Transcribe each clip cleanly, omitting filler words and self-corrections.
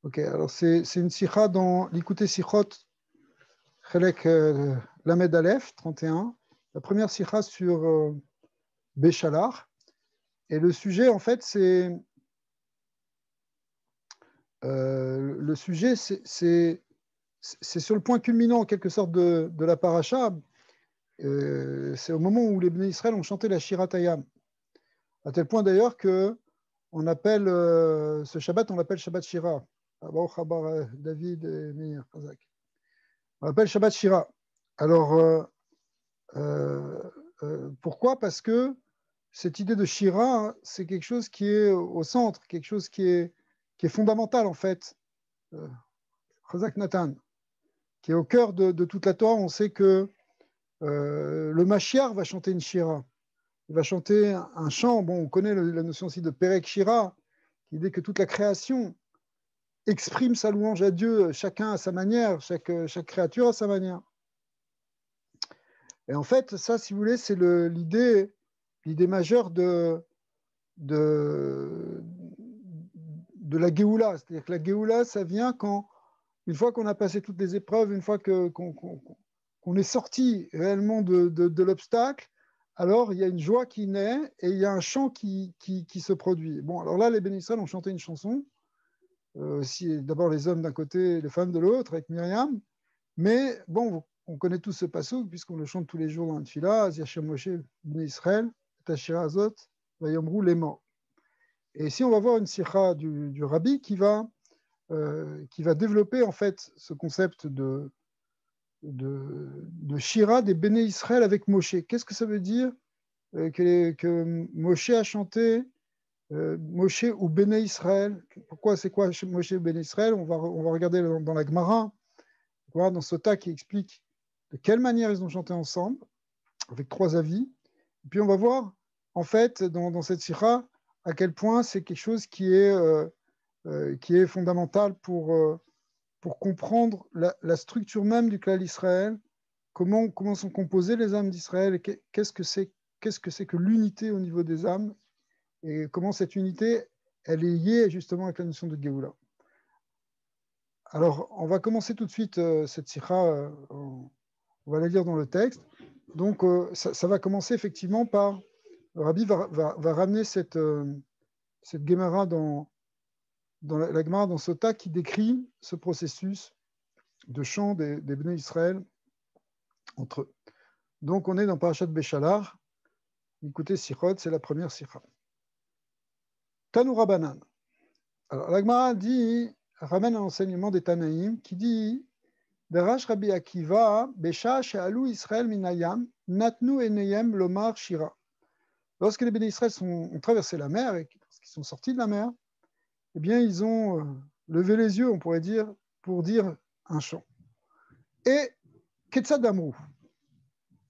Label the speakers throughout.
Speaker 1: Ok, alors c'est une sikha dans l'Ikouté Sikhot, Chelek Lamed Aleph, 31, la première sikha sur Béchalar. Et le sujet, en fait, le sujet, c'est sur le point culminant, en quelque sorte, de la paracha. C'est au moment où les Bnei Israël ont chanté la Shiratayam. À tel point, d'ailleurs, que on appelle ce Shabbat, on l'appelle Shabbat Shira. David et Meir Khazak. On l'appelle Shabbat Shira. Alors, pourquoi? Parce que cette idée de Shira, hein, c'est quelque chose qui est au centre, quelque chose qui est fondamental, en fait. Khazak Nathan, qui est au cœur de toute la Torah. On sait que le Mashiach va chanter une Shira. Il va chanter un chant. Bon, on connaît la notion aussi de Perek Shira, qui dit que toute la création exprime sa louange à Dieu, chacun à sa manière, chaque créature à sa manière. Et en fait, ça, si vous voulez, c'est l'idée majeure de la Géoula. C'est-à-dire que la Géoula, ça vient quand, une fois qu'on a passé toutes les épreuves, une fois qu'on est sorti réellement de l'obstacle, alors il y a une joie qui naît et il y a un chant qui se produit. Bon, alors là, les Béni Israël ont chanté une chanson, d'abord les hommes d'un côté, les femmes de l'autre, avec Myriam, mais bon, on connaît tous ce passouk, puisqu'on le chante tous les jours dans le Tfila, Yashem Moshe, Bnei Israël, Tashira Azot, Vayomrou, les morts. Et ici, on va voir une sikha du Rabbi qui va développer en fait ce concept de Shira des Béné Israël avec Moshe. Qu'est-ce que ça veut dire que Moshe a chanté Moshe ou Béné Israël? Pourquoi, c'est quoi Moshe ou Béné Israël? On va regarder dans la Gemara, dans Sota qui explique de quelle manière ils ont chanté ensemble, avec 3 avis. Et puis on va voir, en fait, dans cette sikha, à quel point c'est quelque chose qui est fondamental pour comprendre la structure même du clan d'Israël, comment sont composées les âmes d'Israël, et qu'est-ce que c'est que l'unité au niveau des âmes, et comment cette unité, elle est liée justement avec la notion de Géoula. Alors, on va commencer tout de suite cette sikha, on va la lire dans le texte. Donc, ça va commencer effectivement par, le Rabbi va ramener cette Gemara dans la Gemara dans Sota qui décrit ce processus de chant des Bnei Israël entre eux. Donc, on est dans Parashat Béchalar. Écoutez, Sichot, c'est la première sikha. Tanu Rabanan. Alors, la Gemara ramène un enseignement des Tanaïm qui dit Berash Rabbi Akiva, Besha She'alu Israël Minayam, Natnu Eneyem Lomar Shira. Lorsque les Béné Israël ont traversé la mer et qu'ils sont sortis de la mer, eh bien, ils ont levé les yeux, on pourrait dire, pour dire un chant. Et Ketzad Amrou.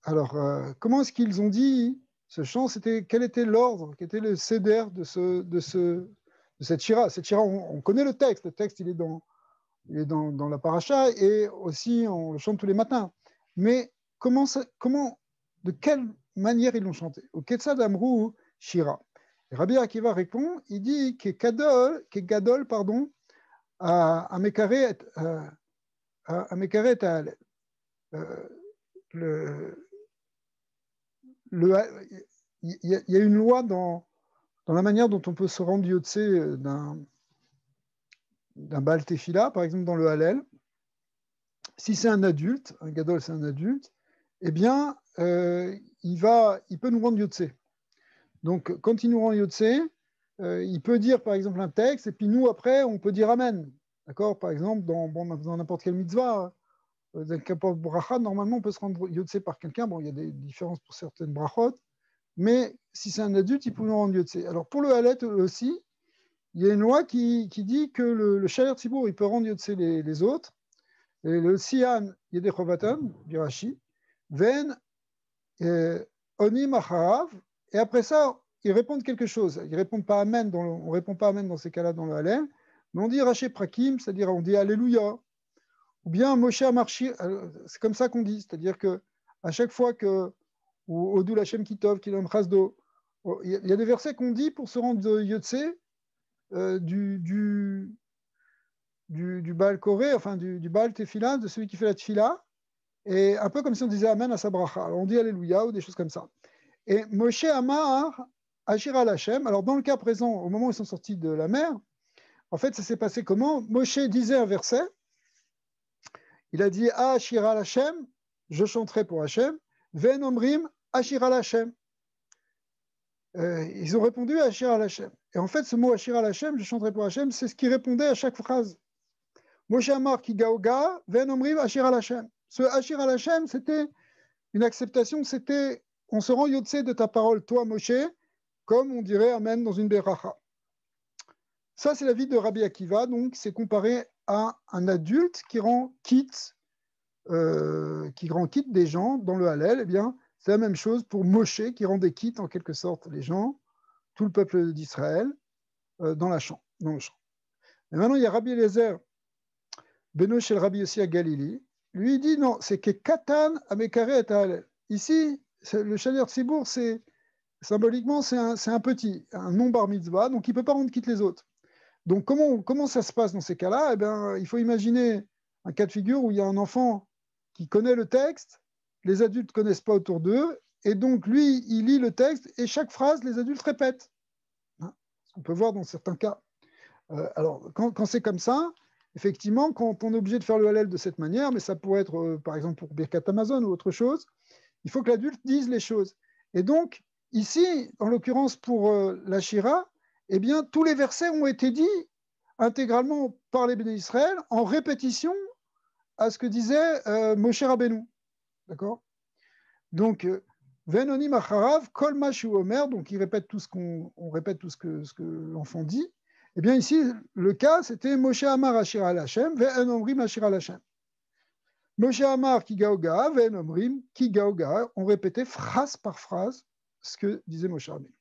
Speaker 1: Alors, comment est-ce qu'ils ont dit ce chant? Quel était l'ordre, quel était le céder de cette shira? Cette shira, on connaît le texte. Le texte, il est dans la paracha et aussi on le chante tous les matins. Mais de quelle manière ils l'ont chanté? Au Ketzad Amrou Shira. Et Rabbi Akiva répond, il dit que Gadol, pardon, à Mekaret à Halel. Il y a une loi dans la manière dont on peut se rendre Yotse d'un Baal Tefila, par exemple dans le Hallel. Si c'est un adulte, un Gadol c'est un adulte, eh bien, il peut nous rendre Yotse. Donc, quand il nous rend Yotse, il peut dire par exemple un texte, et puis nous, après, on peut dire Amen. D'accord? Par exemple, dans n'importe quelle mitzvah, dans n'importe bracha, normalement, on peut se rendre Yotse par quelqu'un. Bon, il y a des différences pour certaines brachot, mais si c'est un adulte, il peut nous rendre Yotse. Alors, pour le Halet aussi, il y a une loi qui dit que le Shaler Tzibour, il peut rendre Yotse les autres. Et le Sian Yedechovatam, du Rashi, Ven, Onim Acharav, et après ça, ils répondent quelque chose. Ils répondent pas Amen, on ne répond pas Amen dans ces cas-là dans le Hallel, mais on dit Raché Prakim, c'est-à-dire on dit Alléluia, ou bien Moshe Amarchi, c'est comme ça qu'on dit, c'est-à-dire que à chaque fois que, ou Odul Hashem Kitov, Kilom Chasdo, il y a des versets qu'on dit pour se rendre Yotse du du Baal Koré, enfin du Baal Tefila, de celui qui fait la Tefila, et un peu comme si on disait Amen à sa bracha. Alors on dit Alléluia ou des choses comme ça. Et Moshe Amar Ashira Hashem. Alors dans le cas présent, au moment où ils sont sortis de la mer, en fait, ça s'est passé comment? Moshe disait un verset. Il a dit Ashira Hashem, je chanterai pour Hashem. Ven Omrim Ashira Hashem. Ils ont répondu Ashira Hashem. Et en fait, ce mot Ashira Hashem, je chanterai pour Hashem, c'est ce qui répondait à chaque phrase. Moshe Amar ki gaoga, ven Omrim Ashira Hashem. Ce Ashira Hashem, c'était une acceptation, c'était on se rend yotse de ta parole, toi Moshe, comme on dirait Amen dans une beracha. Ça, c'est la vie de Rabbi Akiva, donc c'est comparé à un adulte qui rend quitte des gens dans le Hallel. Eh bien, c'est la même chose pour Moshe qui rendait quitte en quelque sorte les gens, tout le peuple d'Israël, dans le champ. Et maintenant, il y a Rabbi Eliezer, Beno shel Rabbi Yossi à Galili. Lui, il dit non, c'est que Katan Amekare et Hallel. Ici, le Shaler Tzibour, c'est symboliquement, c'est un petit, un non-bar mitzvah, donc il ne peut pas rendre quitte les autres. Donc, comment ça se passe dans ces cas-là? Eh bien, il faut imaginer un cas de figure où il y a un enfant qui connaît le texte, les adultes ne connaissent pas autour d'eux, et donc lui, il lit le texte, et chaque phrase, les adultes répètent. On peut voir dans certains cas. Alors, quand c'est comme ça, effectivement, quand on est obligé de faire le Hallel de cette manière, mais ça pourrait être, par exemple, pour Birkat Amazon ou autre chose, il faut que l'adulte dise les choses. Et donc, ici, en l'occurrence pour la Shira, eh bien, tous les versets ont été dits intégralement par les bénis Israël en répétition à ce que disait Moshe Rabbeinu. D'accord? Donc, Venoni Macharav, Kol Mashu Omer, donc il répète tout ce on répète tout ce que l'enfant dit. Eh bien, ici, le cas, c'était Moshe Amar Ashira Hashem, Ve'en Omrim Ashira Hashem. Moshe Amar ki gaoga, Ve'en Omrim ki gaoga. On répétait phrase par phrase ce que disait Moshe Rabbeinu.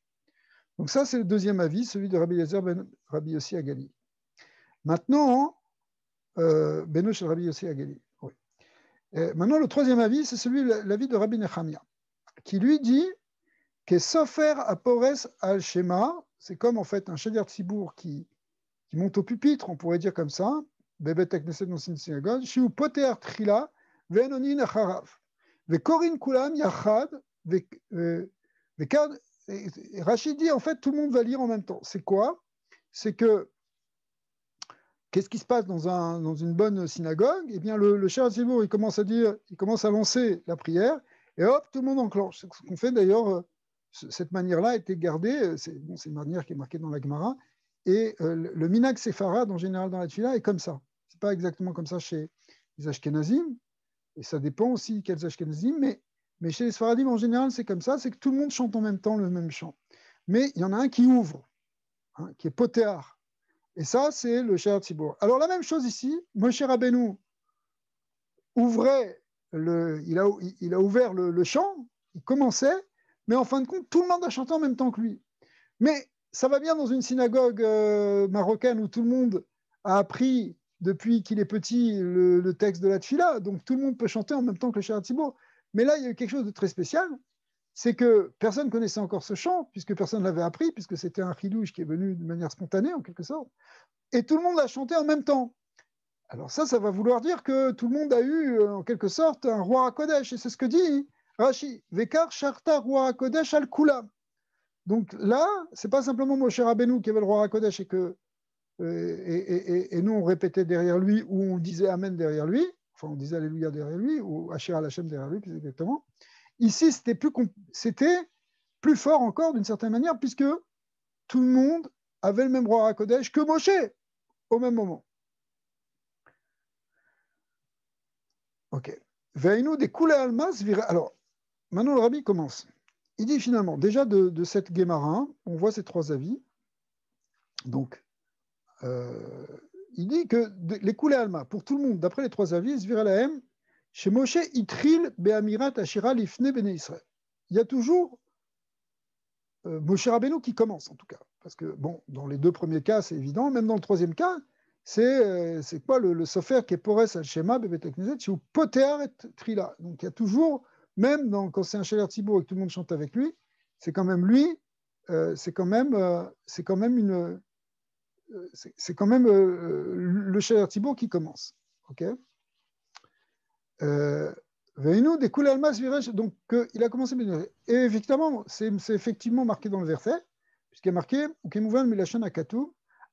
Speaker 1: Donc ça, c'est le deuxième avis, celui de Rabbi Eliezer ben Rabbi Yossi Agali. Maintenant, Beno shel Rabbi Yossi Agali. Oui. Maintenant, le troisième avis, c'est celui de l'avis de Rabbi Nechemia, qui lui dit que Sofer Apores al-Shema, c'est comme en fait un Sheder Tzibour qui monte au pupitre, on pourrait dire comme ça, Bebet Knesset dans une synagogue, Shiu Poter Trila, Ve'enonin Acharav, Ve'korin Kulam Yachad, Ve'kad. Rachid dit en fait tout le monde va lire en même temps. C'est quoi? C'est que qu'est-ce qui se passe dans une bonne synagogue? Eh bien, le Sheder Tzibour, il commence à lancer la prière, et hop, tout le monde enclenche. C'est ce qu'on fait d'ailleurs. Cette manière-là a été gardée. C'est une manière qui est marquée dans la Gemara. Et le minhag séfarade, en général dans la tefila, est comme ça. C'est pas exactement comme ça chez les Ashkenazim, et ça dépend aussi quels Ashkenazim, mais chez les Sfaradim, en général, c'est comme ça, c'est que tout le monde chante en même temps le même chant. Mais il y en a un qui ouvre, qui est potéar. Et ça, c'est le Sheder Tzibour. Alors, la même chose ici, Moshe Rabbeinu ouvrait, il a ouvert le chant, il commençait, mais en fin de compte, tout le monde a chanté en même temps que lui. Mais ça va bien dans une synagogue marocaine où tout le monde a appris depuis qu'il est petit le texte de la tefila, donc tout le monde peut chanter en même temps que le Sheder Tzibour. Mais là, il y a eu quelque chose de très spécial, c'est que personne ne connaissait encore ce chant, puisque personne ne l'avait appris, puisque c'était un chidouche qui est venu de manière spontanée, en quelque sorte, et tout le monde l'a chanté en même temps. Alors ça va vouloir dire que tout le monde a eu, en quelque sorte, un roi HaKodesh, et c'est ce que dit Rashi, Vekar Sharta roi HaKodesh al Kulam. Donc là, ce n'est pas simplement Moshe Rabbeinu qui avait le roi HaKodesh et nous on répétait derrière lui ou on disait Amen derrière lui, enfin on disait Alléluia derrière lui ou Asher al-Hashem derrière lui plus exactement. Ici c'était plus fort encore d'une certaine manière puisque tout le monde avait le même roi HaKodesh que Moshe au même moment. Ok. Veinu des Koulé Almas. Alors maintenant le rabbi commence. Il dit finalement, déjà de cette Guémara, on voit ces trois avis. Donc, il dit que les Koulé Alma, pour tout le monde, d'après les trois avis, Zvira chez Moshe Itril Be'amirat Ashira Lifne Bene Israël. Il y a toujours Moshe Rabbeinu qui commence, en tout cas. Parce que, bon, dans les deux premiers cas, c'est évident. Même dans le troisième cas, c'est quoi le sofer qui est Pores al-Shema Bebet Knesset, chez Potear et Trila. Donc, il y a toujours, même quand c'est un Sheder Tzibour et que tout le monde chante avec lui, c'est quand même lui, c'est quand même c'est quand même le Sha'ar Tzibour qui commence. Ok. Veinu des Kul Almas Viresh, donc il a commencé. Et effectivement, c'est effectivement marqué dans le verset, puisqu'il est marqué Ukemouvan Milachon Akatu,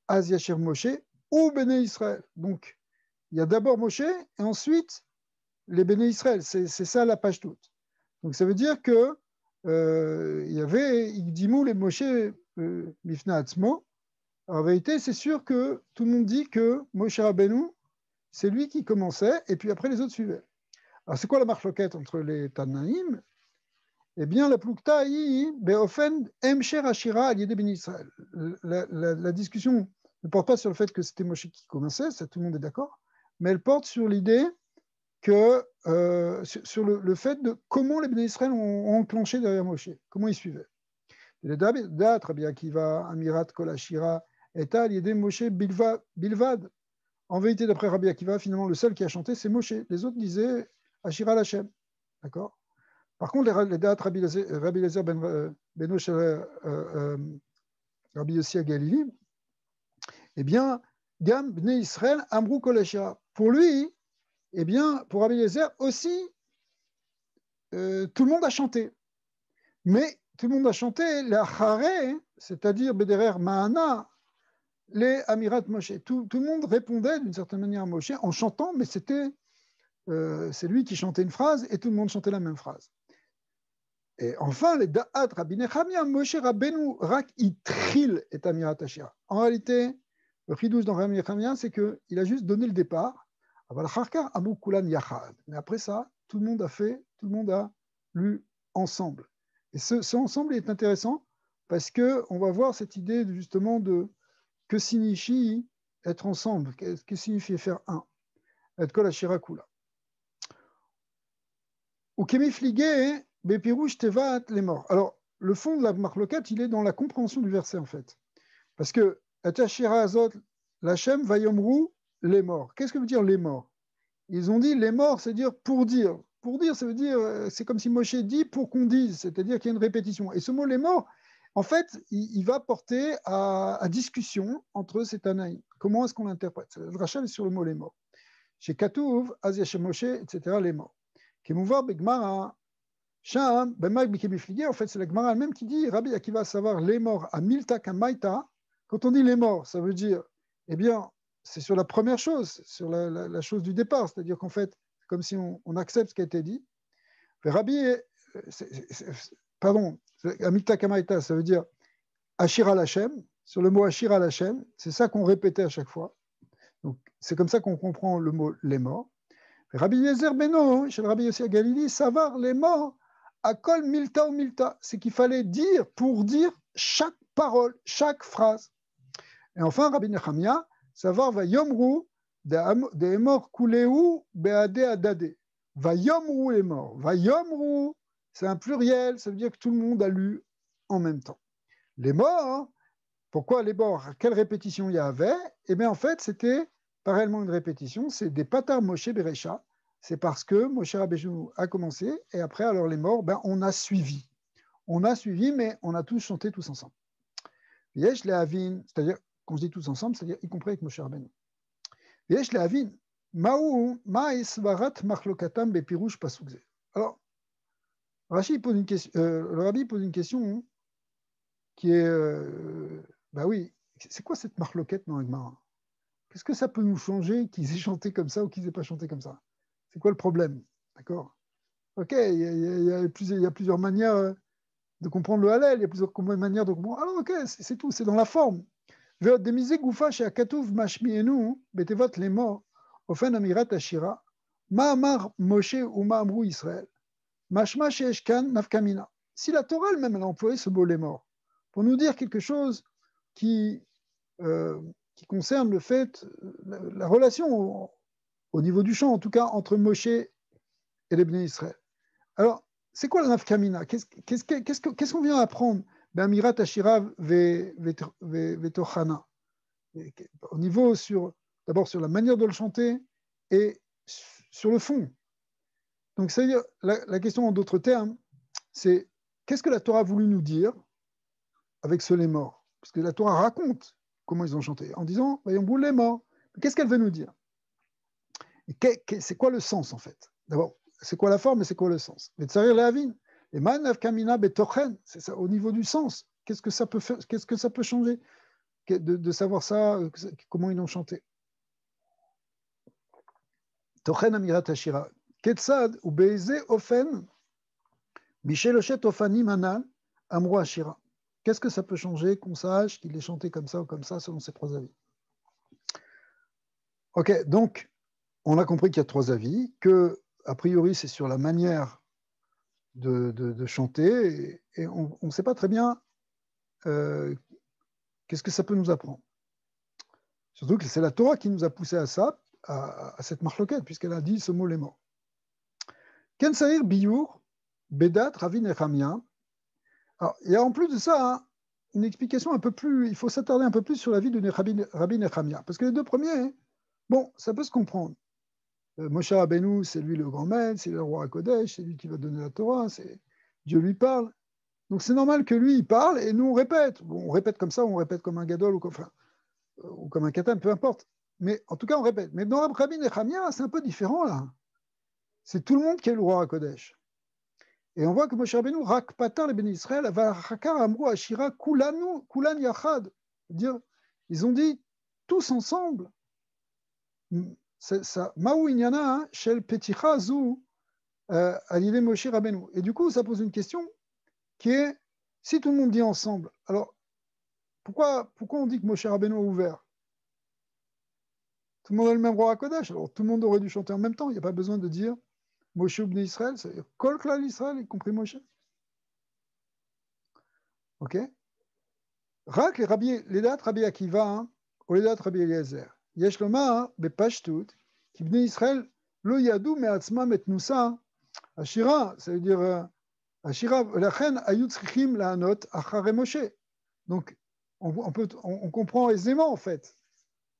Speaker 1: Az Yashir Moshe ou Béné Israël. Donc, il y a d'abord Moshe et ensuite les Béné Israël. C'est ça la page toute. Donc, ça veut dire que il y avait Igdimou les Moshe Mifna Atzmo. En vérité, c'est sûr que tout le monde dit que Moshe Rabbeinu, c'est lui qui commençait, et puis après les autres suivaient. Alors, c'est quoi la marloquette entre les Tanaïm? Eh bien, la Plukta, Beofen, Emsher Ashira, Aliede Ben Israël. La discussion ne porte pas sur le fait que c'était Moshe qui commençait, ça tout le monde est d'accord, mais elle porte sur l'idée que, sur le fait de comment les Ben Israël ont enclenché derrière Moshe, comment ils suivaient. Les dates, Rabbi Akiva, Amirat, Kol Ashira, Eta, Aliede Moshe, Bilvad. En vérité, d'après Rabbi Akiva, finalement, le seul qui a chanté, c'est Moshe. Les autres disaient Ashira Lachem. D'accord. Par contre, les dates Rabbi Eliezer Beno Rabbi Yossi à Galilée, eh bien, Gam Bnei Israël Amrou Kol Ashira. Pour lui, eh bien, pour Rabbi Eliezer aussi, tout le monde a chanté. Mais tout le monde a chanté la Haré, c'est-à-dire Bederer Mahana, les Amirat Moshe. Tout le monde répondait d'une certaine manière à Moshe en chantant, mais c'est lui qui chantait une phrase et tout le monde chantait la même phrase. Et enfin, les Da'at Rabbi Nechemia, Moshe Rabbeinu Rak Itril et Amirat Ashira. En réalité, le chidouche dans Rabbi Nechemia, c'est qu'il a juste donné le départ. Mais après ça, tout le monde a lu ensemble. Et ce ensemble est intéressant parce qu'on va voir cette idée justement de que signifie être ensemble, que signifie faire un. Et Kol Ashira Kula. Ou Kemifligé, Bepirouche Tevat les morts. Alors, le fond de la marloquette, il est dans la compréhension du verset en fait. Parce que Atashira Azot, l'Hachem Vayomru, les morts. Qu'est-ce que veut dire les morts? Ils ont dit les morts, c'est dire pour dire. Pour dire, ça veut dire, c'est comme si Moshe dit pour qu'on dise, c'est-à-dire qu'il y a une répétition. Et ce mot les morts, en fait, il va porter à discussion entre ces Tanaïm. Comment est-ce qu'on l'interprète? Le rachel est sur le mot les morts. Chez Katouv, Az Moshe, etc., les morts. Kemouvar Begmara, Sham, Bemag Bikemifligé, en fait, c'est la Gemara elle-même qui dit Rabbi Akiva, savoir les morts à Milta Kamaita. Quand on dit les morts, ça veut dire, eh bien, c'est sur la première chose, sur la chose du départ, c'est-à-dire qu'en fait, comme si on accepte ce qui a été dit. Rabbi, pardon, Amilta Kamaita, ça veut dire Ashira Lachem, sur le mot Ashira Lachem, c'est ça qu'on répétait à chaque fois. Donc, c'est comme ça qu'on comprend le mot les morts. Rabbi Yezer Beno, chez le Rabbi Yossi à Galilée, savoir les morts, à kol milta ou milta, c'est qu'il fallait dire pour dire chaque parole, chaque phrase. Et enfin, Rabbi Nechemia, savoir va yomru des morts kuleu beade adade. Va yomru les morts. Va yomru, c'est un pluriel, ça veut dire que tout le monde a lu en même temps. Les morts, pourquoi les morts? Quelle répétition il y avait? Eh bien, en fait, c'était pas réellement une répétition, c'est des patar Moshe Berecha. C'est parce que Moshe Rabbeinu a commencé et après, alors les morts, ben, on a suivi. On a suivi, mais on a tous chanté tous ensemble. Yesh lehavin, c'est-à-dire, quand je dis tous ensemble, c'est-à-dire y compris avec Moshe Rabbeinu. Yesh lehavin, ma'isvarat machlokatam bepirouche pasukze. Alors, le Rabbi pose une question qui est, bah oui, c'est quoi cette marloquette dans l'Agmara? Qu'est-ce que ça peut nous changer qu'ils aient chanté comme ça ou qu'ils n'aient pas chanté comme ça? C'est quoi le problème? D'accord? Ok, il y a plusieurs manières de comprendre le Hallel, il y a plusieurs manières de comprendre. Alors ok, c'est tout, c'est dans la forme. Demisé goufa chez Akatouv mashmienu, betevot les morts, ofen amirat ashira, ma'amar Moshe ou ma'amrou Israël, mashma sheeshkan nafkamina. Si la Torah elle-même elle a employé ce mot les morts, pour nous dire quelque chose qui concerne le fait, la relation au niveau du chant, en tout cas entre Moshe et les Bnei Israël. Alors, c'est quoi la nafkamina? Qu'est-ce qu'on vient apprendre? Amirat Ashira vetochana. Au niveau d'abord sur la manière de le chanter et sur le fond. Donc, c'est-à-dire, la question en d'autres termes, c'est qu'est-ce que la Torah a voulu nous dire avec ce les morts? Parce que la Torah raconte comment ils ont chanté? En disant, voyons, boule les morts. Qu'est-ce qu'elle veut nous dire? C'est quoi le sens, en fait? D'abord, c'est quoi la forme et c'est quoi le sens? C'est ça, au niveau du sens. Qu'est-ce que ça peut faire, qu'est-ce que ça peut changer de savoir ça, comment ils l'ont chanté? Tochen amirat hashira. Ketzad ou beize ofen Michelochet Ofani Manal Amro Ashira. Qu'est-ce que ça peut changer qu'on sache qu'il est chanté comme ça ou comme ça selon ces trois avis? Ok, donc on a compris qu'il y a trois avis, que a priori c'est sur la manière de chanter et on ne sait pas très bien qu'est-ce que ça peut nous apprendre. Surtout que c'est la Torah qui nous a poussé à ça, à cette marloquette, puisqu'elle a dit ce mot les morts. Ken Saïr Biyur, Bedat Ravi Nechemia. Alors, il y a en plus de ça une explication un peu plus, il faut s'attarder un peu plus sur la vie de Rabbi Nechemia, parce que les deux premiers, bon, ça peut se comprendre. Moshe Rabbeinu, c'est lui le grand maître, c'est le roi à Kodesh, c'est lui qui va donner la Torah, Dieu lui parle. Donc c'est normal que lui, il parle et nous, on répète. Bon, on répète comme ça, on répète comme un gadol ou comme un katan, peu importe. Mais en tout cas, on répète. Mais dans Rabbi Nechemia, c'est un peu différent là. C'est tout le monde qui est le roi à Kodesh. Et on voit que Moshe Rabbeinu, Rak Patar les bénis Israël, Vakar Amru Ashira Kulanu, Kulan Yachad. Dire, ils ont dit tous ensemble, Maou Inyana, Shel Peticha Zou, Alidé Moshe Rabbeinu. Et du coup, ça pose une question qui est, si tout le monde dit ensemble, alors pourquoi on dit que Moshe Rabbeinu a ouvert? Tout le monde a le même roi à Kodesh, alors tout le monde aurait dû chanter en même temps, il n'y a pas besoin de dire Moshe Ubni Israël, c'est-à-dire Kol Klal Israël, y compris Moshe. Ok? Rak les dates Rabbi Akiva, ou les dates Rabbi Eliezer. Yesh lomar bepashtut, ki bnei Israël lo yadu me'atzmam et nusa, Ashira, ça veut dire Ashira, lachen ayut tzrichim la'anot achare Moshe. Donc, on comprend aisément, en fait,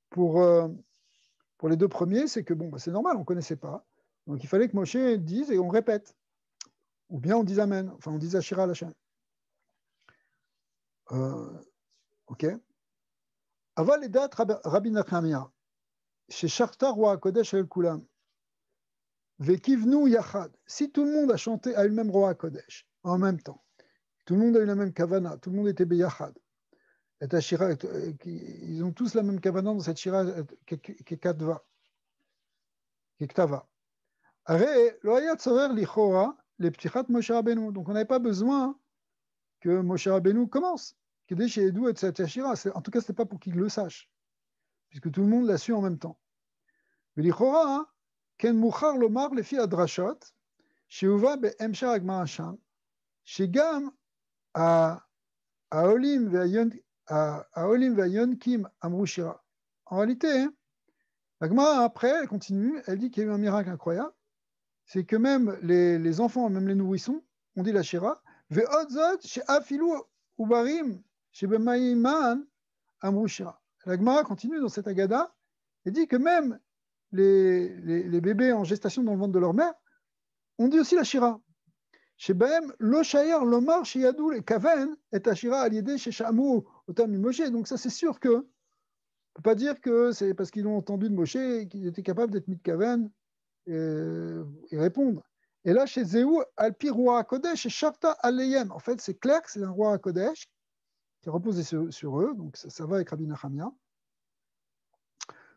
Speaker 1: pour les deux premiers, c'est que, bon, bah, c'est normal, on ne connaissait pas. Donc, il fallait que Moshe dise et on répète. Ou bien on dise Amen, enfin, on dise Ashira Lachem. Ok. Aval edat Rabbi Nechemia, chez Sharta Roi Kodesh El Kulam, Vekivnu Yachad. Si tout le monde a chanté à une même Roi Kodesh en même temps, tout le monde a eu la même kavana, tout le monde était beyachad. Et Ashira, ils ont tous la même kavana dans cette shira kektava. Aré lo hayat tzorer lichora le ptichat Moshe Rabbeinu. Donc on n'avait pas besoin que Moshe Rabbeinu commence. En tout cas, ce n'est pas pour qu'il le sache, puisque tout le monde l'a su en même temps. ולכאורה, כן מוכר לומר לפי הדרשות, שהובא בהמשך הגמרא שם, שגם העולים והיונקים אמרו שירה. En réalité, la Gemara, après, elle continue, elle dit qu'il y a eu un miracle incroyable, c'est que même les enfants, même les nourrissons, ont dit la shira, ve'od zot she'afilu ubarim she'bemayiman amru shira. La Gemara continue dans cette Agada et dit que même les bébés en gestation dans le ventre de leur mère, on dit aussi la shira. Chez Bahem, lo shayar lomar sheyadou le kaven et ashira aliédé chez Shamu otam Moshe. Donc ça c'est sûr que on peut pas dire que c'est parce qu'ils l'ont entendu de Moshe qu'ils étaient capables d'être mis de kaven et répondre. Et là chez Zéhou, alpi roi Kodesh et Shavta aleyem. En fait c'est clair que c'est un roi Kodesh qui a reposé sur eux. Donc ça va avec Rabbi Nechemia.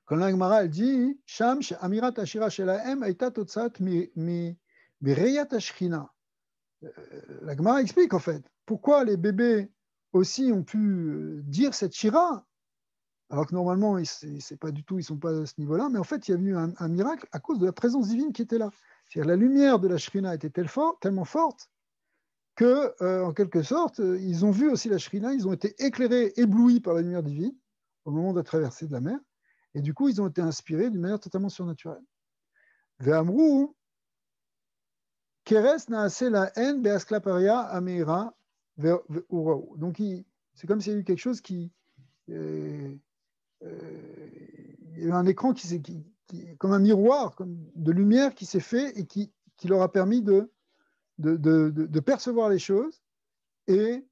Speaker 1: Quand la Gemara elle dit Sham amirat ashira shelahem aita totzat mi reyat ashchina. La Gemara explique en fait pourquoi les bébés aussi ont pu dire cette shira, alors que normalement c'est pas du tout, ils sont pas à ce niveau-là, mais en fait il y a eu un miracle à cause de la présence divine qui était là. C'est-à-dire la lumière de la shrina était tellement forte que, en quelque sorte, ils ont vu aussi la shrina, ils ont été éclairés, éblouis par la lumière divine au moment de la traversée de la mer. Et du coup, ils ont été inspirés d'une manière totalement surnaturelle. Ve'amrou, keres naase la en be'asklaparia ameira ve'urau. Donc, c'est comme s'il y a eu quelque chose qui... il y a eu un écran comme un miroir comme de lumière qui s'est fait et qui leur a permis de percevoir les choses et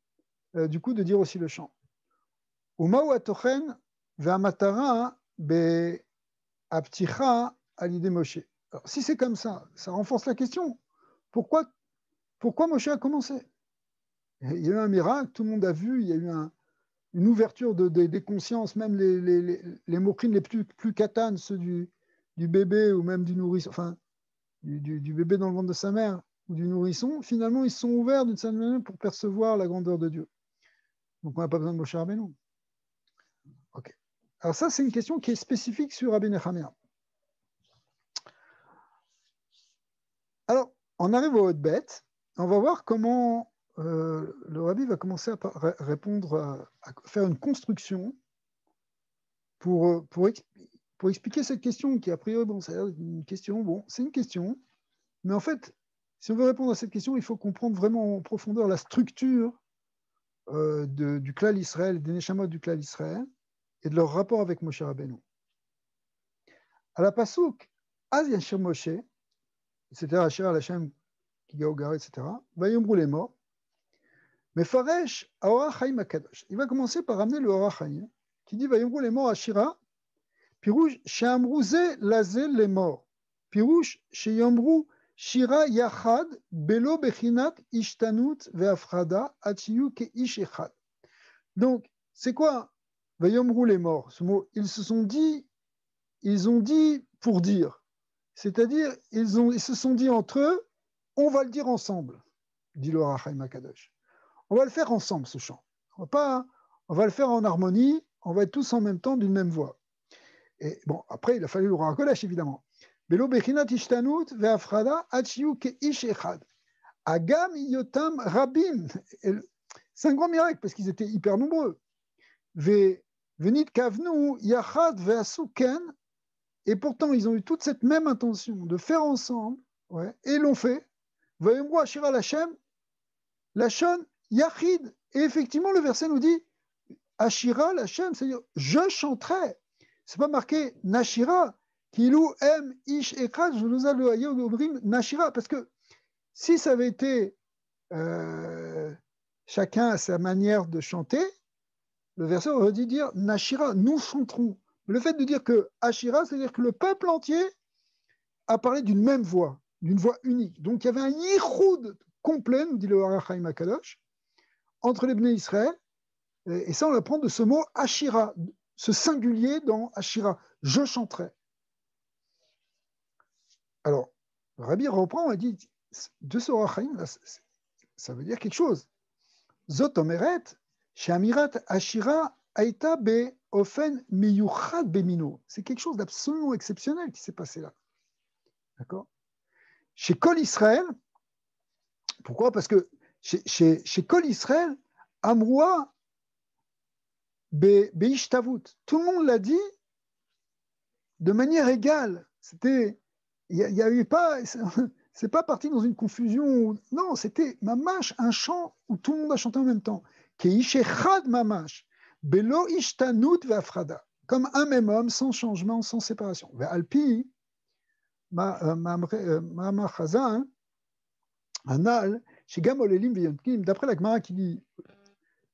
Speaker 1: du coup de dire aussi le chant. Umaou atochen Ve'amatara be'apticha alidé Moshe. Alors, si c'est comme ça renforce la question. Pourquoi Moshe a commencé? Il y a eu un miracle, tout le monde a vu, il y a eu une ouverture des consciences, même les mokrines les plus catanes, ceux du bébé ou même du nourrisson, enfin, du bébé dans le ventre de sa mère ou du nourrisson, finalement, ils se sont ouverts d'une certaine manière pour percevoir la grandeur de Dieu. Donc, on n'a pas besoin de Moshe Rabbeinu. Ok. Alors ça, c'est une question qui est spécifique sur Rabbi Nechemia. Alors, on arrive au Hot-Bet. On va voir comment le Rabbi va commencer à répondre, à faire une construction pour expliquer cette question qui, a priori, bon, c'est une question, bon, c'est une question, mais en fait, si on veut répondre à cette question, il faut comprendre vraiment en profondeur la structure du Klal Israël, des Neshamot du Klal Israël, et de leur rapport avec Moshe Rabbeinu. À la Passouk, Az Yashir Moshe, etc., Asher al-Hashem, Kigaogar, etc., Vayomrou les morts, mais Faresh, Aora Chaim Akadosh. Il va commencer par ramener le Aora Chaim, qui dit Vayomrou les morts, Ashira, Pirouche, Sheamrouze Lazel les morts. Pirouche, Sheyamrou, Shira Yachad, Belo Bechinat, Ishtanut, Veafrada, Achiyu Ke Ish Echad. Donc, c'est quoi Vayomrou les morts? Ce mot, ils ont dit pour dire. C'est-à-dire, ils se sont dit entre eux, on va le dire ensemble, dit le Rachaim Akadosh. On va le faire ensemble, ce chant. On va le faire en harmonie, on va être tous en même temps d'une même voix. Et bon, après, il a fallu le Ruach HaKodesh, évidemment. Belo bechinat ishtanut ve'afrada achiyu ke'ish echad. Agam yotam rabim. C'est un grand miracle parce qu'ils étaient hyper nombreux. Venit kavnu yachad ve'asuken. Et pourtant, ils ont eu toute cette même intention de faire ensemble, ouais, et l'ont fait. Vayomru ashira l'Hashem, lachon yachid. Et effectivement, le verset nous dit Ashira l'Hashem, c'est-à-dire je chanterai. C'est pas marqué Nashira, Kilou M Ish Echad, je nous ai Nashira, parce que si ça avait été chacun à sa manière de chanter, le verset aurait dû dire Nashira, nous chanterons. Le fait de dire que Ashira, c'est-à-dire que le peuple entier a parlé d'une même voix, d'une voix unique. Donc il y avait un yichoud complet, nous dit le Harachaim Akadosh, entre les Bnei Israël, et ça on l'apprend de ce mot Ashira, ce singulier dans Ashira, je chanterai. Alors, le Rabbi reprend et dit, de ce Harachaim, ça veut dire quelque chose. Zot omeret, she'amirat Ashira aita be ofen miyuchad bemino. C'est quelque chose d'absolument exceptionnel qui s'est passé là. D'accord? Chez Kol Israël, pourquoi? Parce que chez Kol Israël, Amroua Beishtavut, tout le monde l'a dit de manière égale. C'était, il y a eu pas, c'est pas parti dans une confusion. Non, c'était mamash, un chant où tout le monde a chanté en même temps. Keishechad mamash, belo ishtanut ve'afrada, comme un même homme, sans changement, sans séparation. Ve'alpi ma'amar chazan, anal, chez Gamolelim ve'yontkim, d'après la Gemara qui dit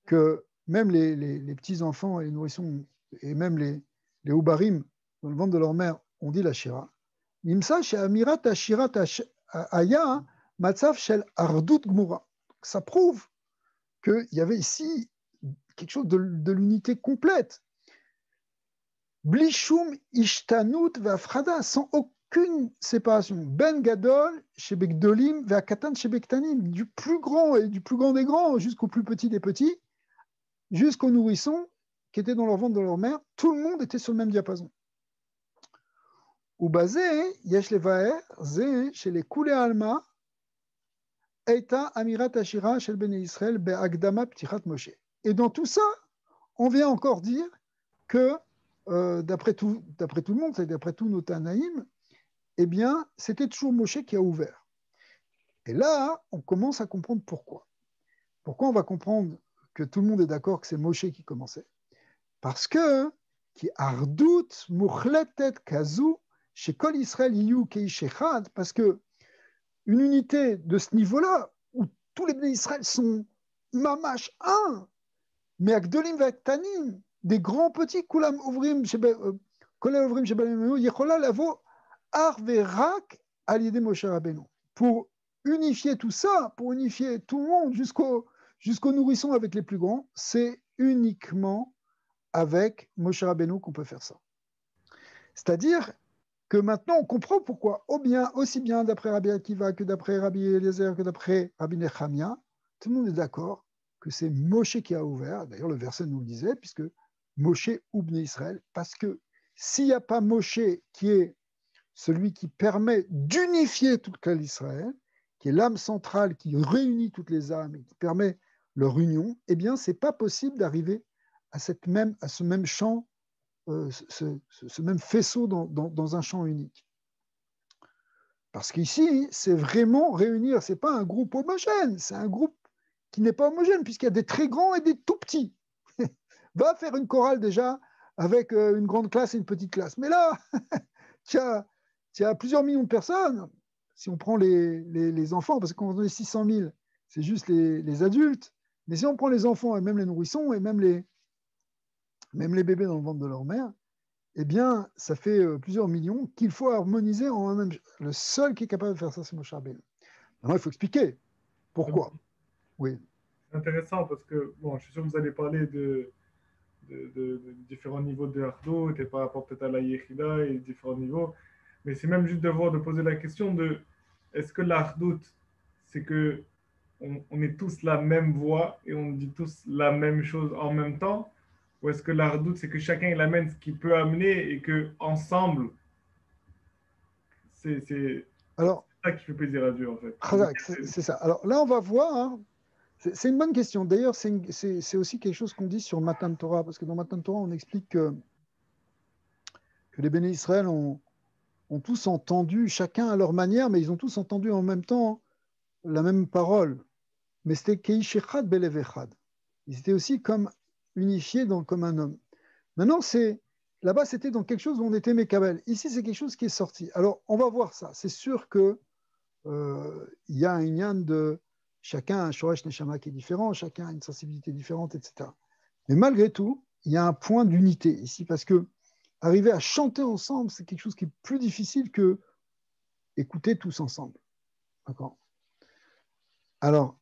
Speaker 1: que même les petits-enfants et les nourrissons, et même les Oubarim, dans le ventre de leur mère, ont dit la Shira. Nimsa chez Amirat Ashirat Aya, Matzav Shel Ardut Gmura. Ça prouve qu'il y avait ici quelque chose de l'unité complète. Blishum Ishtanut Vafrada, sans aucune séparation. Ben Gadol chez Bekdolim, Ve'akatan chez Bektanim, du plus grand et du plus grand des grands jusqu'au plus petit des petits, jusqu'aux nourrissons qui étaient dans leur ventre de leur mère, tout le monde était sur le même diapason. ובזה יש לבאר זה שלכולי עלמא הייתה אמירת השירה של בני ישראל בהקדמה פתיחת משה. Et dans tout ça, on vient encore dire que d'après tout le monde, c'est d'après tous nos Tanaïm, eh bien, c'était toujours Moshe qui a ouvert. Et là, on commence à comprendre pourquoi. Pourquoi on va comprendre que tout le monde est d'accord que c'est Moshe qui commençait? Parce que qui ardout muchletet kazu chez Kol Israël Iyu Keish Echad, parce que une unité de ce niveau-là, où tous les Bnei Israël sont mamash un, mais Agdolim Vektanim, des grands petits, Kulam Ouvrim, Kola Ouvrim, Yechola Lavo, Arverak, Alidé Moshe Rabbeinu. Pour unifier tout ça, pour unifier tout le monde jusqu'au nourrisson avec les plus grands, c'est uniquement avec Moshe Rabbeinu qu'on peut faire ça. C'est-à-dire que maintenant on comprend pourquoi, aussi bien d'après Rabbi Akiva que d'après Rabbi Eliezer que d'après Rabbi Nechemia, tout le monde est d'accord que c'est Moshe qui a ouvert. D'ailleurs, le verset nous le disait, puisque Moshe ouvre Israël, parce que s'il n'y a pas Moshe qui est celui qui permet d'unifier tout le clan d'Israël, qui est l'âme centrale qui réunit toutes les âmes et qui permet leur union, eh bien, ce n'est pas possible d'arriver à ce même champ, ce même faisceau dans un champ unique. Parce qu'ici, c'est vraiment réunir, ce n'est pas un groupe homogène, c'est un groupe qui n'est pas homogène, puisqu'il y a des très grands et des tout petits. Va faire une chorale déjà avec une grande classe et une petite classe. Mais là, tu as plusieurs millions de personnes, si on prend les enfants, parce que quand on est 600 000, c'est juste les adultes, mais si on prend les enfants et même les nourrissons et même les bébés dans le ventre de leur mère, eh bien, ça fait plusieurs millions qu'il faut harmoniser en un même. Le seul qui est capable de faire ça, c'est Moshe Rabbeinu. Maintenant, il faut expliquer pourquoi. Oui.
Speaker 2: C'est intéressant parce que, bon, je suis sûr que vous allez parler de différents niveaux de Hardout et par rapport peut-être à la Yechida et différents niveaux. Mais c'est même juste de poser la question de est-ce que la Hardout, c'est que on est tous la même voix et on dit tous la même chose en même temps? Ou est-ce que la Hardout, c'est que chacun il amène ce qu'il peut amener et que ensemble, c'est
Speaker 1: Alors,
Speaker 2: ça qui fait plaisir à Dieu en fait.
Speaker 1: c'est ça. Alors là, on va voir. Hein, c'est une bonne question. D'ailleurs, c'est aussi quelque chose qu'on dit sur Matan Torah, parce que dans Matan Torah, on explique que les béné Israël ont tous entendu, chacun à leur manière, mais ils ont tous entendu en même temps la même parole. Mais c'était Keishechad Belev Echad. Ils étaient aussi comme unifiés comme un homme. Maintenant, là-bas, c'était dans quelque chose où on était Mekabel. Ici, c'est quelque chose qui est sorti. Alors, on va voir ça. C'est sûr que y a un yann de chacun un Shoresh Neshama qui est différent, chacun a une sensibilité différente, etc. Mais malgré tout, il y a un point d'unité ici, parce que arriver à chanter ensemble, c'est quelque chose qui est plus difficile que écouter tous ensemble. D'accord. Alors,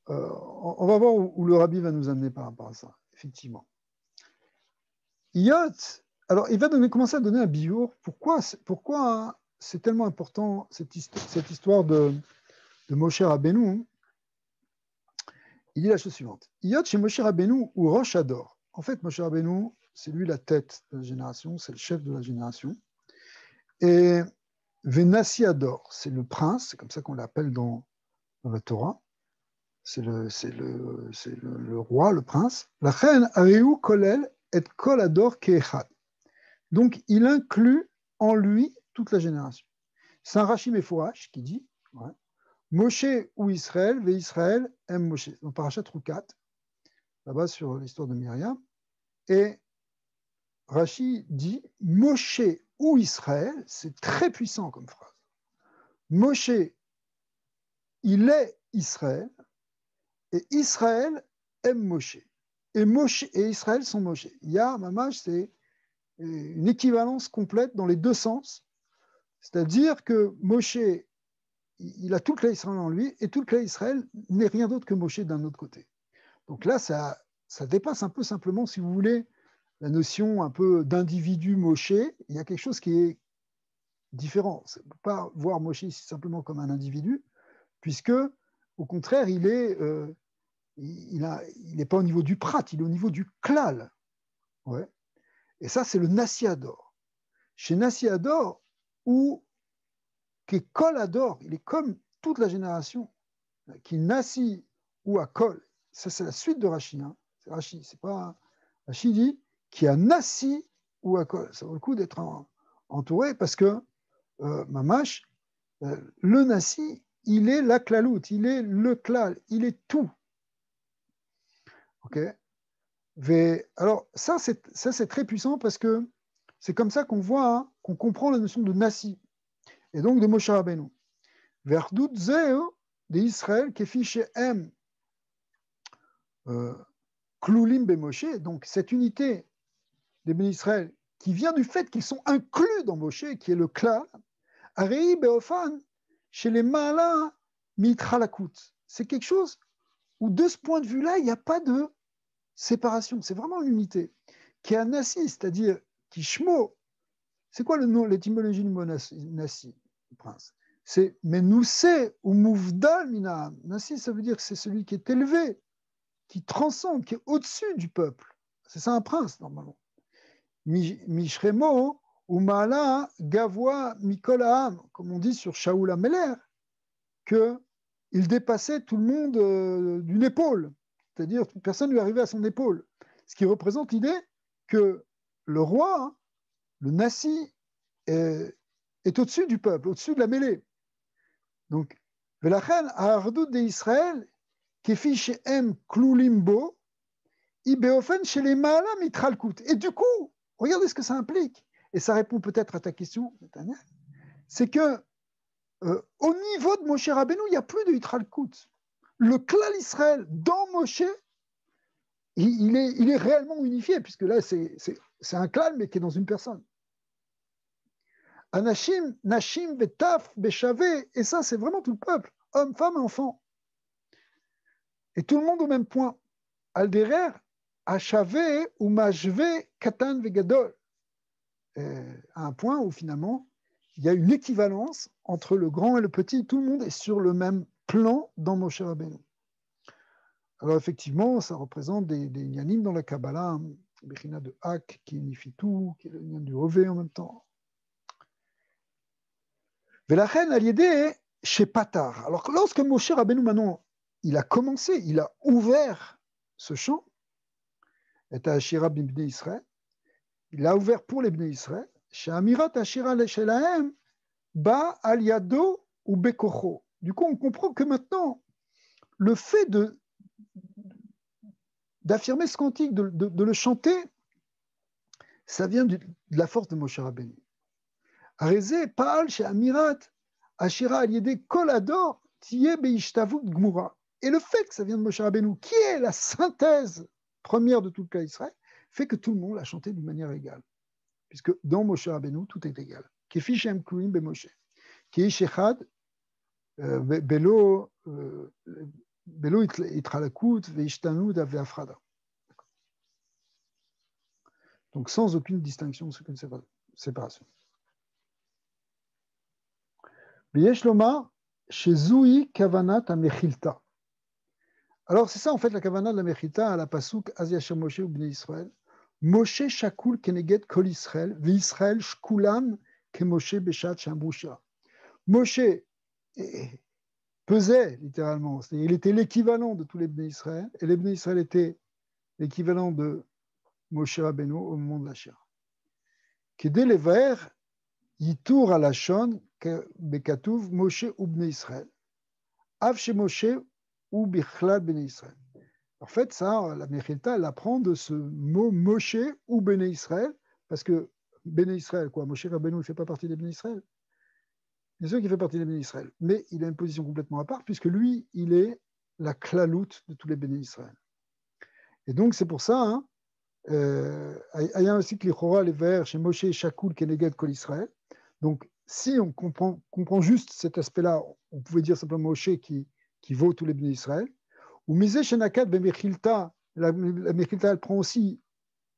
Speaker 1: on va voir où le rabbi va nous amener par rapport à ça, effectivement. Yot, alors il va commencer à donner un biour. Pourquoi c'est tellement important cette histoire de Moshe Rabbeinu? Il dit la chose suivante. Yot chez Moshe Rabbeinu ou Rosh Hador. En fait, Moshe Rabbeinu, c'est lui la tête de la génération, c'est le chef de la génération. Et Venassi Hador, c'est le prince, c'est comme ça qu'on l'appelle dans la Torah. C'est le roi, le prince. La reine Ariou Kolel et Kol Hador Keechad. Donc, il inclut en lui toute la génération. C'est un Rashi Mefourash qui dit ouais, Moshe ou Israël, ve Israël aime Moshe. Dans Parashat Rukat, là-bas sur l'histoire de Myriam. Et Rashi dit Moshe ou Israël, c'est très puissant comme phrase. Moshe, il est Israël, et Israël aime Moshe. Et Moshe et Israël sont Moshe. Il y a, Mamash, c'est une équivalence complète dans les deux sens. C'est-à-dire que Moshe, il a tout le clan Israël en lui, et tout le clan Israël n'est rien d'autre que Moshe d'un autre côté. Donc là, ça dépasse un peu simplement, si vous voulez, la notion un peu d'individu Moshe. Il y a quelque chose qui est différent. On ne peut pas voir Moshe simplement comme un individu, puisque, au contraire, il n'est pas au niveau du prat, il est au niveau du klal. Ouais. Et ça, c'est le Nassiador. Chez Nassiador, où qui est Kol Ador, il est comme toute la génération, qui Nassi ou à Kol, ça c'est la suite de Rashi, hein. C'est Rashi, c'est pas Rashi dit qui a Nassi ou à Kol. Ça vaut le coup d'être entouré parce que Mamash, le Nassi, il est la klalout, il est le klal, il est tout. Ok. Alors ça c'est très puissant parce que c'est comme ça qu'on voit, hein, qu'on comprend la notion de Nassi et donc de Moshe Rabbeinu. Verdout zeo de Israël qui fiche M Klulim Bemoshe, donc cette unité des Bénis Israël qui vient du fait qu'ils sont inclus dans Moshe, qui est le Klal, Arei Beofan, chez les Maala Mitralakut. C'est quelque chose où, de ce point de vue-là, il n'y a pas de séparation. C'est vraiment une unité. Qui est un Nassi, c'est-à-dire qui Shmo. C'est quoi le nom, l'étymologie du mot Nassi, prince? C'est Menoussé ou Mouvdal Minam. Nassi, ça veut dire que c'est celui qui est élevé, qui transcende, qui est au-dessus du peuple. C'est ça un prince, normalement. Mishremo ou Maala Gavoa Mikolaam, comme on dit sur Shaoul Ameler, qu'il dépassait tout le monde d'une épaule, c'est-à-dire personne ne lui arrivait à son épaule. Ce qui représente l'idée que le roi, le Nassi, est au-dessus du peuple, au-dessus de la mêlée. Donc, Velachen Ahardut de Israël, Kefi Shehem Klulimbo, Ibeofen chez les Maala Mitralkut. Et du coup, regardez ce que ça implique. Et ça répond peut-être à ta question, Nathaniel. C'est que au niveau de Moshe Rabbeinu, il n'y a plus de Mitralkut. Le Klal Israël dans Moshe, il est réellement unifié, puisque là, c'est un Klal, mais qui est dans une personne. Anashim, Nashim, Betaf, Beshavé, et ça, c'est vraiment tout le peuple, hommes, femmes, enfants. Et tout le monde au même point. Alderer, Achavé, ou Mashvé, Katan, Vegadol. À un point où finalement, il y a une équivalence entre le grand et le petit. Tout le monde est sur le même plan dans Moshe Rabbeinu. Alors effectivement, ça représente des yanim dans la Kabbalah, Bechina de Hak, qui unifie tout, qui est le lien du Rové en même temps. Velachen al-Yedé chez Patar. Alors lorsque Moshe Rabbeinu maintenant, il a commencé, il a ouvert ce champ, et Ashira b'Ibnei Israël, il l'a ouvert pour les Bnei Israël, chez Amirat Ashira Shelahem, Ba al-Yado ou Bekocho. Du coup, on comprend que maintenant, le fait d'affirmer ce cantique, de le chanter, ça vient de la force de Moshe Rabbeinu. Arezé, Paal, chez Amirat, Ashira al-Yedé, Kolador, Tiye Beishtavut Gmura. Et le fait que ça vient de Moshe Rabbeinu, qui est la synthèse première de tout le cas Israël, fait que tout le monde l'a chanté d'une manière égale. Puisque dans Moshe Rabbeinu, tout est égal. Kefi Shem Kluim Be Moshe. Ki Ish Echad, Belo Itralakut, Veishtanud, Aveafrada. Donc sans aucune distinction, sans aucune séparation. V'yesh lomar shezui kavanat amechilta. Alors c'est ça en fait la kavanat de la mechilta à la pasuk Az Yashem Moshe ou Bnei Israël. Moshe shakul keneged kol Israël, v'Israël shkulam ke Moshe beshat shambusha. Moshe pesait littéralement, c'est-à-dire il était l'équivalent de tous les Bnei Israël, et les Bnei Israël étaient l'équivalent de Moshe Rabbeinu au moment de la Shira. Kedé levaer Yitour alashon bekatuv Moshe ou Bnei Israël. Av chez Moshe ou bichlal Bnei Israël. En fait, ça, la Mechilta, elle apprend de ce mot Moshe ou Bnei Israël, parce que Bnei Israël, quoi, Moshe Rabbeinu ne fait pas partie des Bnei Israël. Bien sûr qu'il fait partie des Bnei Israël, mais il a une position complètement à part, puisque lui, il est la klalout de tous les Bnei Israël. Et donc, c'est pour ça, Aya aussi que les Chora, les vers, chez Moshe et Shakul, Keneged, Kol Israël. Donc, si on comprend juste cet aspect-là, on pouvait dire simplement Moshe qui vaut tous les Bnei Israël. Ou Misé Shenakat Bemechilta, la Mechilta, elle prend aussi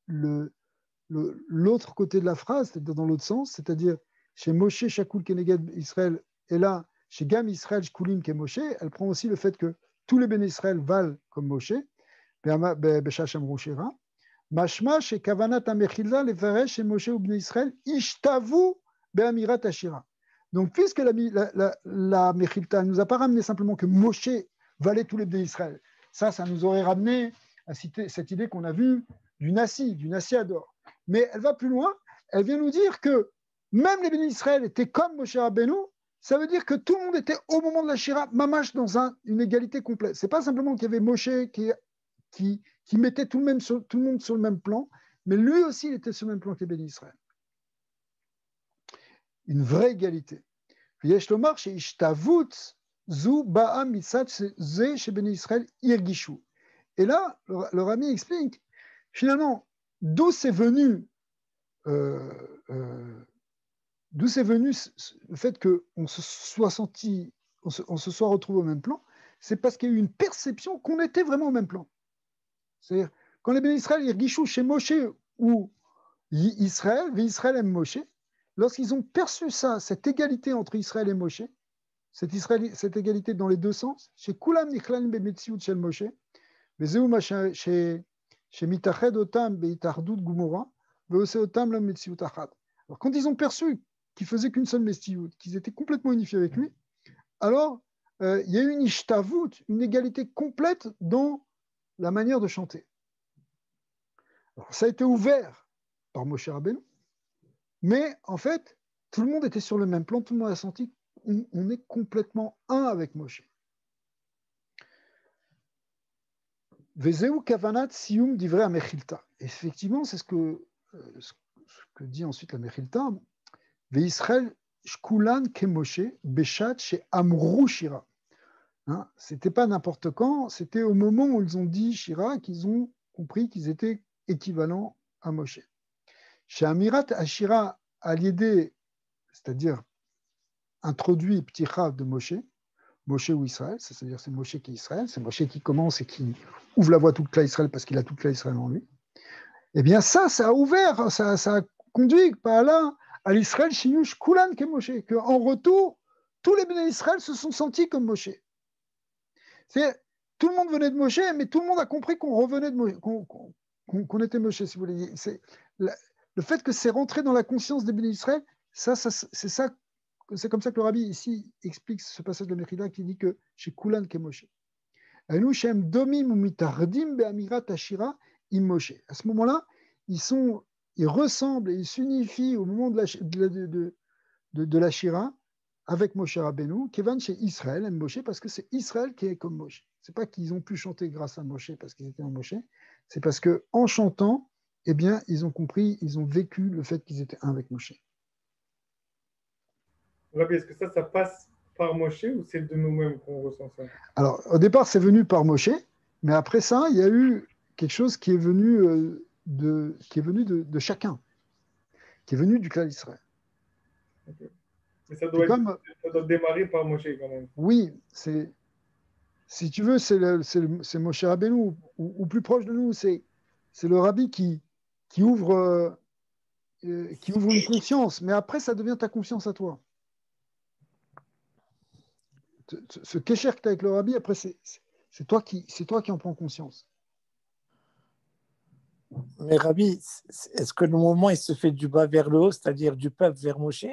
Speaker 1: l'autre côté de la phrase, c'est-à-dire dans l'autre sens, c'est-à-dire chez Moshe Shakul Keneged Israël, et là, chez Gam Israël Shkulim Ke Moshe, elle prend aussi le fait que tous les Bnei Israël valent comme Moshe, Beshachem Roshera. Mashma chez Kavanat Amechilta, les Faresh chez Moshe ou Bnei Israël, Ishtavu Be'amirat Ashira. Donc, puisque la Mechilta ne nous a pas ramené simplement que Moshe valait tous les Bnei Israël, ça nous aurait ramené à cette idée qu'on a vue du Nassi Ador. Mais elle va plus loin, elle vient nous dire que même les Bnei Israël étaient comme Moshe Rabbeinu, ça veut dire que tout le monde était au moment de la Shira, mamash dans une égalité complète. C'est pas simplement qu'il y avait Moshe qui mettait tout le monde sur le même plan, mais lui aussi, il était sur le même plan que les Bénis Israël. Une vraie égalité. Yesh lomar sheishtavut zu ba'a mitzat ze chez Bénis Israël irgishu. Et là, le Rami explique, finalement, d'où c'est venu le fait qu'on se soit senti, on se soit retrouvé au même plan, c'est parce qu'il y a eu une perception qu'on était vraiment au même plan. C'est-à-dire, quand les bénis Israël, ils guichou chez Moshe ou Israël, Israël aime Moshe, lorsqu'ils ont perçu ça, cette égalité entre Israël et Moshe, cette égalité dans les deux sens, chez Kulam Nichlan Bemetziut Shel Moshe, Bezeu chez Mitached Otam Beitardut Gumora, Veose Otam la Metziut Achad. Alors, quand ils ont perçu qu'ils faisaient qu'une seule Metziut, qu'ils étaient complètement unifiés avec lui, alors il y a eu une ishtavut, une égalité complète dans la manière de chanter. Alors, ça a été ouvert par Moshe Rabbeinu, mais en fait, tout le monde était sur le même plan, tout le monde a senti qu'on est complètement un avec Moshe. Vezeu kavanat sium divrei amechilta. Effectivement, c'est ce que dit ensuite la Mechilta. Ve'Israël shkulan kemoshe beshat chez Amrou Shira. Hein, c'était pas n'importe quand, c'était au moment où ils ont dit Shira qu'ils ont compris qu'ils étaient équivalents à Moshe. Chez Amirat Ashira Aliédé, c'est-à-dire introduit Pticha de Moshe, Moshe ou Israël, c'est-à-dire c'est Moshe qui est Israël, c'est Moshe qui commence et qui ouvre la voie à toute la Israël parce qu'il a toute la Israël en lui. Eh bien ça a ouvert, ça a conduit par là à l'Israël Shinush Kulan que Moshe, qu'en retour, tous les bénis d'Israël se sont sentis comme Moshe. C'est, tout le monde venait de Moshe, mais tout le monde a compris qu'on revenait de Moshe, qu'on était Moshe, si vous voulez. C'est le fait que c'est rentré dans la conscience des bénis d'Israël, c'est comme ça que le Rabbi ici explique ce passage de Mechila qui dit que chez Kulan que Moshe. À ce moment-là, ils ressemblent et ils s'unifient au moment de la Shira avec Moshe Rabbeinu, Kevan chez Israël, Moshe, parce que c'est Israël qui est comme Moshe. C'est pas qu'ils ont pu chanter grâce à Moshe parce qu'ils étaient en Moshe, c'est parce qu'en chantant, eh bien, ils ont compris, ils ont vécu le fait qu'ils étaient un avec Moshe.
Speaker 2: Rabbi, est-ce que ça passe par Moshe ou c'est de nous-mêmes qu'on ressent ça?
Speaker 1: Alors, au départ, c'est venu par Moshe, mais après ça, il y a eu quelque chose qui est venu de chacun, qui est venu du clan d'Israël.
Speaker 2: Okay. Mais ça doit démarrer par Moshe quand même.
Speaker 1: Oui, si tu veux, c'est Moshe Rabbeinu, ou plus proche de nous, c'est le Rabbi qui ouvre une conscience, mais après, ça devient ta conscience à toi. Ce kécher que tu as avec le Rabbi, après, c'est toi qui en prends conscience.
Speaker 3: Mais Rabbi, est-ce que le mouvement il se fait du bas vers le haut, c'est-à-dire du peuple vers Moshe,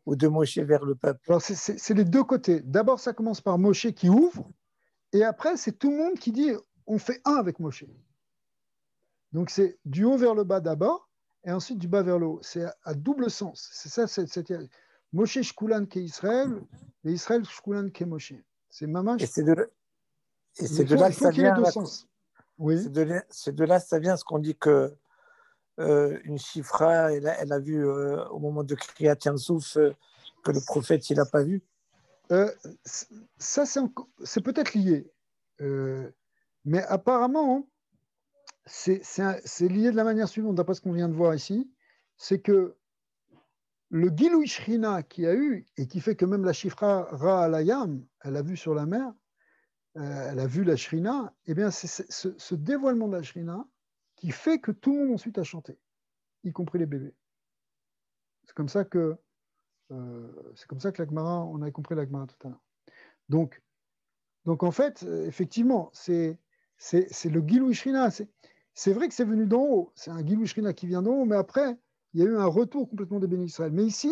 Speaker 3: ou de Moshe vers le peuple?
Speaker 1: Alors, c'est les deux côtés. D'abord, ça commence par Moshe qui ouvre, et après, c'est tout le monde qui dit on fait un avec Moshe. Donc, c'est du haut vers le bas d'abord, et ensuite du bas vers le haut. C'est à double sens. C'est ça, Moshe Shkulan ke Israël, et Israël Shkulan ke Moshe. C'est mamash.
Speaker 3: Et c'est de là que ça
Speaker 1: qu'il y ait
Speaker 3: vient.
Speaker 1: deux sens. Oui.
Speaker 3: C'est de là que ça vient ce qu'on dit que une chifra, elle a vu au moment de Kriyat Yamsouf que le prophète il n'a pas vu.
Speaker 1: Ça, c'est peut-être lié. Mais apparemment, c'est lié de la manière suivante, d'après ce qu'on vient de voir ici, c'est que le Gilou Shrina qui a eu, et qui fait que même la Shifra Ra Alayam, elle a vu sur la mer, elle a vu la Shrina, eh bien c'est ce dévoilement de la Shrina qui fait que tout le monde ensuite a chanté, y compris les bébés. C'est comme ça que l'Agmara, on a compris l'Agmara tout à l'heure. Donc en fait, effectivement, c'est le Gilou Shrina. C'est vrai que c'est venu d'en haut. C'est un Gilou Shrina qui vient d'en haut, mais après, il y a eu un retour complètement des bénis Israël. Mais ici,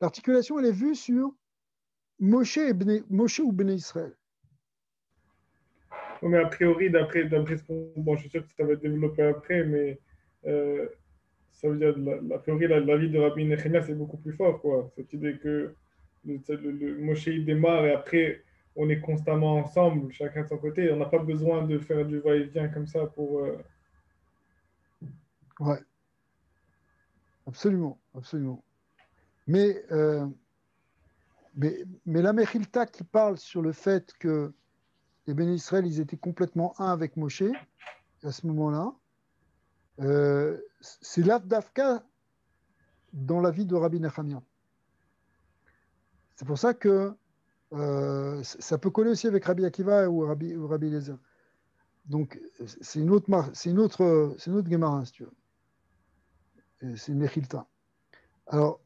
Speaker 1: l'articulation, elle est vue sur Moshe ou Béné Israël.
Speaker 2: Mais a priori, d'après ce qu'on... Bon, je suis sûr que ça va être développé après, mais ça veut dire, a priori, la vie de Rabbi Nechemia, c'est beaucoup plus fort, quoi. Cette idée que le Moshe, il démarre et après, on est constamment ensemble, chacun de son côté. On n'a pas besoin de faire du va-et-vient comme ça pour...
Speaker 1: Ouais. Absolument, absolument. Mais la Mechilta qui parle sur le fait que les Béné Israël, ils étaient complètement un avec Moshe à ce moment-là. C'est l'Avdavka dans la vie de Rabbi Nechemia. C'est pour ça que ça peut coller aussi avec Rabbi Akiva ou Rabbi Eliezer. Donc, c'est une autre Gemara, si tu veux. C'est une Mechilta. Alors,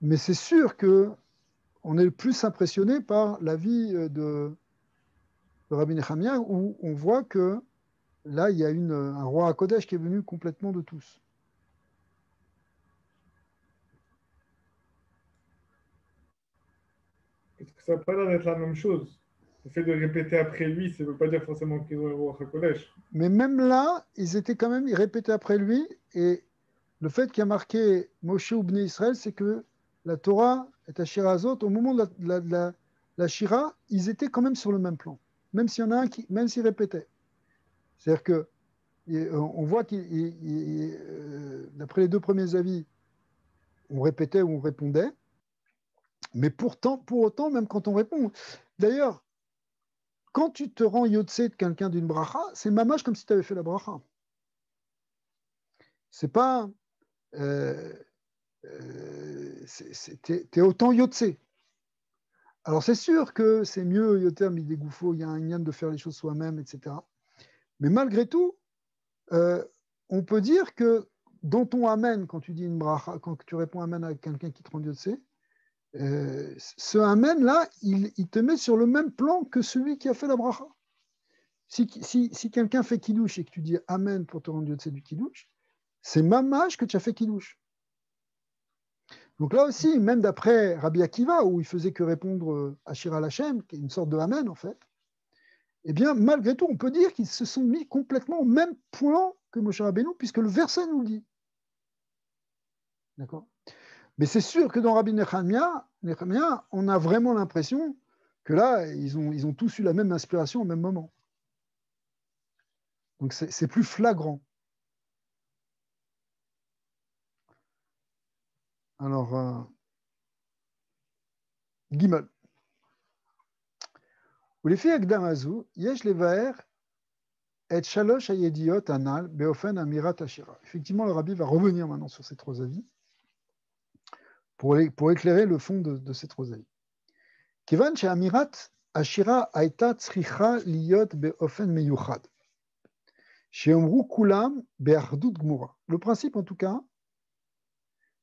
Speaker 1: mais c'est sûr que on est le plus impressionné par la vie de Rabbi Nechemia, où on voit que là, il y a un roi à Kodesh qui est venu complètement de tous.
Speaker 2: Parce que ça n'a pas l'air d'être la même chose. Le fait de répéter après lui, ça ne veut pas dire forcément qu'ils ont un roi Hakodesh.
Speaker 1: Mais même là, ils répétaient après lui, et le fait qu'il y a marqué Moshe ou Bnei Israël, c'est que la Torah est à Shirazot, au moment de la Shira, ils étaient quand même sur le même plan, même s'il y en a un même s'il répétait. C'est-à-dire que on voit d'après les deux premiers avis, on répétait ou on répondait, mais pour autant, même quand on répond, d'ailleurs, quand tu te rends Yotse de quelqu'un d'une bracha, c'est mamash comme si tu avais fait la bracha. C'est pas. T'es autant Yotse. Alors c'est sûr que c'est mieux Yoter Midégoufo, il y a un lien de faire les choses soi-même, etc. Mais malgré tout, on peut dire que dans ton Amen, quand tu dis une bracha, quand tu réponds Amen à quelqu'un qui te rend Yotse, ce Amen-là, il te met sur le même plan que celui qui a fait la bracha. Si quelqu'un fait Kiddush et que tu dis Amen pour te rendre Yotse du Kiddush, c'est mamash que tu as fait Kiddush. Donc là aussi, même d'après Rabbi Akiva, où il faisait que répondre à Shira Lachem, qui est une sorte de Amen en fait, eh bien, malgré tout, on peut dire qu'ils se sont mis complètement au même point que Moshe Rabbeinu, puisque le verset nous le dit. D'accord ? Mais c'est sûr que dans Rabbi Nechemia, on a vraiment l'impression que là, ils ont tous eu la même inspiration au même moment. Donc c'est plus flagrant. Alors, Gimel. ולפי הקדם הזו, יש לבאר את שלוש הידיעות הנ"ל באופן אמירת השירה. Effectivement, le rabbi va revenir maintenant sur ces trois avis pour éclairer le fond de ces trois avis. כיוון שאמירת השירה הייתה צריכה להיות באופן מיוחד, שיאמרו כולם באחדות גמורה. Le principe, en tout cas,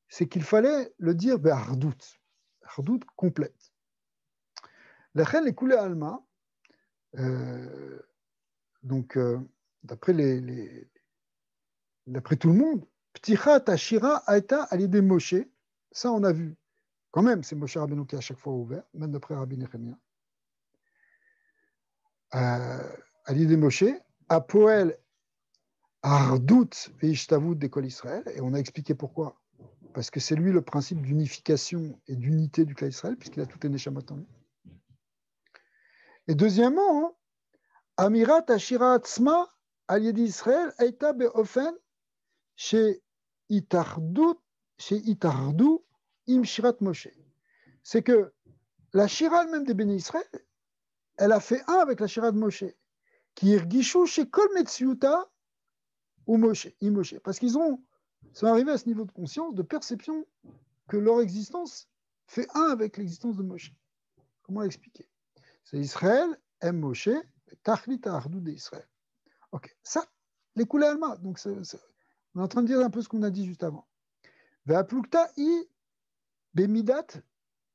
Speaker 1: c'est qu'il fallait le dire באחדות, אחדות complète. לכן לכולי עלמא, donc, d'après tout le monde, Ptichat Ashira Aïta Alidé Moshe, ça on a vu. Quand même, c'est Moshe Rabbeinu qui a à chaque fois ouvert, même d'après Rabbi Nechemia. Alidé Moshe, Apoel Ardout Veishtavut d'École Israël, et on a expliqué pourquoi. Parce que c'est lui le principe d'unification et d'unité du clan Israël, puisqu'il a tout Neshamot en lui. Et deuxièmement, Amirat Ashira Atzma Al-Yedi Israël Aïta Be'ofen chez Itardu Im Shirat Moshe. C'est que la Shira même des Béné Israël, elle a fait un avec la Shira de Moshe, qui irgishu chez Kol Metziuta ou Moshe, Moshe. Parce qu'ils sont arrivés à ce niveau de conscience, de perception, que leur existence fait un avec l'existence de Moshe. Comment l'expliquer? C'est Israël aime Moshe, Tachlit Ardou d'Israël. Ok, ça, les coulées Alma. Donc, on est en train de dire un peu ce qu'on a dit juste avant. Ve'aplukta i bemidat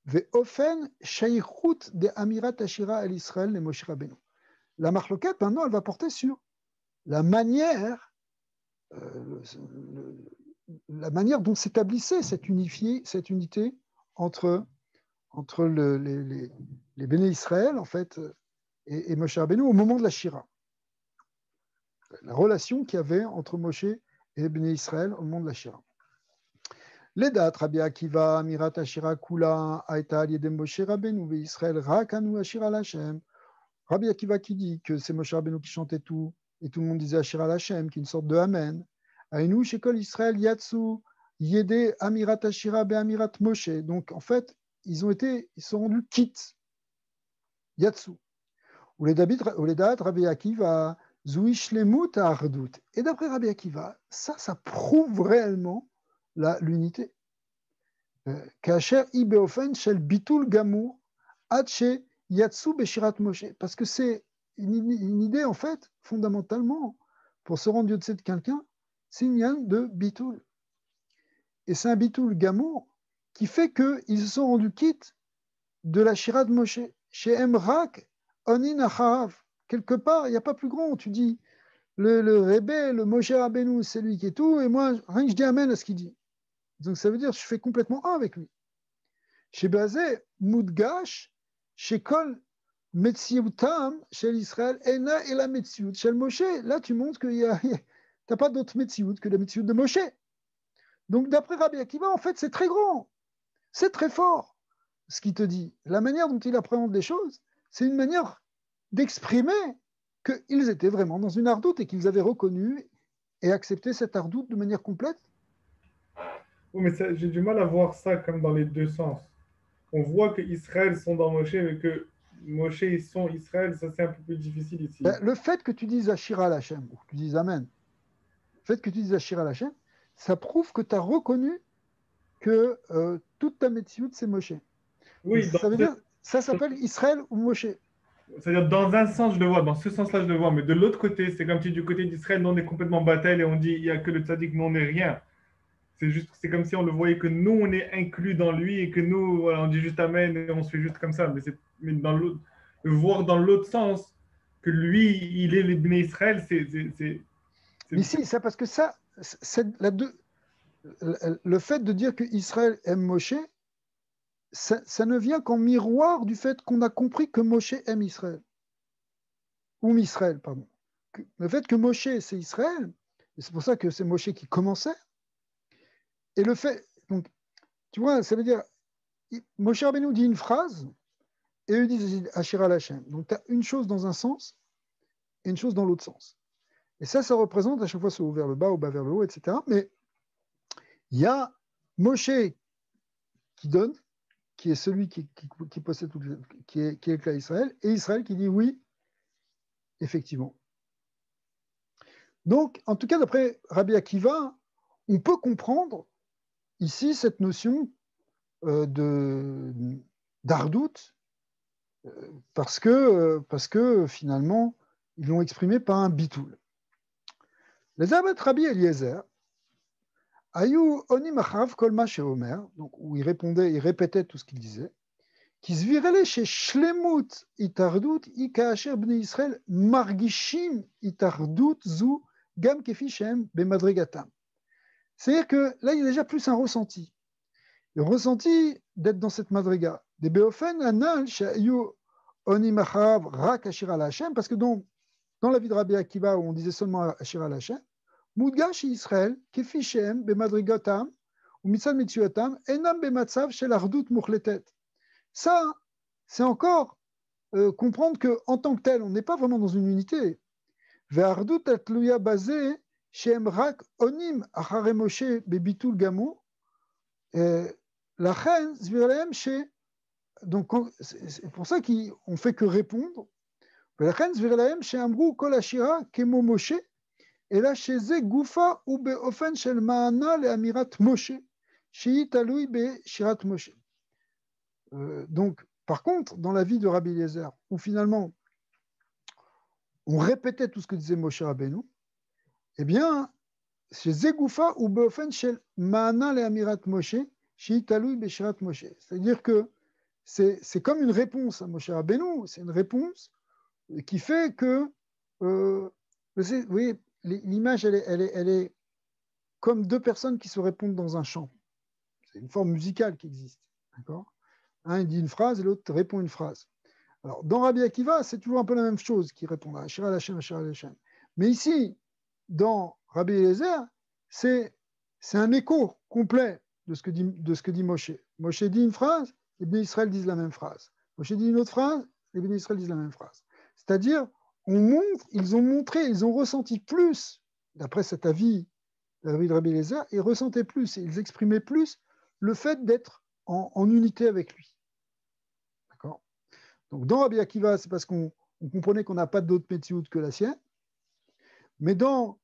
Speaker 1: ve'ofen shaychut de amirat ashira al Israël le Moshe Rabbeinu. La marloquette, maintenant, elle va porter sur la manière dont s'établissait cette unité entre les Béné Israël, en fait, et Moshe Rabbeinu au moment de la Shira. La relation qu'il y avait entre Moshe et les Béné Israël au moment de la Shira. Ledat Rabbi Akiva, Amirat Ashira Kula, Aïta Aliyedem Moshe Rabbeinu, ve Israël Rakanu Ashira Lachem. Rabbi Akiva qui dit que c'est Moshe Rabbeinu qui chantait tout, et tout le monde disait Ashira Lachem, qui est une sorte de Amen. Aïnou, Shekol Israël Yatsu, Yede Amirat Ashira be Amirat Moshe. Donc en fait, ils sont rendus quittes. Yatsu. Ou les dates Rabbi Akiva, Zoui Shlemut Ardout. Et d'après Rabbi Akiva, ça prouve réellement l'unité. Kacher Ibeofen Shel Bitul Gamour, Adche Yatsu Beshirat Moshe. Parce que c'est une idée, en fait, fondamentalement, pour se rendre Dieu de quelqu'un, c'est une liane de Bitul. Et c'est un Bitul Gamour qui fait qu'ils se sont rendus quittes de la Shirat Moshe. Chez Emrak, Onin Achav. Quelque part, il n'y a pas plus grand. Tu dis, le Rebbe, le Moshe Rabbeinu, c'est lui qui est tout, et moi, rien que je dis Amen à ce qu'il dit. Donc ça veut dire que je fais complètement un avec lui. Chez Bazé, Moudgash, chez Kol, Metziutam, chez l'Israël, Ena et la Metziut. Chez le Moshe, là tu montres qu'il n'y a, t'as pas d'autre Metziut que la Metziut de Moshe. Donc d'après Rabbi Akiva, en fait, c'est très grand, c'est très fort ce qu'il te dit. La manière dont il appréhende les choses, c'est une manière d'exprimer qu'ils étaient vraiment dans une ardoute et qu'ils avaient reconnu et accepté cette ardoute de manière complète.
Speaker 2: Oui, mais j'ai du mal à voir ça comme dans les deux sens. On voit que Israël sont dans Moshe, mais que Moshe ils sont Israël, ça c'est un peu plus difficile ici.
Speaker 1: Le fait que tu dises Ashira al Hashem, ou que tu dises Amen, le fait que tu dises Ashira al Hashem, ça prouve que tu as reconnu que toute ta Metsiout c'est Moshe.
Speaker 2: Oui,
Speaker 1: ça veut dire, ça s'appelle Israël ou Moshe.
Speaker 2: C'est-à-dire, dans un sens, je le vois, dans ce sens-là, je le vois, mais de l'autre côté, c'est comme si du côté d'Israël, nous, on est complètement bataille et on dit, il n'y a que le tzaddik, nous, on n'est rien. C'est comme si on le voyait que nous, on est inclus dans lui et que nous, voilà, on dit juste Amen et on se fait juste comme ça. Mais dans l'autre, le voir dans l'autre sens, que lui, il est l'Ibn Israël,
Speaker 1: Mais si, ça, parce que ça, c'est le fait de dire que Israël aime Moshe, ça ne vient qu'en miroir du fait qu'on a compris que Moshe aime Israël. Ou Israël, pardon. Le fait que Moshe, c'est Israël, et c'est pour ça que c'est Moshe qui commençait. Et le fait, donc, tu vois, ça veut dire, Moshe Rabbeinu dit une phrase, et eux disent Ashira Hashem. Donc, tu as une chose dans un sens, et une chose dans l'autre sens. Et ça représente, à chaque fois, c'est haut vers le bas, ou bas vers le haut, etc. Mais il y a Moshe qui donne, qui est celui qui possède tout, qui est avec Israël, et Israël qui dit oui, effectivement. Donc, en tout cas, d'après Rabbi Akiva, on peut comprendre ici cette notion d'ardoute, parce que finalement, ils l'ont exprimé par un bitoul. Les abbats Rabbi Eliezer, Ayou Onim Achav Kolma Sheomer, donc où il répétait tout ce qu'il disait, qui se virele chez Shlemut Itardut Ikaasher Bnei Israël Margishim Itardut Zu Gam Kefi Shem Bemadrigatam. C'est-à-dire que là, il y a déjà plus un ressenti. Le ressenti d'être dans cette madriga. Des Beofen Anal Shayu Onim Achav Rak Ashira Hashem, parce que dans la vie de Rabbi Akiva, où on disait seulement Ashira Hashem, Moudgash Israël, Kefi Shem Bemadrigatam, ou Mitzal Mitzuatam, Enam Bematzav Shel Ardut Muchletet. Ça, c'est encore comprendre qu'en tant que tel, on n'est pas vraiment dans une unité. Ve'ardut atluya basé shem rak onim achare Moshe bebitul gamur. Lachen zvirlehem she. Donc c'est pour ça qu'on fait que répondre. Lachen zvirlehem she amru kol ashira kemo Moshe. Et là chez ze gufa ou beofen shel maana le amirat Moshe. Shei talui be shirat Moshe. Donc, par contre, dans la vie de Rabbi Eliezer, où finalement on répétait tout ce que disait Moshe Rabbeinu, eh bien, chez Zegoufa ou Beofen shel Maana le Amirat Moshe, chez Talui Beshirat Moshe. C'est-à-dire que c'est comme une réponse à Moshe Rabbeinu, c'est une réponse qui fait que, vous voyez, l'image, elle est comme deux personnes qui se répondent dans un chant. C'est une forme musicale qui existe, d'accord ? Un, il dit une phrase et l'autre répond une phrase. Alors, dans Rabbi Akiva, c'est toujours un peu la même chose qui répond à Ashira Hashem, Ashira Hashem. Mais ici, dans Rabbi Eliezer, c'est un écho complet de ce que dit Moshe. Moshe dit une phrase, les Bnei Israël disent la même phrase. Moshe dit une autre phrase, les Bnei Israël disent la même phrase. C'est-à-dire, ils ont ressenti plus, d'après cet avis de Rabbi Eliezer, ils ressentaient plus, ils exprimaient plus le fait d'être en unité avec lui. D'accord ? Donc dans Rabbi Akiva, c'est parce qu'on on comprenait qu'on n'a pas d'autre Metsiout que la sienne. Mais dans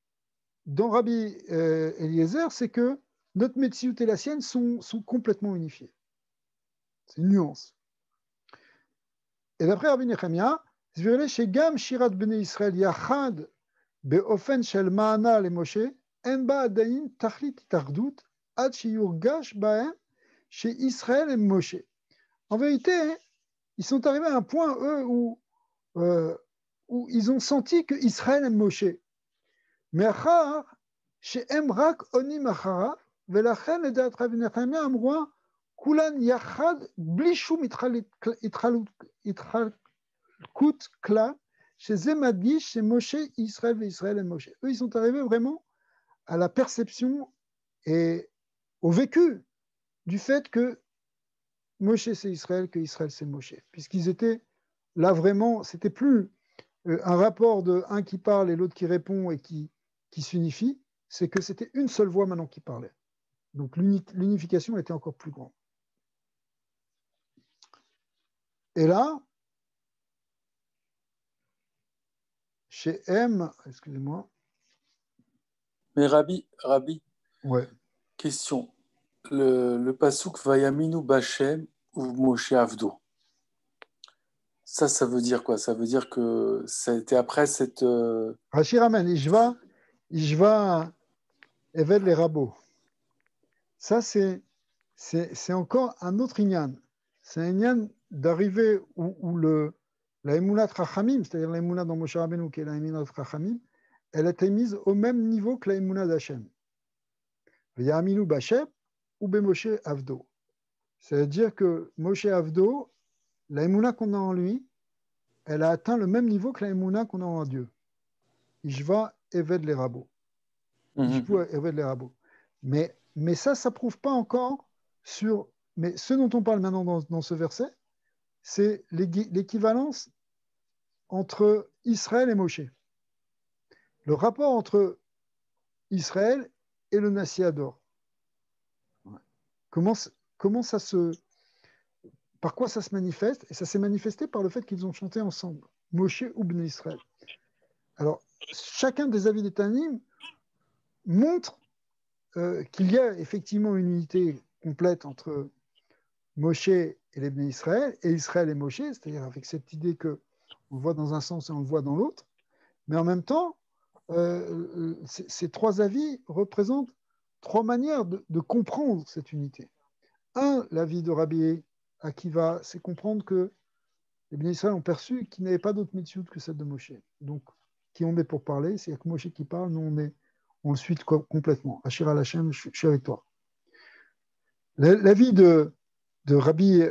Speaker 1: Rabbi Eliezer, c'est que notre Metsiout et la sienne sont complètement unifiés. C'est une nuance. Et d'après Rabbi Nechemia, Shegam Shirat Bnei Israël Yachad Beofen Shel Ma'ana le Moshe En Ba Adayin Tachlit Tardut Ad Sheyurgash Bahem chez Israël et Moshe. En vérité, ils sont arrivés à un point, eux, où ils ont senti que Israël aime Moshe. Mais Achar, chez Emrak Onim Achara, Velachen et Deat Rabbi Nechemia Amroa, Kulan Yachad Blishum Itchalkut Kla, chez Zemadish, chez Moshe, Israël et Israël et Moshe. Eux, ils sont arrivés vraiment à la perception et au vécu du fait que Moshe c'est Israël, que Israël c'est Moshe. Puisqu'ils étaient là vraiment, c'était plus un rapport de un qui parle et l'autre qui répond et qui s'unifie, c'est que c'était une seule voix maintenant qui parlait. Donc l'unification était encore plus grande. Et là, chez M, excusez-moi.
Speaker 4: Mais Rabbi,
Speaker 1: ouais.
Speaker 4: Question. Le pasuk Vayaminu Bachem ou Moshe Avdo. Ça veut dire quoi? Ça veut dire que c'était après cette...
Speaker 1: Rachir Amen, Ishva Eved les rabots. Ça, c'est encore un autre inyan. C'est un inyan d'arriver où la Emunat Rachamim, c'est-à-dire la Emunat dans Moshe Rabbeinu, qui est la Emunat Rachamim, elle a été mise au même niveau que la Emunat d'Hachem. Vayaminu Bachem ou Moshe Avdo. C'est-à-dire que Moshe Avdo, la Emunat qu'on a en lui, elle a atteint le même niveau que la Emunat qu'on a en Dieu. Ishva Eved les rabots. Ishva Eved les rabots. Mais ça ne prouve pas encore sur... Mais ce dont on parle maintenant dans ce verset, c'est l'équivalence entre Israël et Moshe. Le rapport entre Israël et le Nassiador. Comment ça se... Par quoi ça se manifeste? Et ça s'est manifesté par le fait qu'ils ont chanté ensemble. Moshe ou Bnei Israël. Alors, chacun des avis des Tannim montre qu'il y a effectivement une unité complète entre Moshe et les Bnei Israël, et Israël et Moshe, c'est-à-dire avec cette idée qu'on le voit dans un sens et on le voit dans l'autre, mais en même temps, ces trois avis représentent trois manières de comprendre cette unité. Un, l'avis de Rabbi Akiva, c'est comprendre que les Bnei Israël ont perçu qu'il n'y avait pas d'autre mitzvot que celle de Moshe. Donc, qui on est pour parler? C'est que Moshe qui parle, nous on le suit complètement. Ashir al-Hashem, je suis avec toi. L'avis de Rabbi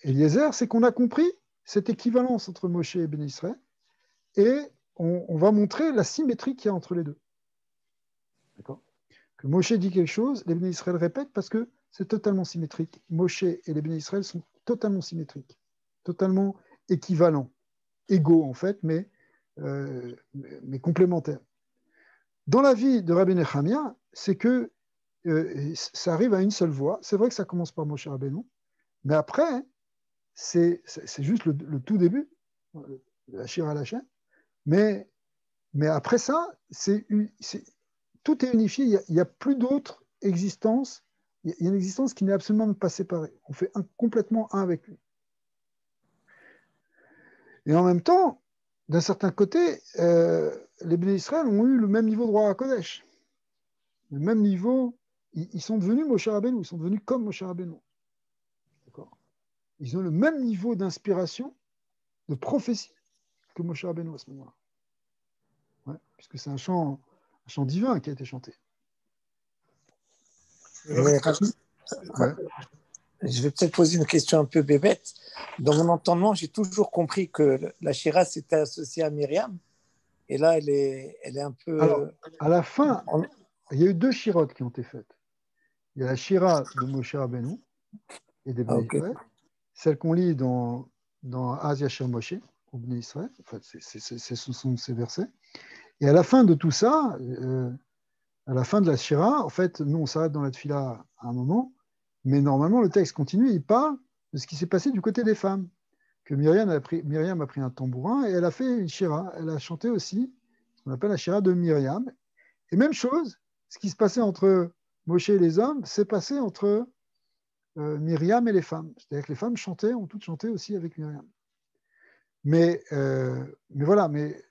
Speaker 1: Eliezer, c'est qu'on a compris cette équivalence entre Moshe et Bnei Israël, et on va montrer la symétrie qu'il y a entre les deux. D'accord? Que Moshe dit quelque chose, les Bnei Israël répètent parce que c'est totalement symétrique. Moshe et les Bnei Israël sont totalement symétriques, totalement équivalents, égaux en fait, mais complémentaires. Dans la vie de Rabbi Nechemia, c'est que ça arrive à une seule voix. C'est vrai que ça commence par Moshe Rabbeinu, mais après, c'est juste le tout début, la Shira Lachem, mais après ça, tout est unifié, il n'y a plus d'autre existence, il y a une existence qui n'est absolument pas séparée. On fait complètement un avec lui. Et en même temps, d'un certain côté, les Bnei Israël ont eu le même niveau de roi à Kodesh. Le même niveau, ils sont devenus Moshe Rabbeinu, ils sont devenus comme Moshe Rabbeinu. D'accord? Ils ont le même niveau d'inspiration, de prophétie que Moshe Rabbeinu à ce moment-là. Ouais, puisque c'est un chant divin qui a été chanté.
Speaker 3: Ouais. Je vais peut-être poser une question un peu bébête. Dans mon entendement, j'ai toujours compris que la Shira s'était associée à Myriam. Et là, elle est un peu...
Speaker 1: Alors, à la fin, il y a eu deux Shirotes qui ont été faites. Il y a la Shira de Moshe Rabbeinu et des Bnei Israël, celle qu'on lit dans Az Yasher Moshe, au Bnei Israël. En fait, ce sont ces versets. Et à la fin de tout ça, à la fin de la Shira, en fait, nous, on s'arrête dans la Tfila à un moment, mais normalement, le texte continue, il parle de ce qui s'est passé du côté des femmes. que Myriam a pris un tambourin et elle a fait une shira. Elle a chanté aussi ce qu'on appelle la shira de Myriam. Et même chose, ce qui se passait entre Moshe et les hommes, s'est passé entre Myriam et les femmes. C'est-à-dire que les femmes ont toutes chanté aussi avec Myriam. Mais voilà, mais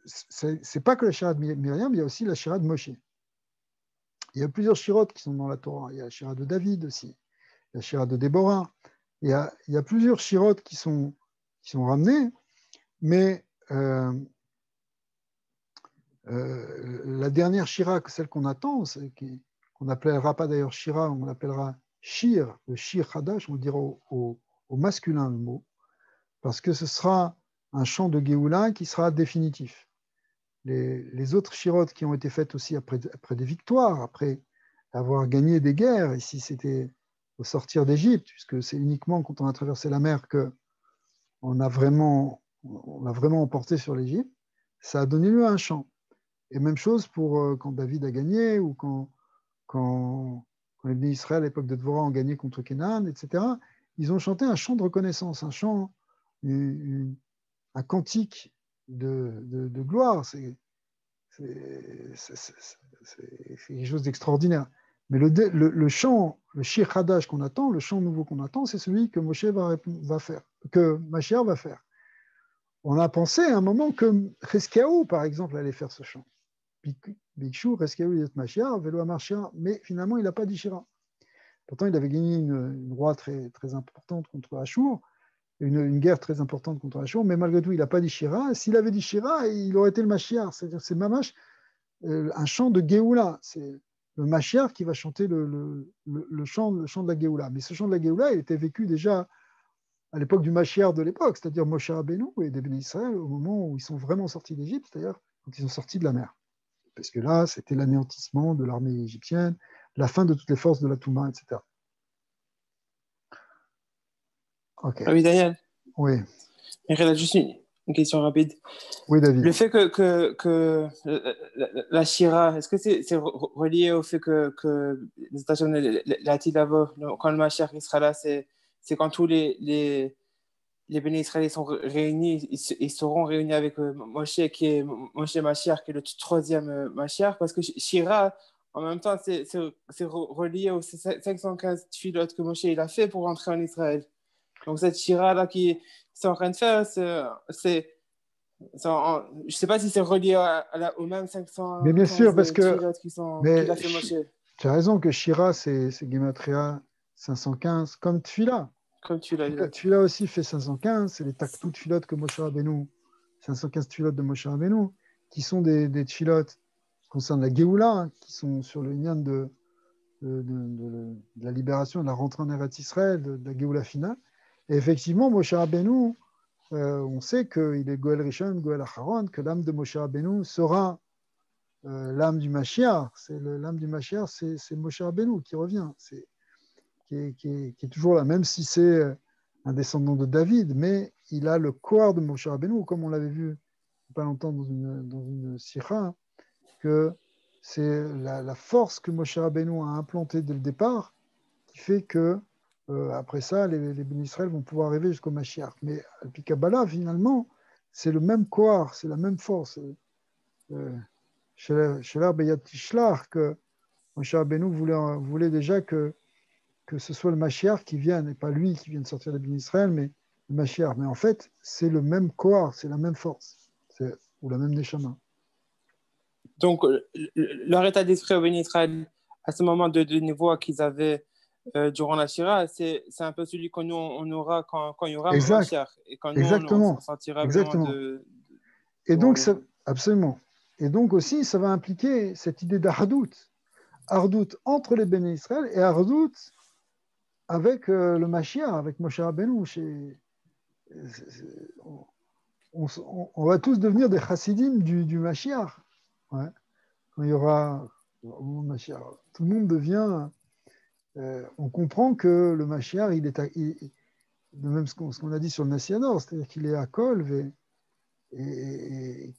Speaker 1: c'est pas que la shira de Myriam, il y a aussi la shira de Moshe. Il y a plusieurs shirotes qui sont dans la Torah. Il y a la shira de David aussi, la shira de Déborah. Il y a plusieurs shirotes qui sont ramenées, mais la dernière shira, celle qu'on attend, qu'on n'appellera pas d'ailleurs shira, on l'appellera shir, le shir hadash, on le dira au masculin le mot, parce que ce sera un chant de Géoula qui sera définitif. Les autres shirotes qui ont été faites aussi après des victoires, après avoir gagné des guerres, ici c'était au sortir d'Égypte, puisque c'est uniquement quand on a traversé la mer qu'on a vraiment emporté sur l'Égypte, ça a donné lieu à un chant. Et même chose pour quand David a gagné, ou quand les bénis Israël à l'époque de Dvorah ont gagné contre Canaan, etc. Ils ont chanté un chant de reconnaissance, un chant, un cantique de gloire. C'est quelque chose d'extraordinaire. Mais le chant, le Shir Hadash qu'on attend, le chant nouveau qu'on attend, c'est celui que Moshe va faire, que Mashiach va faire. On a pensé à un moment que Cheskiaou, par exemple, allait faire ce chant. Bikshu, Cheskiaou, il est Mashiach, Velo Mashiach, mais finalement, il n'a pas dit Shira. Pourtant, il avait gagné une roi très, très importante contre Ashur, une guerre très importante contre Ashur, mais malgré tout, il n'a pas dit Shira. S'il avait dit Shira, il aurait été le Mashiach. C'est-à-dire, c'est Mamash, un chant de Géoula. C'est le Mashiach qui va chanter le chant de la Géoula. Mais ce chant de la Géoula, il était vécu déjà à l'époque du Mashiach de l'époque, c'est-à-dire Moshe Rabbeinu et des Bénis Israël, au moment où ils sont vraiment sortis d'Égypte, c'est-à-dire quand ils sont sortis de la mer. Parce que là, c'était l'anéantissement de l'armée égyptienne, la fin de toutes les forces de la Touma, etc. Ok.
Speaker 5: Ah oui, Daniel.
Speaker 1: Oui.
Speaker 5: Mireille, juste une question rapide.
Speaker 1: Oui, David.
Speaker 5: Le fait que la Shira, est-ce que c'est relié au fait que les stations la Tidavo, quand le Mashiach sera là, c'est quand tous les bénis Israël sont réunis, ils seront réunis avec Moshe, qui est Moshe Mashiach, qui est le troisième Mashiach, parce que Shira, en même temps, c'est relié aux 515 filotes que Moshe il a fait pour rentrer en Israël. Donc cette Shira là qui sont en train de faire, je ne sais pas si c'est relié aux mêmes 500
Speaker 1: mais bien sûr, parce que
Speaker 5: qu'il a fait Moshe.
Speaker 1: Tu as raison que Shira, c'est Gematria 515, comme Tfila.
Speaker 5: Comme tu l'as dit.
Speaker 1: Tfila aussi fait 515, c'est les taktout tfilotes que Moshe Rabbeinu, 515 tfilotes de Moshe Rabbeinu, qui sont des tfilotes qui concernent la Géoula, qui sont sur le lien de la libération, de la rentrée en Eretz Israël, de la Géoula finale. Et effectivement, Moshe Rabbeinu, on sait qu'il est Goël Rishon, Goël Acharon, que l'âme de Moshe Rabbeinu sera l'âme du Mashiach. L'âme du Mashiach, c'est Moshe Rabbeinu qui revient, qui est toujours là, même si c'est un descendant de David, mais il a le corps de Moshe Rabbeinu, comme on l'avait vu il n'y a pas longtemps dans une sikha, que c'est la force que Moshe Rabbeinu a implantée dès le départ qui fait que après ça, les bénis Israël vont pouvoir arriver jusqu'au Mashiach. Mais Al-Pi Kabbalah, finalement, c'est le même corps, c'est la même force. Shelar Beyat Tishlach, que Moshe Rabbeinu voulait déjà que ce soit le Mashiach qui vienne, et pas lui qui vienne sortir des bénis Israël, mais le Mashiach. Mais en fait, c'est le même corps, c'est la même force, ou la même Neshama.
Speaker 5: Donc, leur état d'esprit au bénis Israël, à ce moment de niveau qu'ils avaient durant la Shira, c'est un peu celui qu'on aura quand il y aura
Speaker 1: exact.
Speaker 5: Mashiach. Et quand nous,
Speaker 1: exactement.
Speaker 5: on sentira
Speaker 1: exactement.
Speaker 5: vraiment de
Speaker 1: et donc, absolument. Et donc aussi, ça va impliquer cette idée d'Ardout. Ardout entre les bénis Israël et Ardout avec le Mashiach, avec Moshe Rabbeinu. On va tous devenir des chassidim du Mashiach. Ouais. Quand il y aura Mashiach, tout le monde devient... on comprend que le Mashiach, il est de même ce qu'on a dit sur le Nassianor, c'est-à-dire qu'il est à Kolv et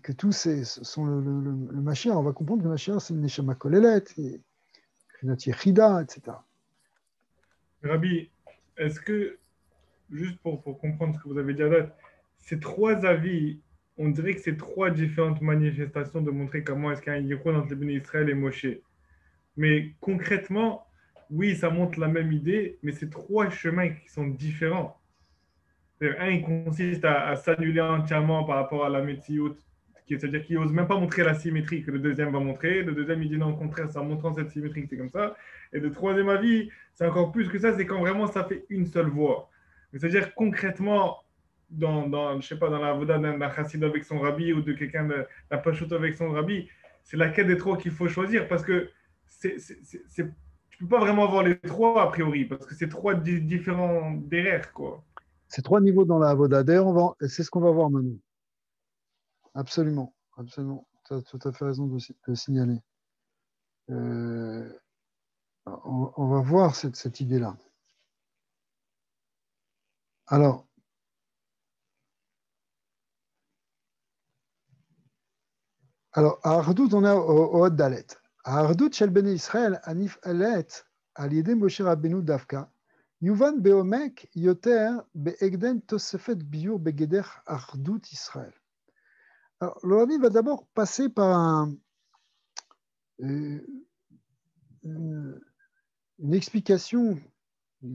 Speaker 1: que tous sont le Mashiach. On va comprendre que le Mashiach, c'est le Neshama Kolelet, et notre Yechida, etc.
Speaker 2: Rabbi, est-ce que juste pour comprendre ce que vous avez dit à date, ces trois avis, on dirait que c'est trois différentes manifestations de montrer comment est-ce qu'il y a un yichud entre les bénis Israël et Moshe. Mais concrètement, oui, ça montre la même idée, mais c'est trois chemins qui sont différents. Un, il consiste à s'annuler entièrement par rapport à la Metsiout, c'est-à-dire qu'il n'ose même pas montrer la symétrie que le deuxième va montrer. Le deuxième, il dit non, au contraire, c'est en montrant cette symétrie que c'est comme ça. Et le troisième avis, c'est encore plus que ça, c'est quand vraiment ça fait une seule voix. C'est-à-dire concrètement, je sais pas, dans la voda d'un chassid avec son rabbi ou de quelqu'un d'un pachut avec son rabbi, c'est laquelle des trois qu'il faut choisir parce que tu peux pas vraiment avoir les trois a priori parce que c'est trois différents derrière, quoi.
Speaker 1: C'est trois niveaux dans la Avoda. D'ailleurs, c'est ce qu'on va voir maintenant. Absolument, absolument. Tu as tout à fait raison de signaler. On va voir cette idée-là. Alors, à Ardout, on est au Hod Dalet. À Ardout, Shel Bnei Israël, Anif Alet, Al-Yedem Moshe Rabbeinu Davka, Yuvan Beomek Yoter Beegden Tosefet Biur Begeder Ardout Israël. Alors, le Rabbi va d'abord passer par une explication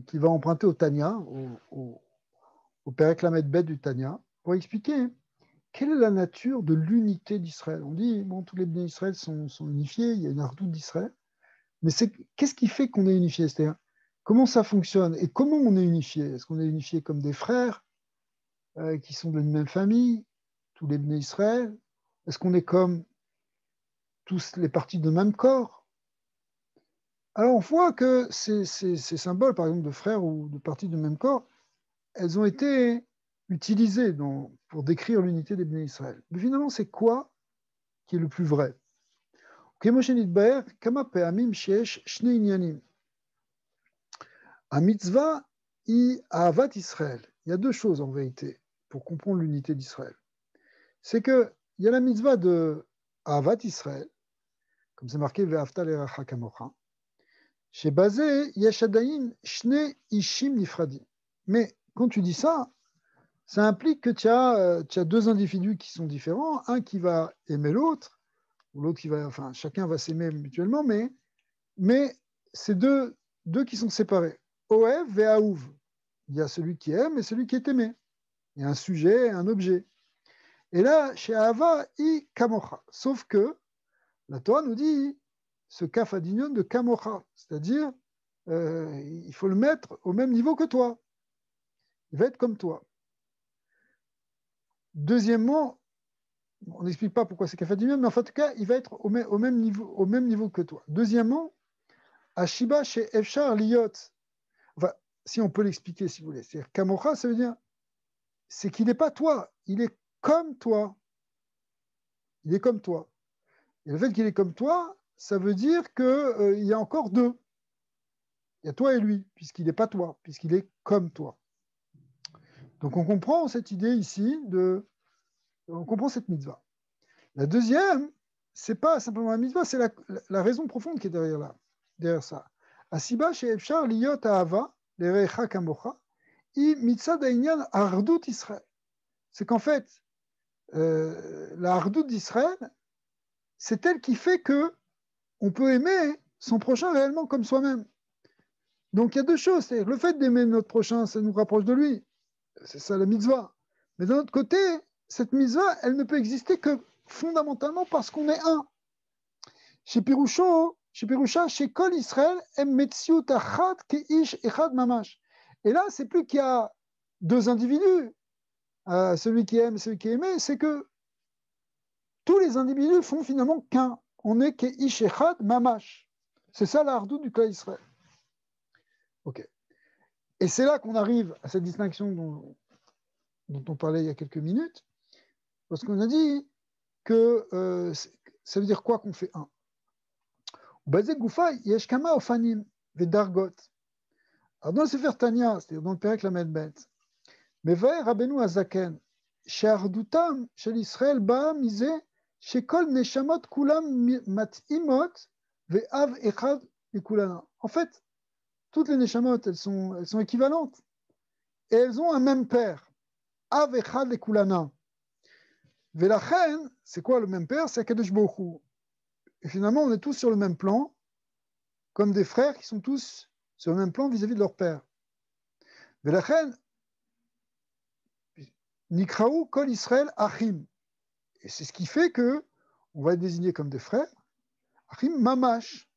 Speaker 1: qu'il va emprunter au Tanya, au Perek Lamed Bet du Tanya, pour expliquer quelle est la nature de l'unité d'Israël. On dit, bon, tous les bénis d'Israël sont unifiés, il y a une ardoute d'Israël, mais qu'est-ce qui fait qu'on est unifié? C'est-à-dire, comment ça fonctionne et comment on est unifié? Est-ce qu'on est unifié comme des frères qui sont d'une même famille, tous les bénis d'Israël? Est-ce qu'on est comme tous les parties d'un même corps? Alors on voit que ces symboles, par exemple, de frères ou de parties du même corps, elles ont été utilisées pour décrire l'unité des bénis d'Israël. Mais finalement, c'est quoi qui est le plus vrai? Mitzvah i ahavat Israël. Il y a deux choses en vérité pour comprendre l'unité d'Israël. C'est qu'il y a la mitzvah de ahavat Israël, comme c'est marqué ve'afta l'eracha kamocha, chez basé yashadayin shne ishim nifradim. Mais quand tu dis ça, ça implique que tu as deux individus qui sont différents, un qui va aimer l'autre, ou l'autre qui va, enfin, chacun va s'aimer mutuellement, mais c'est deux qui sont séparés. Oev et Aouv. Il y a celui qui aime et celui qui est aimé. Il y a un sujet et un objet. Et là, chez Ahava, i kamocha. Sauf que la Torah nous dit ce kaf adignon de kamocha, c'est-à-dire il faut le mettre au même niveau que toi. Il va être comme toi. Deuxièmement, on n'explique pas pourquoi c'est kaf adignon, mais en tout cas, il va être au même niveau que toi. Deuxièmement, Ashiba chez Efshar Liot. Enfin, si on peut l'expliquer, si vous voulez. C'est-à-dire, Kamocha, ça veut dire, c'est qu'il n'est pas toi, il est comme toi. Il est comme toi. Et le fait qu'il est comme toi, ça veut dire qu'il y a encore deux. Il y a toi et lui, puisqu'il n'est pas toi, puisqu'il est comme toi. Donc on comprend cette idée ici, on comprend cette mitzvah. La deuxième, c'est pas simplement la mitzvah, c'est la raison profonde qui est derrière ça. Asiba chez Efshar Liyot Ahava, l'Erecha Kamocha, I Mitzad Aïnyan Ardout Israël. C'est qu'en fait, la Ardout d'Israël, c'est elle qui fait que on peut aimer son prochain réellement comme soi-même. Donc il y a deux choses, c'est le fait d'aimer notre prochain, ça nous rapproche de lui. C'est ça la mitzvah. Mais d'un autre côté, cette mitzvah, elle ne peut exister que fondamentalement parce qu'on est un. Chez Pirusha, chez Kol Israël, em metziut achad keish echad mamash. Et là, c'est plus qu'il y a deux individus, celui qui aime et celui qui est aimé, c'est que tous les individus font finalement qu'un. On est keish echad mamash. C'est ça la hardout du Kol Israël. Ok. Et c'est là qu'on arrive à cette distinction dont on parlait il y a quelques minutes, parce qu'on a dit que ça veut dire quoi qu'on fait un. Basé Goufa, Yeshkama Ofanim, Vedargot. Alors dans le Sefer Tanya, c'est-à-dire dans le Perek Lamed Bet, Mevaer Rabbeinu Azaken, She'ardutam Shel Israël Ba'a Mize, Shekol Neshamot Kulam Matimot, Ve'av Echad Likulana. En fait, toutes les Neshamot, elles sont équivalentes. et elles ont un même père. Av echad lekulana. Velachen, c'est quoi le même père? C'est Akadosh Baruch Hu. Et finalement, on est tous sur le même plan, comme des frères qui sont tous sur le même plan vis-à-vis de leur père. Velachen, Nikraou Kol Israël Achim. Et c'est ce qui fait que on va être désignés comme des frères. Achim Mamash.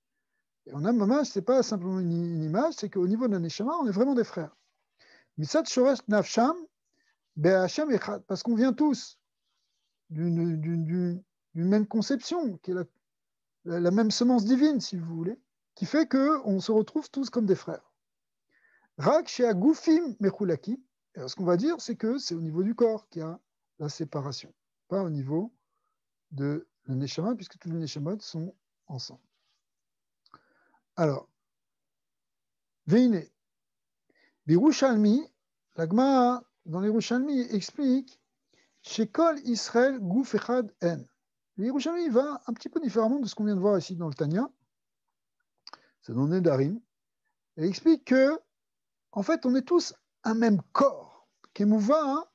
Speaker 1: Et on a Mamash, c'est pas simplement une image, c'est qu'au niveau de la Neshama, on est vraiment des frères. Mitzat Shoresh Nafsham, Be'Hashem Echad. Parce qu'on vient tous d'une même conception, qui est la même semence divine, si vous voulez, qui fait qu'on se retrouve tous comme des frères. Rak Sheagufim Mechulaki. Ce qu'on va dire, c'est que c'est au niveau du corps qu'il y a la séparation, pas au niveau de le Neshama, puisque tous les Neshamot sont ensemble. Alors, Veine, Birushalmi, la Gemara dans les Yerushalmi explique Shekol Israël Guf Echad En. Le Yerushalmi va un petit peu différemment de ce qu'on vient de voir ici dans le Tanya, c'est dans Nedarim, et explique que, en fait, on est tous un même corps. Kemouva,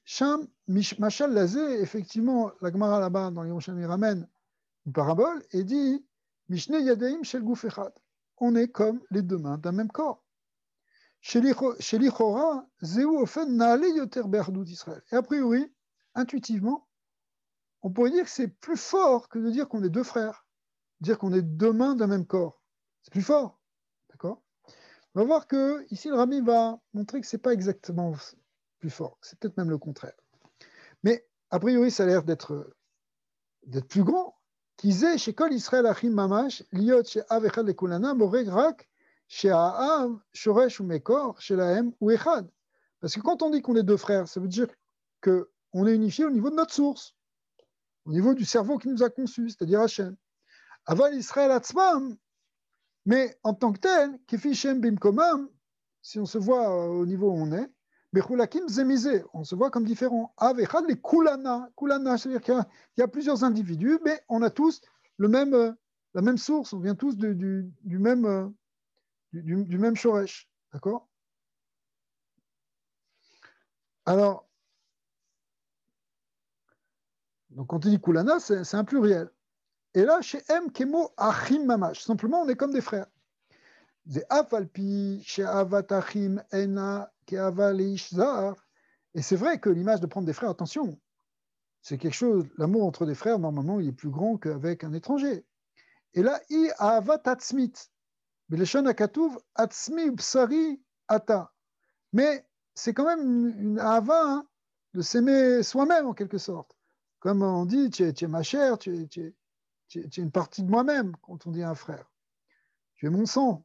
Speaker 1: Sham, Mashal Lazé, effectivement, la Gemara là-bas dans les Yerushalmi ramène une parabole et dit Mishne Yadeim Shel Guf Echad. On est comme les deux mains d'un même corps. Shelichora, Zeu Ofen Naale Yoter Be'Achdout Israël. Et a priori, intuitivement, on pourrait dire que c'est plus fort que de dire qu'on est deux frères, dire qu'on est deux mains d'un même corps. C'est plus fort. D'accord? On va voir que ici le Rabbi va montrer que c'est pas exactement plus fort, c'est peut-être même le contraire. Mais a priori, ça a l'air d'être plus grand. Kizé chez Kol Israël Achim Mamash, Liot chez Av Echad Lekulana, Moreg Rak, chez Aav, Shoresh ou Mekor, chez Lahem ou Echad. Parce que quand on dit qu'on est deux frères, ça veut dire qu'on est unifié au niveau de notre source, au niveau du cerveau qui nous a conçus, c'est-à-dire Hachem. Aval Israël Atzmam, mais en tant que tel, Kefi Shem Bimkomam, si on se voit au niveau où on est, Bechulakim Zemizé, on se voit comme différents. Av Echad les Kulana, c'est-à-dire qu'il y a plusieurs individus, mais on a tous la même source, on vient tous du même Shoresh. D'accord? Alors, donc quand on dit Kulana, c'est un pluriel. Et là, chez M, Kemo Achim Mamash, simplement on est comme des frères. Et c'est vrai que l'image de prendre des frères, attention, c'est quelque chose, l'amour entre des frères, normalement, il est plus grand qu'avec un étranger. Et là, i ahavat atzmit, beleshon hakatuv atzmi psari ata. Mais c'est quand même une ahava, hein, de s'aimer soi-même en quelque sorte. Comme on dit, tu es ma chair, tu es une partie de moi-même quand on dit un frère. Tu es mon sang.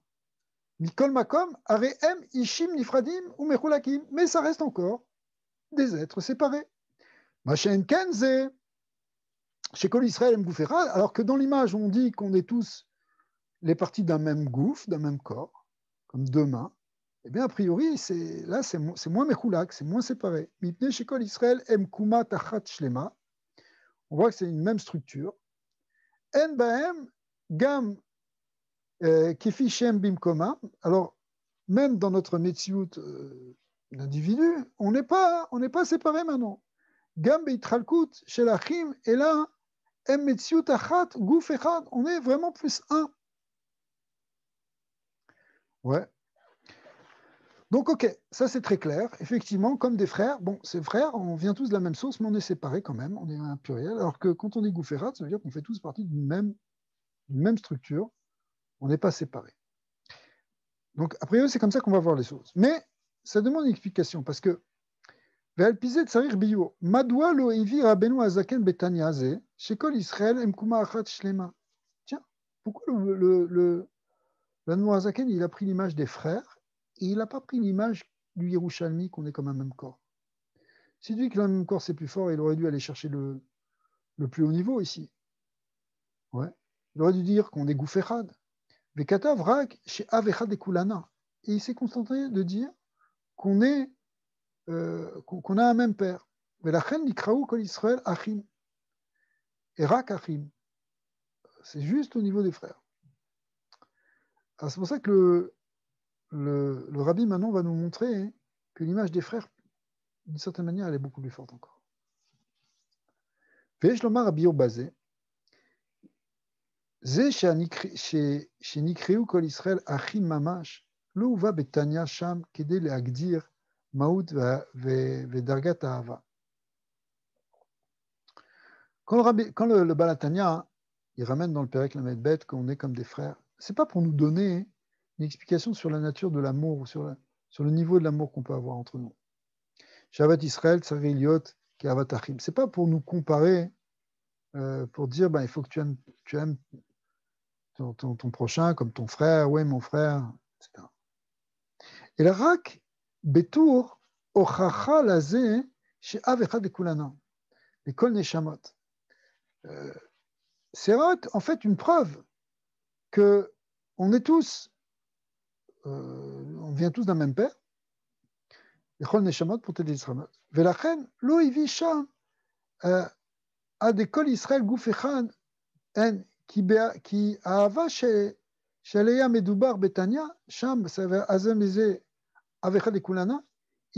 Speaker 1: Mikol makom, arehem ishim nifradim ou mechulakim. Mais ça reste encore des êtres séparés. Machen kenze, chez Kol Israël Mgoufera, alors que dans l'image on dit qu'on est tous les parties d'un même gouffre, d'un même corps, comme deux mains. Eh bien, a priori, c'est moins mechulak, c'est moins séparé. Mipne chez Kol Israël Mkuma tachat shlema. On voit que c'est une même structure. En bahem gam Kefi Shem Bimkoma. Alors, même dans notre Metsiout d'individu, on n'est pas séparés maintenant. Gam Beitralkut Shel Achim, et là, Em Metsiout Achat, Gouf Echad, on est vraiment plus un. Ouais. Donc, ok, ça c'est très clair. Effectivement, comme des frères, bon, ces frères, on vient tous de la même source, mais on est séparés quand même, on est un pluriel, alors que quand on dit Gouf Echad, ça veut dire qu'on fait tous partie d'une même structure, on n'est pas séparés. Donc, a priori, c'est comme ça qu'on va voir les choses. Mais ça demande une explication, parce que Madoua lo evi Rabbeinu Azaken Betania ze, Shekol Israël Emkuma Achat Shlema. Tiens, pourquoi l'Admour Azaken, il a pris l'image des frères, et il n'a pas pris l'image du Yerushalmi, qu'on est comme un même corps. S'il dit que le même corps c'est plus fort, il aurait dû aller chercher le plus haut niveau ici. Ouais. Il aurait dû dire qu'on est Gouf Echad. Vekatav Rak chez Av Echad et Kulana. Et il s'est contenté de dire qu'on a un même père. Velachen nikraou kol Israël achim. Et rak achim. C'est juste au niveau des frères. Alors c'est pour ça que le rabbi maintenant va nous montrer que l'image des frères, d'une certaine manière, elle est beaucoup plus forte encore. ויש לומר רבי יובזה, זה שנקראו כל ישראל אחים ממש, לא הובא בתניא שם כדי להגדיר מהות ודרגת האהבה. Quand le Baal HaTanya, il ramène dans le Pérec Lamed Bet qu'on est comme des frères, c'est pas pour nous donner une explication sur la nature de l'amour, ou sur le niveau de l'amour qu'on peut avoir entre nous. Shavat Israël, Tsari Eliot, Kehavat Achim. C'est pas pour nous comparer, pour dire il faut que tu aimes ton prochain comme ton frère, ouais mon frère, etc. Et la rak betour ochacha lazé chez Avechad de Kulana, les kol neshamot. C'est en fait une preuve que on est tous, on vient tous d'un même père. לכל נשמות פרוטי דיסרמות. ולכן לא הביא שם עד כל ישראל גוף אחד, אין, כי האהבה שעליה מדובר בתניא, שם, אז מזה אב אחד לכולנה,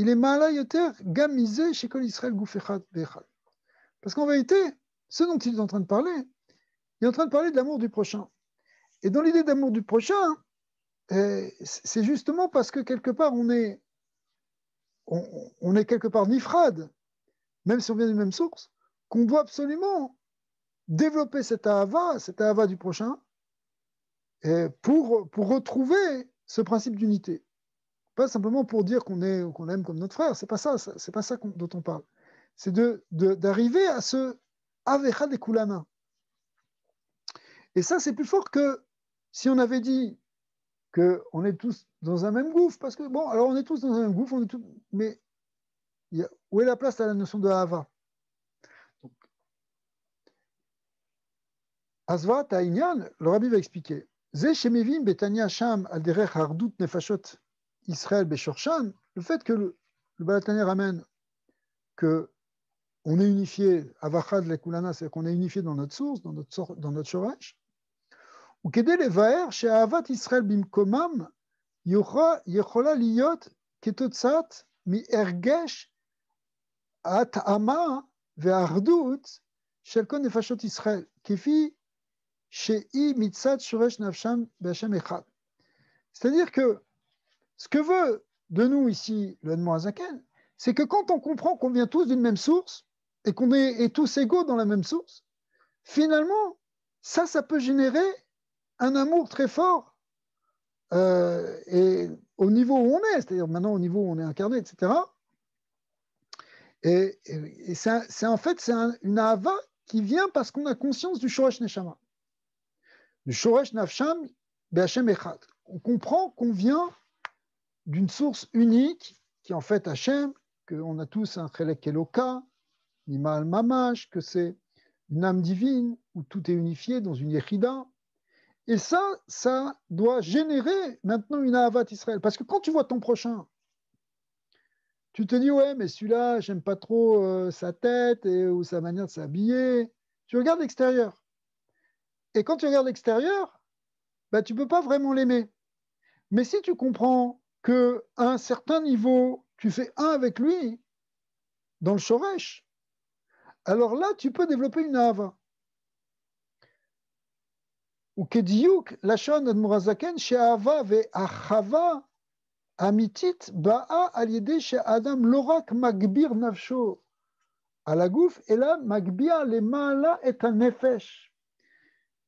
Speaker 1: il est מעלה יותר גם מזה שכל ישראל גוף אחד ואחד. Parce qu'en vérité, ce dont il est en train de parler, il est en train de parler de l'amour du prochain. Et dans l'idée d'amour du prochain, c'est justement parce que quelque part on est quelque part nifrad, même si on vient d'une même source, qu'on doit absolument développer cette ahava du prochain, pour retrouver ce principe d'unité. Pas simplement pour dire qu'on aime comme notre frère, c'est pas ça dont on parle. C'est d'arriver à ce avecha de kulana. Et ça, c'est plus fort que si on avait dit qu'on est tous dans un même gouffre, parce que alors on est tous dans un même gouffre, mais où est la place à la notion de Hava? Azva Ta'inyan, le rabbi va expliquer. Ze shemevim betania sham al derech hardut nefashot Israël beshorshan, le fait que le Baal HaTanya ramène que on est unifié, avachad lekulana, c'est-à-dire qu'on est unifié dans notre source, dans notre shoresh, ou kede levaer she'ahavat Israël bimkomam יכולה להיות כתוצאת מהרגש ההתאמה והאחדות של כל נפשות ישראל, כפי שהיא מצד שורש נפשם בהשם אחד. C'est-à-dire que ce que veut de nous ici le Admor HaZaken, c'est que quand on comprend qu'on vient tous d'une même source et qu'on est tous égaux dans la même source, finalement, ça peut générer un amour très fort. Et au niveau où on est, c'est-à-dire maintenant au niveau où on est incarné, etc. Et c'est en fait une ahava qui vient parce qu'on a conscience du shoresh neshama, du shoresh nafsham be'Hashem echad. On comprend qu'on vient d'une source unique qui est en fait Hachem, qu'on a tous un chelek eloka, nimal mamash, que c'est une âme divine où tout est unifié dans une yechida. Et ça doit générer maintenant une ahavat Israël. Parce que quand tu vois ton prochain, tu te dis, ouais, mais celui-là, j'aime pas trop sa tête ou sa manière de s'habiller. Tu regardes l'extérieur. Et quand tu regardes l'extérieur, tu ne peux pas vraiment l'aimer. Mais si tu comprends qu'à un certain niveau, tu fais un avec lui, dans le shoresh, alors là, tu peux développer une ahava. וכדיוק לשון אדמו"ר הזקן שאהבה ואחווה אמיתית באה על ידי שהאדם לא רק מגביר נפשו על הגוף, אלא מגביה למעלה את הנפש.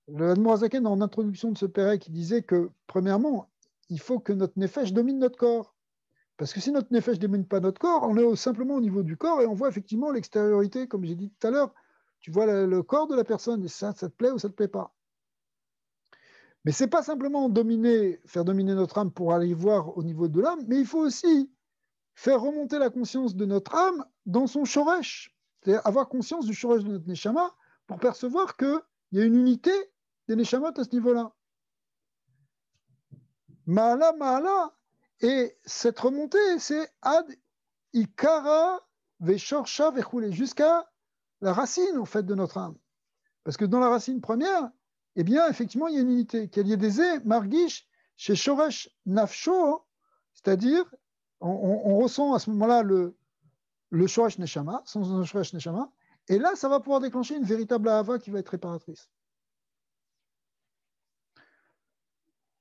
Speaker 1: Le Admor HaZaken, en introduction de ce pérec, qui disait que, premièrement, il faut que notre nefesh domine notre corps. Parce que si notre nefesh ne domine pas notre corps, on est simplement au niveau du corps et on voit effectivement l'extériorité, comme j'ai dit tout à l'heure. Tu vois le corps de la personne et ça te plaît ou ça ne te plaît pas. Mais ce n'est pas simplement faire dominer notre âme pour aller voir au niveau de l'âme, mais il faut aussi faire remonter la conscience de notre âme dans son shoresh. C'est-à-dire avoir conscience du shoresh de notre neshama pour percevoir qu'il y a une unité des neshamot à ce niveau-là. Ma'ala, ma'ala. Et cette remontée, c'est ad ikara veshorsha vechule, jusqu'à la racine, en fait, de notre âme. Parce que dans la racine première, eh bien, effectivement, il y a une unité. Qu'il y ait des margish chez Shoresh Nafsho, c'est-à-dire on ressent à ce moment-là le Shoresh Neshama, sans Shoresh Neshama, et là, ça va pouvoir déclencher une véritable Ahava qui va être réparatrice.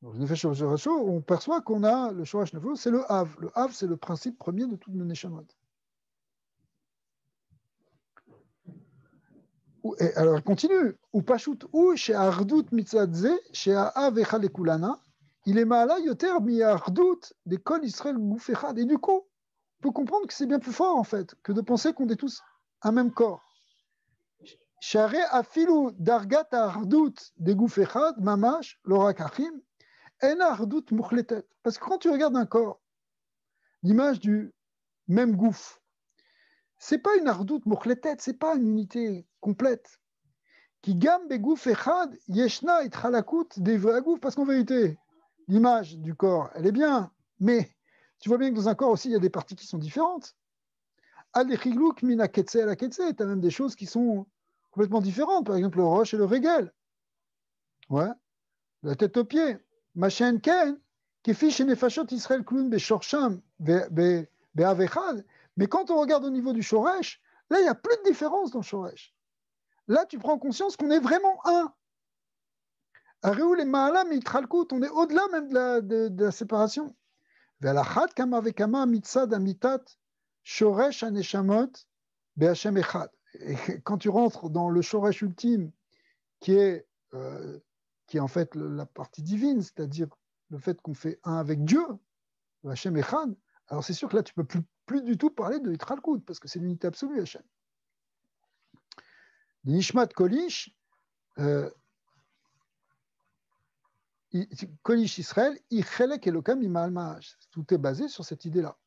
Speaker 1: Donc, on perçoit qu'on a le Shoresh Nefo, c'est le Hav. Le Hav, c'est le principe premier de toutes nos Neshamot. Et alors, il continue. Ou Pashut ou chez Ardout Mitzadze, chez Ha'av Echad Ekulana, il est Ma'ala Yoter mi Ardout des Kol Israël Gouf Echad. Et du coup, on peut comprendre que c'est bien plus fort, en fait, que de penser qu'on est tous un même corps. Share Afilu Dargat Ardout des Gouf Echad, Mamash, Lorakachim, En Ardout Mukhletet. Parce que quand tu regardes un corps, l'image du même gouffre, c'est pas une Ardout Mukhletet, c'est pas une unité complète. Qui gam begouf echad yeshna itchalakut devragouf, parce qu'en vérité, l'image du corps, elle est bien, mais tu vois bien que dans un corps aussi, il y a des parties qui sont différentes. Alechiluk mina ketse la ketse, tu as même des choses qui sont complètement différentes, par exemple le roche et le régel. Ouais, la tête aux pieds. Machen ken, kefi shenefashot Israël klun beshorsham be'avechad. Mais quand on regarde au niveau du shoresh, là, il n'y a plus de différence dans le shoresh. Là, tu prends conscience qu'on est vraiment un. On est au-delà même de la séparation. Et quand tu rentres dans le shoresh ultime, qui est en fait la partie divine, c'est-à-dire le fait qu'on fait un avec Dieu, Hashem Echad, alors c'est sûr que là, tu ne peux plus du tout parler de Yitralkut, parce que c'est l'unité absolue, Hashem. Nishmat Kolish, Kolish Israël, Ichelek Elokam Imal Ma'ash. Tout est basé sur cette idée-là,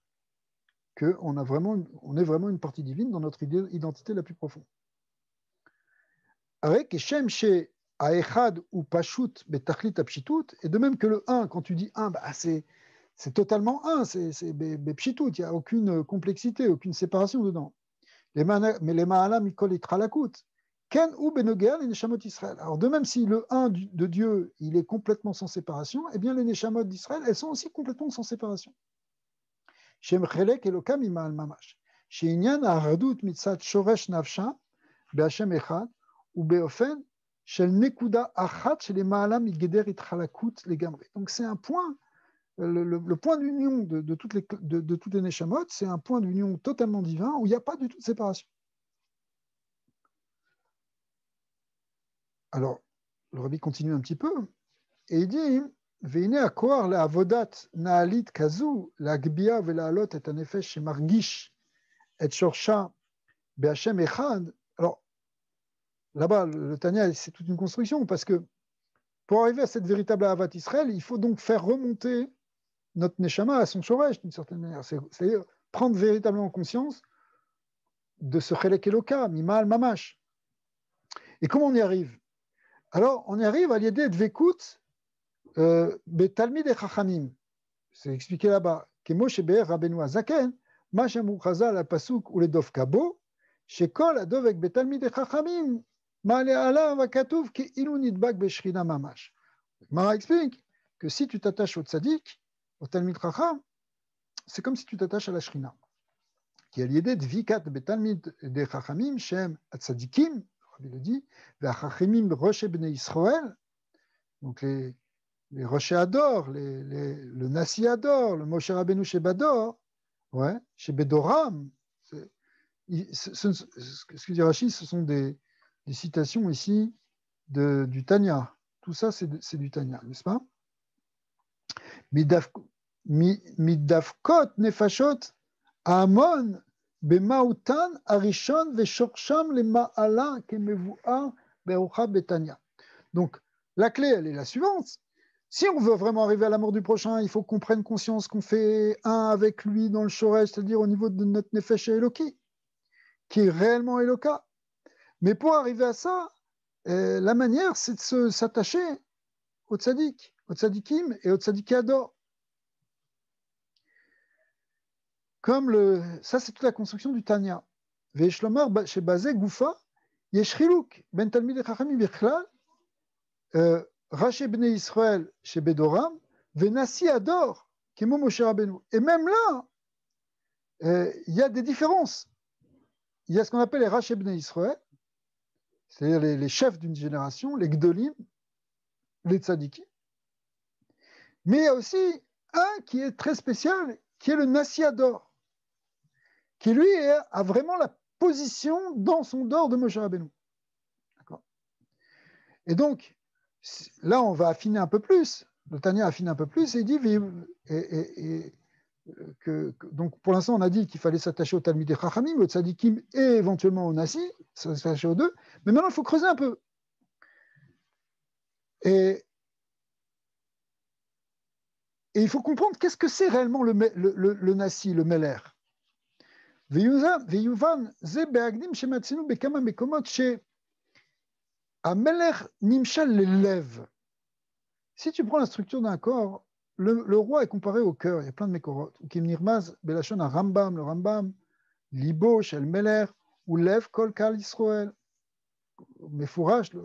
Speaker 1: qu'on est vraiment une partie divine dans notre identité la plus profonde. Avec Shem She Aechad ou Pashut Betachlit Apshitut, et de même que le 1, quand tu dis 1, bah c'est totalement 1, c'est Bepshitut, il n'y a aucune complexité, aucune séparation dedans. Mais les Ma'ala Mikol Itralakut. Ken ou Benogel les Neshamot Israël. Alors, de même si le 1 de Dieu, il est complètement sans séparation, eh bien, les Neshamot d'Israël, elles sont aussi complètement sans séparation. Shem Chelek Elokam Imal Mamash. She'inyan Ahadut Mitzat Shoresh Nafsha, Be'Hashem Echad, ou Be'ofen, Shel Nekuda Achat, Shel Ma'ala Migeder Itchalakut Legamre. Donc, c'est un point, le point d'union de toutes les Neshamot, c'est un point d'union totalement divin où il n'y a pas du tout de séparation. Alors, le Rabbi continue un petit peu, et il dit Veine akoar la avodat naalit kazu, la gbia ve'la'alot et hanefesh shemargish et shorsha be'Hashem echad. Alors, là-bas, le Tanya, c'est toute une construction, parce que pour arriver à cette véritable avat Israël, il faut donc faire remonter notre neshama à son shoresh, d'une certaine manière. C'est-à-dire prendre véritablement conscience de ce chelek eloka, mimal mamash. Et comment on y arrive? Alors, on y arrive à l'idée de Vekut Betalmid et Chachamim. C'est expliqué là-bas. Kemo Sheber Rabbeinu Azaken, Mashamou Chazal al Pasuk ou le Dov Kabo, Shekol Adovek Betalmid et Chachamim, Maale Ala Vakatouf ki Ilu Nidbak Beshrina Mamash. Mara explique que si tu t'attaches au Tzadik, au Talmid Chacham, c'est comme si tu t'attaches à la Shrina. Qui a l'idée de Vikat Betalmid et Chachamim, Shem Atzadikim, il le dit, donc les Rochers Ador, le Nassi Ador, le Moshe Rabbeinu chez Bador, ouais, chez Bedoram, ce que dit Rashi, ce sont des citations ici du Tanya. Tout ça, c'est du Tanya, n'est-ce pas? Midavkot nefashot Amon Bemautan Arishon Veshorsham le Ma'ala Kemevua Berucha Betania. Donc, la clé, elle est la suivante. Si on veut vraiment arriver à la mort du prochain, il faut qu'on prenne conscience qu'on fait un avec lui dans le Shoresh, c'est-à-dire au niveau de notre Nefesh Eloki, qui est réellement Eloka. Mais pour arriver à ça, la manière, c'est de s'attacher au Tzadik, au Tzadikim et au Tzadiki Ador. Ça, c'est toute la construction du Tanya. Ve'eshlomar chez Bazé Goufa, Yeshriluk, Ben Talmid et Chachamim Bichlal, Raché Bnei Israël chez Bedoram, Venassi Ador, Kemo Moshe Rabbeinu. Et même là, il y a des différences. Il y a ce qu'on appelle les Rashi Bnei Israël, c'est-à-dire les chefs d'une génération, les Gdolim, les Tzadikim. Mais il y a aussi un qui est très spécial, qui est le Nassi Ador, qui lui a vraiment la position dans son dor de Moshe Rabbeinu. D'accord. Et donc, là, on va affiner un peu plus. Le Tanya affine un peu plus et dit donc pour l'instant, on a dit qu'il fallait s'attacher au Talmidei Chachamim, au Tzadikim et éventuellement au Nassi, s'attacher aux deux. Mais maintenant, il faut creuser un peu. Et il faut comprendre qu'est-ce que c'est réellement le Nassi, le Meler. ויובן זה בהקדים שמצאנו בכמה מקומות שהמלך נמשל ללב. Si tu prends la structure d'un corps, le roi est comparé au cœur. Il y a plein de mécorotes. Ou kim nirmaz belashon à Rambam, le Rambam, libo shel meler, ou lev kol kal Israël. Mais fourrage, le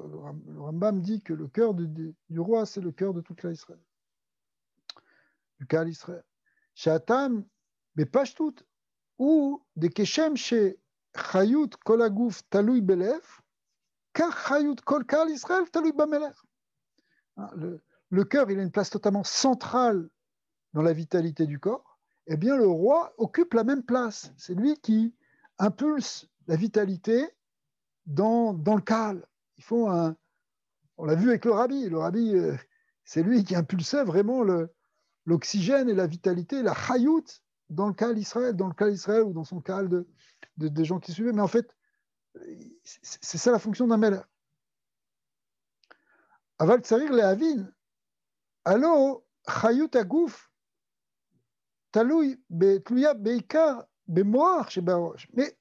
Speaker 1: Rambam dit que le cœur du roi, c'est le cœur de toute l'Israël. Du kal Israël. Shatam bepashtout. ou de keshem she chayut kol aguf talui belev, car chayut kol kal Israël talui bamelech. Le cœur, il a une place totalement centrale dans la vitalité du corps. Eh bien, le roi occupe la même place. C'est lui qui impulse la vitalité dans le kal. Il faut on l'a vu avec le rabbi. Le rabbi, c'est lui qui impulsait vraiment l'oxygène et la vitalité, la chayut, dans le kal Israël, ou dans son kal de gens qui suivaient. Mais en fait, c'est ça la fonction d'un melech. Aval tsarir lehavin, allo chayut aguf, taloui tluya beikar bemoach shebarosh. Mais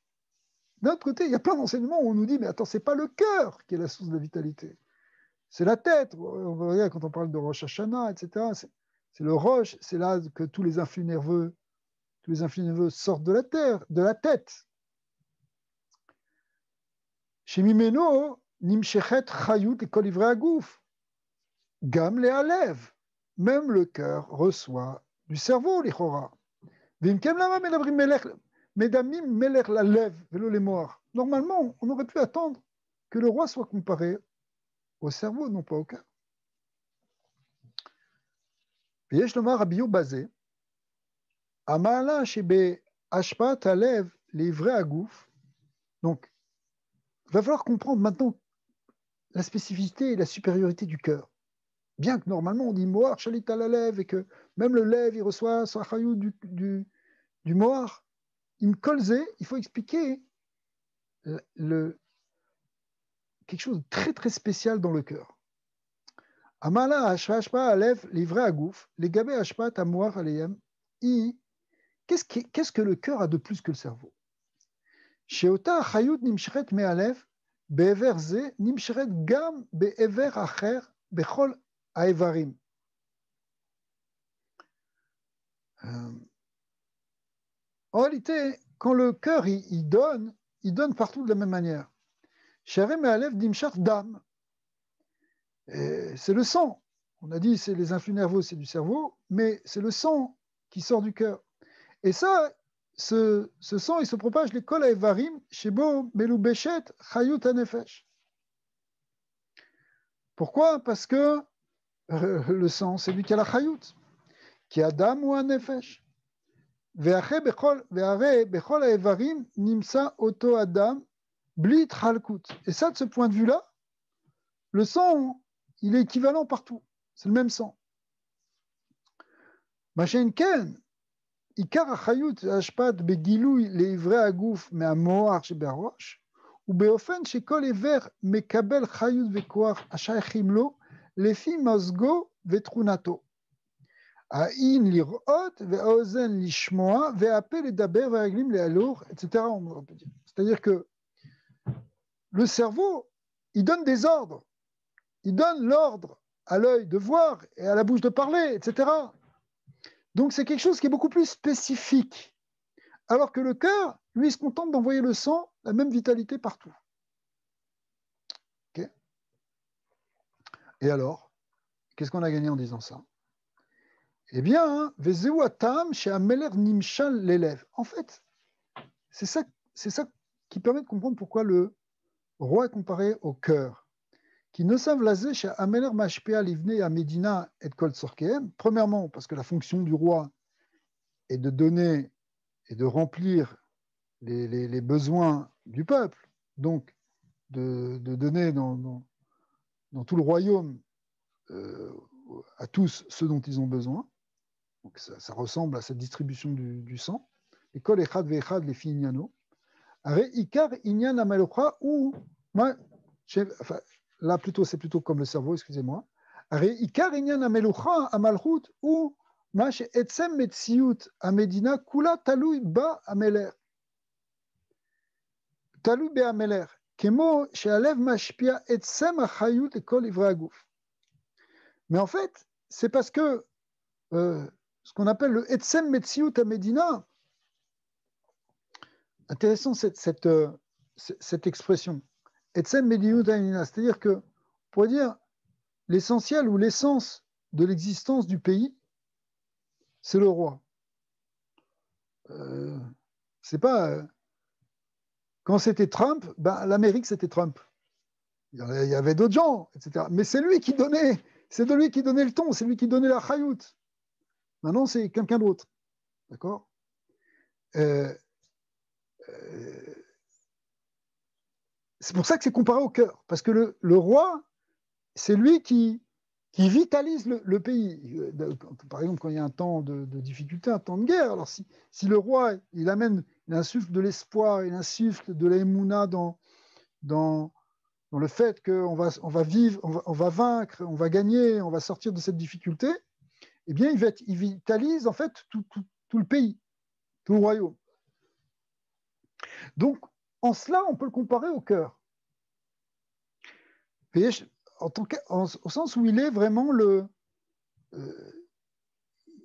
Speaker 1: d'un autre côté, il y a plein d'enseignements où on nous dit, mais attends, c'est pas le cœur qui est la source de la vitalité, c'est la tête. On va regarder quand on parle de Rosh Hashanah, etc. C'est le roche, c'est là que tous les influx nerveux sortent de la tête. Shemimeno nimshechet chayut et kol ivrei aguf. Gam le'alev. Même le cœur reçoit du cerveau, l'Ichora. Vimkem lama medabrim melech, medamim melech la lev, velo les morts. Normalement, on aurait pu attendre que le roi soit comparé au cerveau, non pas au cœur. ויש לומר רבי יהודה בזה, המעלה שבהשפעת הלב לעברי הגוף. Donc, il va falloir comprendre maintenant la spécificité et la supériorité du cœur. Bien que normalement on dit Moar Shalit à la lèvre et que même le lèvre il reçoit son chayou du Moar, il faut expliquer quelque chose de très très spécial dans le cœur. Amala Hashpa Alev livré à Gouf, les Gabé Hashpa Tamoar Aleyem, qu'est-ce que le cœur a de plus que le cerveau? Sheota Chayut Nimshret Mealev, Be'ever Ze, Nimshret Gam Be'ever Acher, Bechol Aevarim. En réalité, quand le cœur il donne partout de la même manière. Sherem Mealev Nimshar Dam. C'est le sang. On a dit c'est les influx nerveux, c'est du cerveau, mais c'est le sang qui sort du cœur. Et ça, ce sang, il se propage les kol haevarim shebo melubeshet chayut hanefesh. Pourquoi? Parce que le sang, c'est lui qui a la chayut, qui a dam ou hanefesh. Ve'are bechol haevarim nimsa oto adam bli tchalkut. Et ça, de ce point de vue-là, le sang, il est équivalent partout. C'est le même sang. Machin ken. עיקר החיות השפעת בגילוי לעברי הגוף מהמוח שבראש, ובאופן שכל עבר מקבל חיות וכוח השייכים לו, לפי מזגו ותכונתו. העין לראות והאוזן לשמוע, והפה לדבר והרגלים להלוך, etc. On peut dire. C'est-à-dire que le cerveau, il donne des ordres. Il donne l'ordre à l'œil de voir et à la bouche de parler, etc. Donc c'est quelque chose qui est beaucoup plus spécifique. Alors que le cœur, lui, il se contente d'envoyer le sang, la même vitalité partout. Okay. Et alors, qu'est-ce qu'on a gagné en disant ça? Eh bien, Vezeu atam she'ameler nimshal l'élève. En fait, c'est ça qui permet de comprendre pourquoi le roi est comparé au cœur. Qui ne savent laser chez Ameler Mashpea Livne à Médina et Kol Tzorkehem. Premièrement, parce que la fonction du roi est de donner et de remplir les besoins du peuple, donc de donner dans tout le royaume à tous ceux dont ils ont besoin. Donc ça ressemble à cette distribution du sang. Et Kol Echad Ve'echad les filles Inyano. Are Ikar Inyan Amalokha ou enfin, là c'est plutôt comme le cerveau, excusez-moi. Are Ikar Inyan Amalokha Amalchut ou Mash Etzem Metziut Amedina Kula Talui Ba Ameler. Talui Be Ameler. Kemo Shealev Mashpia Etzem Achayut et Kol Ivra Agouf. Mais en fait, c'est parce que ce qu'on appelle le Etzem Metziut Amedina, intéressant cette expression, Etzem Metziut Amedina, c'est-à-dire que, on pourrait dire, l'essentiel ou l'essence de l'existence du pays, c'est le roi. C'est pas quand c'était Trump, l'Amérique c'était Trump. Il y avait d'autres gens, etc. Mais c'est lui qui donnait, le ton, c'est lui qui donnait la chayout. Maintenant c'est quelqu'un d'autre, d'accord. C'est pour ça que c'est comparé au cœur, parce que le roi, c'est lui qui vitalise le pays. Par exemple, quand il y a un temps de difficulté, un temps de guerre, alors si le roi, il insuffle de l'espoir, il insuffle de l'émouna dans le fait qu'on va vivre, on va vaincre, on va gagner, on va sortir de cette difficulté, eh bien, il vitalise en fait tout le pays, tout le royaume. Donc, en cela, on peut le comparer au cœur. Au sens où il est vraiment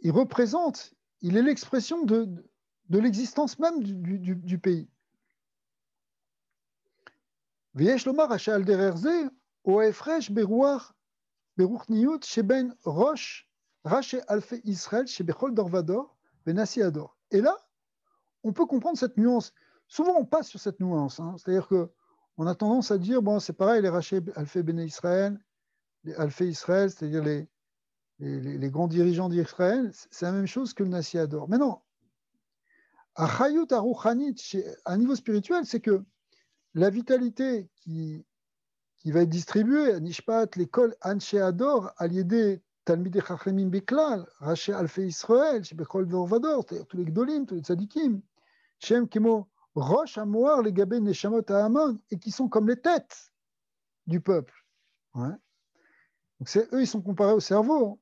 Speaker 1: il représente, il est l'expression de l'existence même du pays. ויש לומר שעל דרך זה הוא ההפרש ברוחניות שבין ראשי אלפי ישראל שבכל דור ודור ונשיא הדור. Et là, on peut comprendre cette nuance. Souvent, on passe sur cette nuance. C'est-à-dire qu'on a tendance à dire, bon, c'est pareil, les raché alfé béné Israël, les alfé Israël, c'est-à-dire les grands dirigeants d'Israël, c'est la même chose que le nasi ador. Mais non. À Chayut Aruchanit, à un niveau spirituel, c'est que la vitalité qui va être distribuée à Nishpat, l'école Anshe Ador, à l'idée Talmidei Chachamim Beklal, Raché Alfei Israël, chez Bechol Dor Vador, c'est-à-dire tous les Gdolim, tous les Tzadikim, Shem Kemo Rosh Amoar, les Gabé Neshamot Ha'amon, et qui sont comme les têtes du peuple. Ouais. Donc eux, ils sont comparés au cerveau.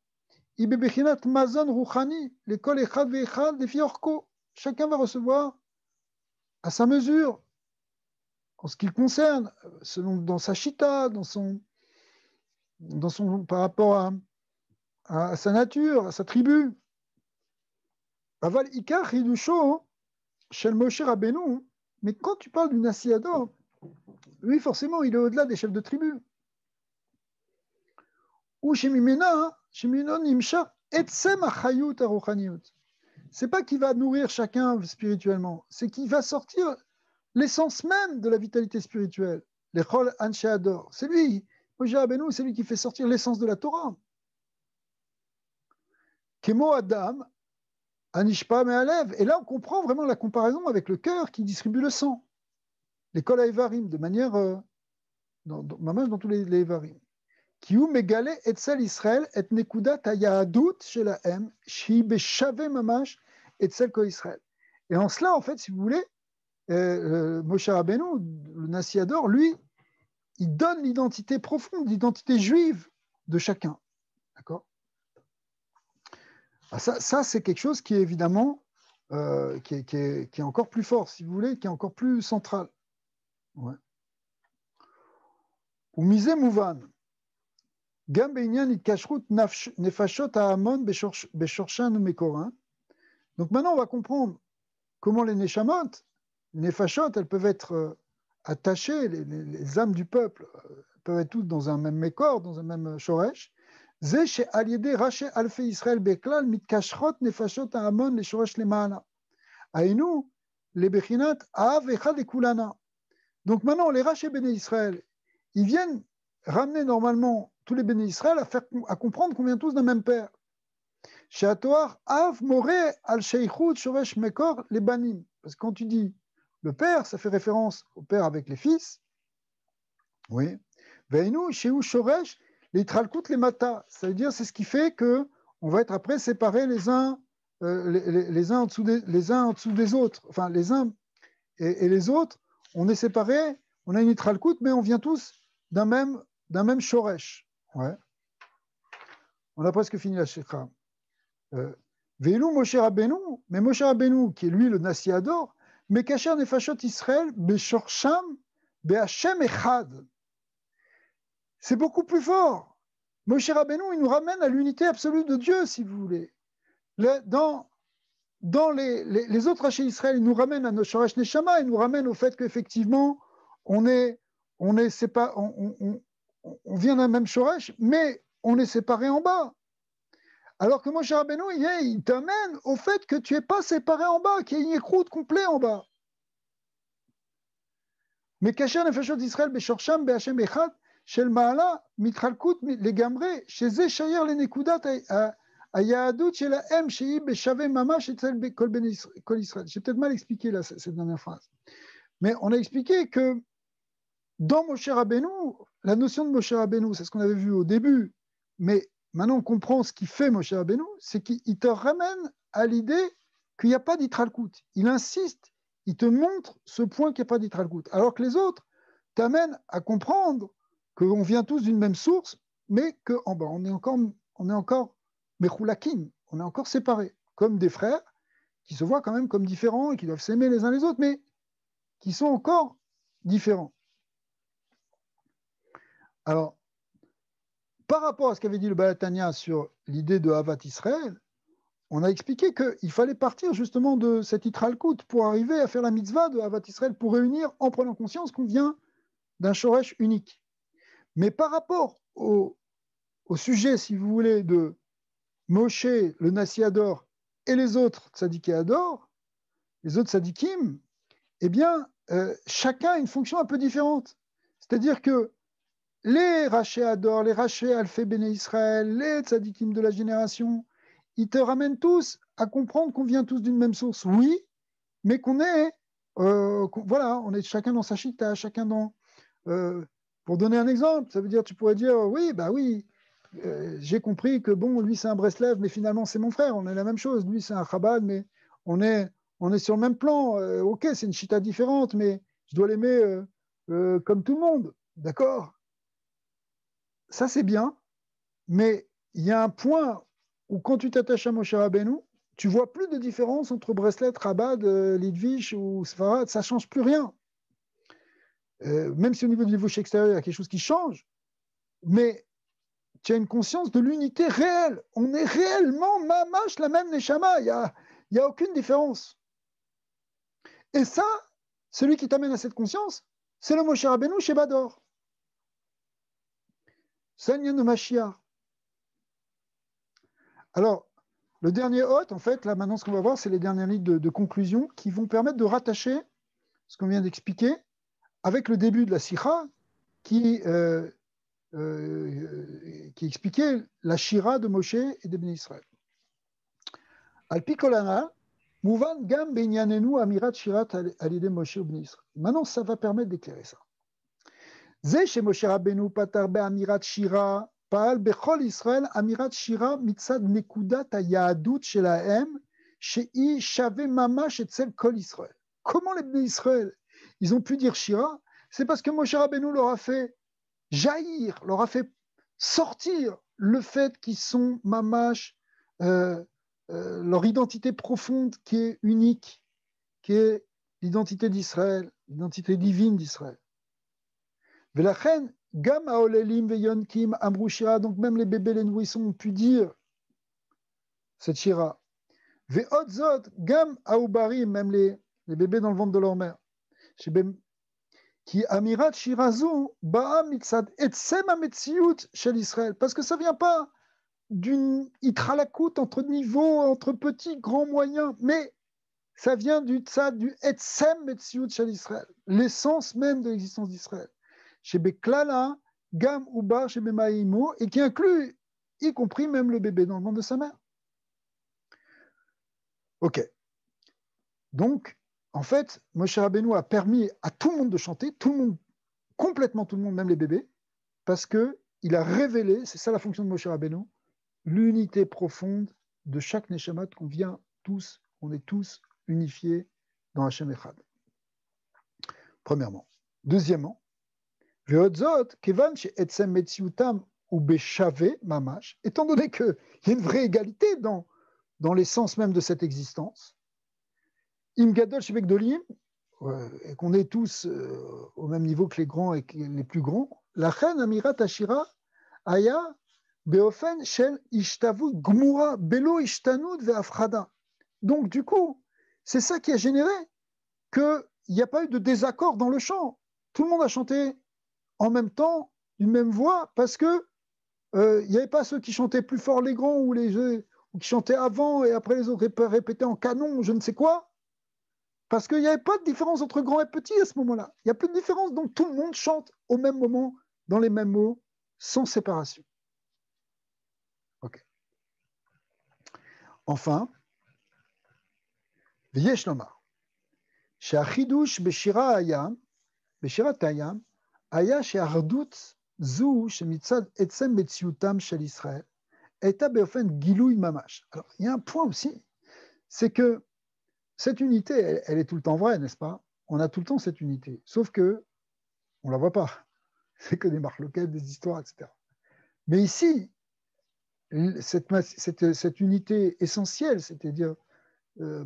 Speaker 1: Ibe Bechinat Mazon Rouchani, l'école Echad Ve'echad, des Fiorko. Chacun va recevoir à sa mesure. En ce qui le concerne, dans sa chita, par rapport à sa nature, à sa tribu. Aval Ikar Hidusho, Shel Moshe Rabbeinu, mais quand tu parles du Nasi Ador, lui forcément il est au-delà des chefs de tribu. Ou Shemimena Nimsha, Etsem Achayut Aruchaniyut. C'est pas qu'il va nourrir chacun spirituellement, c'est qu'il va sortir l'essence même de la vitalité spirituelle, les Chol Anshe Ador. C'est lui, Moshe Rabbeinu, c'est lui qui fait sortir l'essence de la Torah. Kemo Adam, Anishpa Me'alev. Et là, on comprend vraiment la comparaison avec le cœur qui distribue le sang. Les Kol Ha'evarim, de manière, dans tous les Evarim. Kiou Megale Etzel Israël et Nekudat HaYahadut Shelahem, Shi Beshave Mamash Etzel Kol Israël. Et en cela, en fait, si vous voulez, Moshe Rabbeinu, le Nasi Ador, lui, il donne l'identité profonde, l'identité juive de chacun. D'accord ? Ça, c'est quelque chose qui est évidemment qui est encore plus fort, si vous voulez, qui est encore plus central. Ouais. Ou misé mouvan. Gam be'inyan itkashrut nefashot ha'amon beshorshan u'mekorin. Donc maintenant, on va comprendre comment les neshamot, les fachot, elles peuvent être attachées, les âmes du peuple peuvent être toutes dans un même mécor, dans un même shoresh. Zé chez aliédé raché alfé Israël beklal mitkashrot nefashot ha'amon les shoresh lema'ala. Aïnou, les Bechinat Av Echad et Kulana. Donc maintenant, les Raché Béné Israël, ils viennent ramener normalement tous les Béné Israël à comprendre qu'on vient tous d'un même père. Chez Atoar, Av Moré Al Sheikhut Shoresh Mekor les Banim. Parce que quand tu dis le père, ça fait référence au père avec les fils. Oui. Veinu Sheu Shoresh les Tralkut les Mata. Ça veut dire c'est ce qui fait que on va être après séparés les uns en dessous des autres. Enfin, les uns et les autres, on est séparés, on a une Tralkut, mais on vient tous d'un même Shoresh. Ouais. On a presque fini la Shekha. Veilou Moshe Rabbeinu, mais Moshe Rabbeinu, qui est lui le Nasi Ador, mais Kacher Nefashot Israël, Beshorsham, Be'Hashem Echad. C'est beaucoup plus fort. Moshe Rabbeinu, il nous ramène à l'unité absolue de Dieu, si vous voulez. Dans les autres Raché Israël, il nous ramène à nos Shoresh Neshama, il nous ramène au fait qu'effectivement, on vient d'un même Shoresh, mais on est séparés en bas. Alors que Moshe Rabbeinu, il t'amène au fait que tu n'es pas séparé en bas, qu'il y a une écroute complète en bas. Mais Kacher Nefashot Israël, Beshorsham, Be'Hashem Echad, Shel Ma'ala, Mitralkut, Legamre, chez Zéchayer, les Nekudat, Ayadout, chez la M, chez Ib, Shave Mama, chez Kol Israël. J'ai peut-être mal expliqué là, cette dernière phrase. Mais on a expliqué que dans Moshe Rabbeinu, la notion de Moshe Rabbeinu, c'est ce qu'on avait vu au début, mais maintenant on comprend ce qu'il fait Moshe Rabbeinu, c'est qu'il te ramène à l'idée qu'il n'y a pas d'Itralkut. Il insiste, il te montre ce point qu'il n'y a pas d'Itralkut. Alors que les autres t'amènent à comprendre qu'on vient tous d'une même source, mais qu'en bas, on est encore Mechoulakim, on est encore séparés, comme des frères qui se voient quand même comme différents et qui doivent s'aimer les uns les autres, mais qui sont encore différents. Alors, par rapport à ce qu'avait dit le Baal Tanya sur l'idée de Havat Israël, on a expliqué qu'il fallait partir justement de cette Itralkut pour arriver à faire la mitzvah de Havat Israël, pour réunir en prenant conscience qu'on vient d'un Shoresh unique. Mais par rapport au sujet, si vous voulez, de Moshe, le Nasi Ador, et les autres tzadiké Ador, les autres tzadikim, eh bien, chacun a une fonction un peu différente. C'est-à-dire que les Raché Ador, les Raché Alfé Béné Israël, les tzadikim de la génération, ils te ramènent tous à comprendre qu'on vient tous d'une même source, oui, mais qu'on est, voilà, on est chacun dans sa chita, chacun dans... pour donner un exemple, ça veut dire, tu pourrais dire, oui, j'ai compris que bon, lui c'est un Breslev, mais finalement c'est mon frère, on est la même chose, lui c'est un Chabad, mais on est sur le même plan, ok, c'est une chita différente, mais je dois l'aimer comme tout le monde, d'accord? Ça c'est bien, mais il y a un point où quand tu t'attaches à Moshe Rabbeinu, tu vois plus de différence entre Breslev, Chabad, Lidvish ou Sfarad, ça change plus rien. Même si au niveau du niveau extérieur, il y a quelque chose qui change, mais tu as une conscience de l'unité réelle. On est réellement mamash la même neshama. Il n'y a aucune différence. Et ça, celui qui t'amène à cette conscience, c'est le Moshe Rabbeinu chez Bador. C'est le Mashiach. Alors, le dernier hôte, en fait, là maintenant ce qu'on va voir, c'est les dernières lignes de conclusion qui vont permettre de rattacher ce qu'on vient d'expliquer avec le début de la Sikha qui expliquait la Shira de Moshe et de Ben Israël. Al-Pi Kolana, Mouvan Gam Benyanenu Amirat Shirat Alide Moshe ou Ben Israël. Maintenant, ça va permettre d'éclairer ça. Zeh chez Moshe Rabbeinu Patar Be Amirat Shira, Paal Bechol Israël Amirat Shira Mitzad Nekudat Hayadut Shelahem, Shei Shave Mamash Etzel Kol Israël. Comment les Ben Israël, ils ont pu dire Shira? C'est parce que Moshe Rabbeinu leur a fait jaillir, leur a fait sortir le fait qu'ils sont mamash, leur identité profonde qui est unique, qui est l'identité d'Israël, l'identité divine d'Israël. Velachen, gam haolelim veyonkim amru shira, donc même les bébés, les nourrissons ont pu dire cette shira. Veotzot, gam haoubarim, même les bébés dans le ventre de leur mère. Qui amirat shirazu ba'a mitzad etsem ametziut shel Israël, parce que ça vient pas d'une itralakut entre niveaux, entre petits, grands, moyens, mais ça vient du tzad, du etzem metziut shel Israël, l'essence même de l'existence d'Israël. Chez Beklala, Gam Ubar, chez Bemaïmo, et qui inclut, y compris même le bébé dans le ventre de sa mère. Ok. Donc, en fait, Moshe Rabbeinu a permis à tout le monde de chanter, tout le monde, complètement tout le monde, même les bébés, parce qu'il a révélé, c'est ça la fonction de Moshe Rabbeinu, l'unité profonde de chaque Neshamat qu'on vient tous, on est tous unifiés dans Hashem Echad. Premièrement. Deuxièmement, Ve'odzot, kevan she'etzem metziutam ou beshave mamash, étant donné qu'il y a une vraie égalité dans l'essence même de cette existence, im gadol shebekdolim, et qu'on est tous au même niveau que les grands et que les plus grands, lachen amirat ashira aya beofen shel ishtavut gmura belo ishtanud ve'afrada. Donc du coup, c'est ça qui a généré qu'il n'y a pas eu de désaccord dans le chant. Tout le monde a chanté en même temps, une même voix, parce que il n'y avait pas ceux qui chantaient plus fort les grands ou qui chantaient avant et après les autres répétaient en canon ou je ne sais quoi. Parce qu'il n'y avait pas de différence entre grands et petits à ce moment-là. Il n'y a plus de différence, donc tout le monde chante au même moment, dans les mêmes mots, sans séparation. Ok. Enfin, V'yesh lomar, she'achidush b'shira hayam, b'shirat hayam, haya she'ardut zu shemitzad etzem metziutam shel Israël, eta beofen gilouy mamash. Alors, il y a un point aussi, c'est que cette unité, elle est tout le temps vraie, n'est-ce pas? On a tout le temps cette unité, sauf que on ne la voit pas. C'est que des marloquettes, des histoires, etc. Mais ici, cette unité essentielle, c'est-à-dire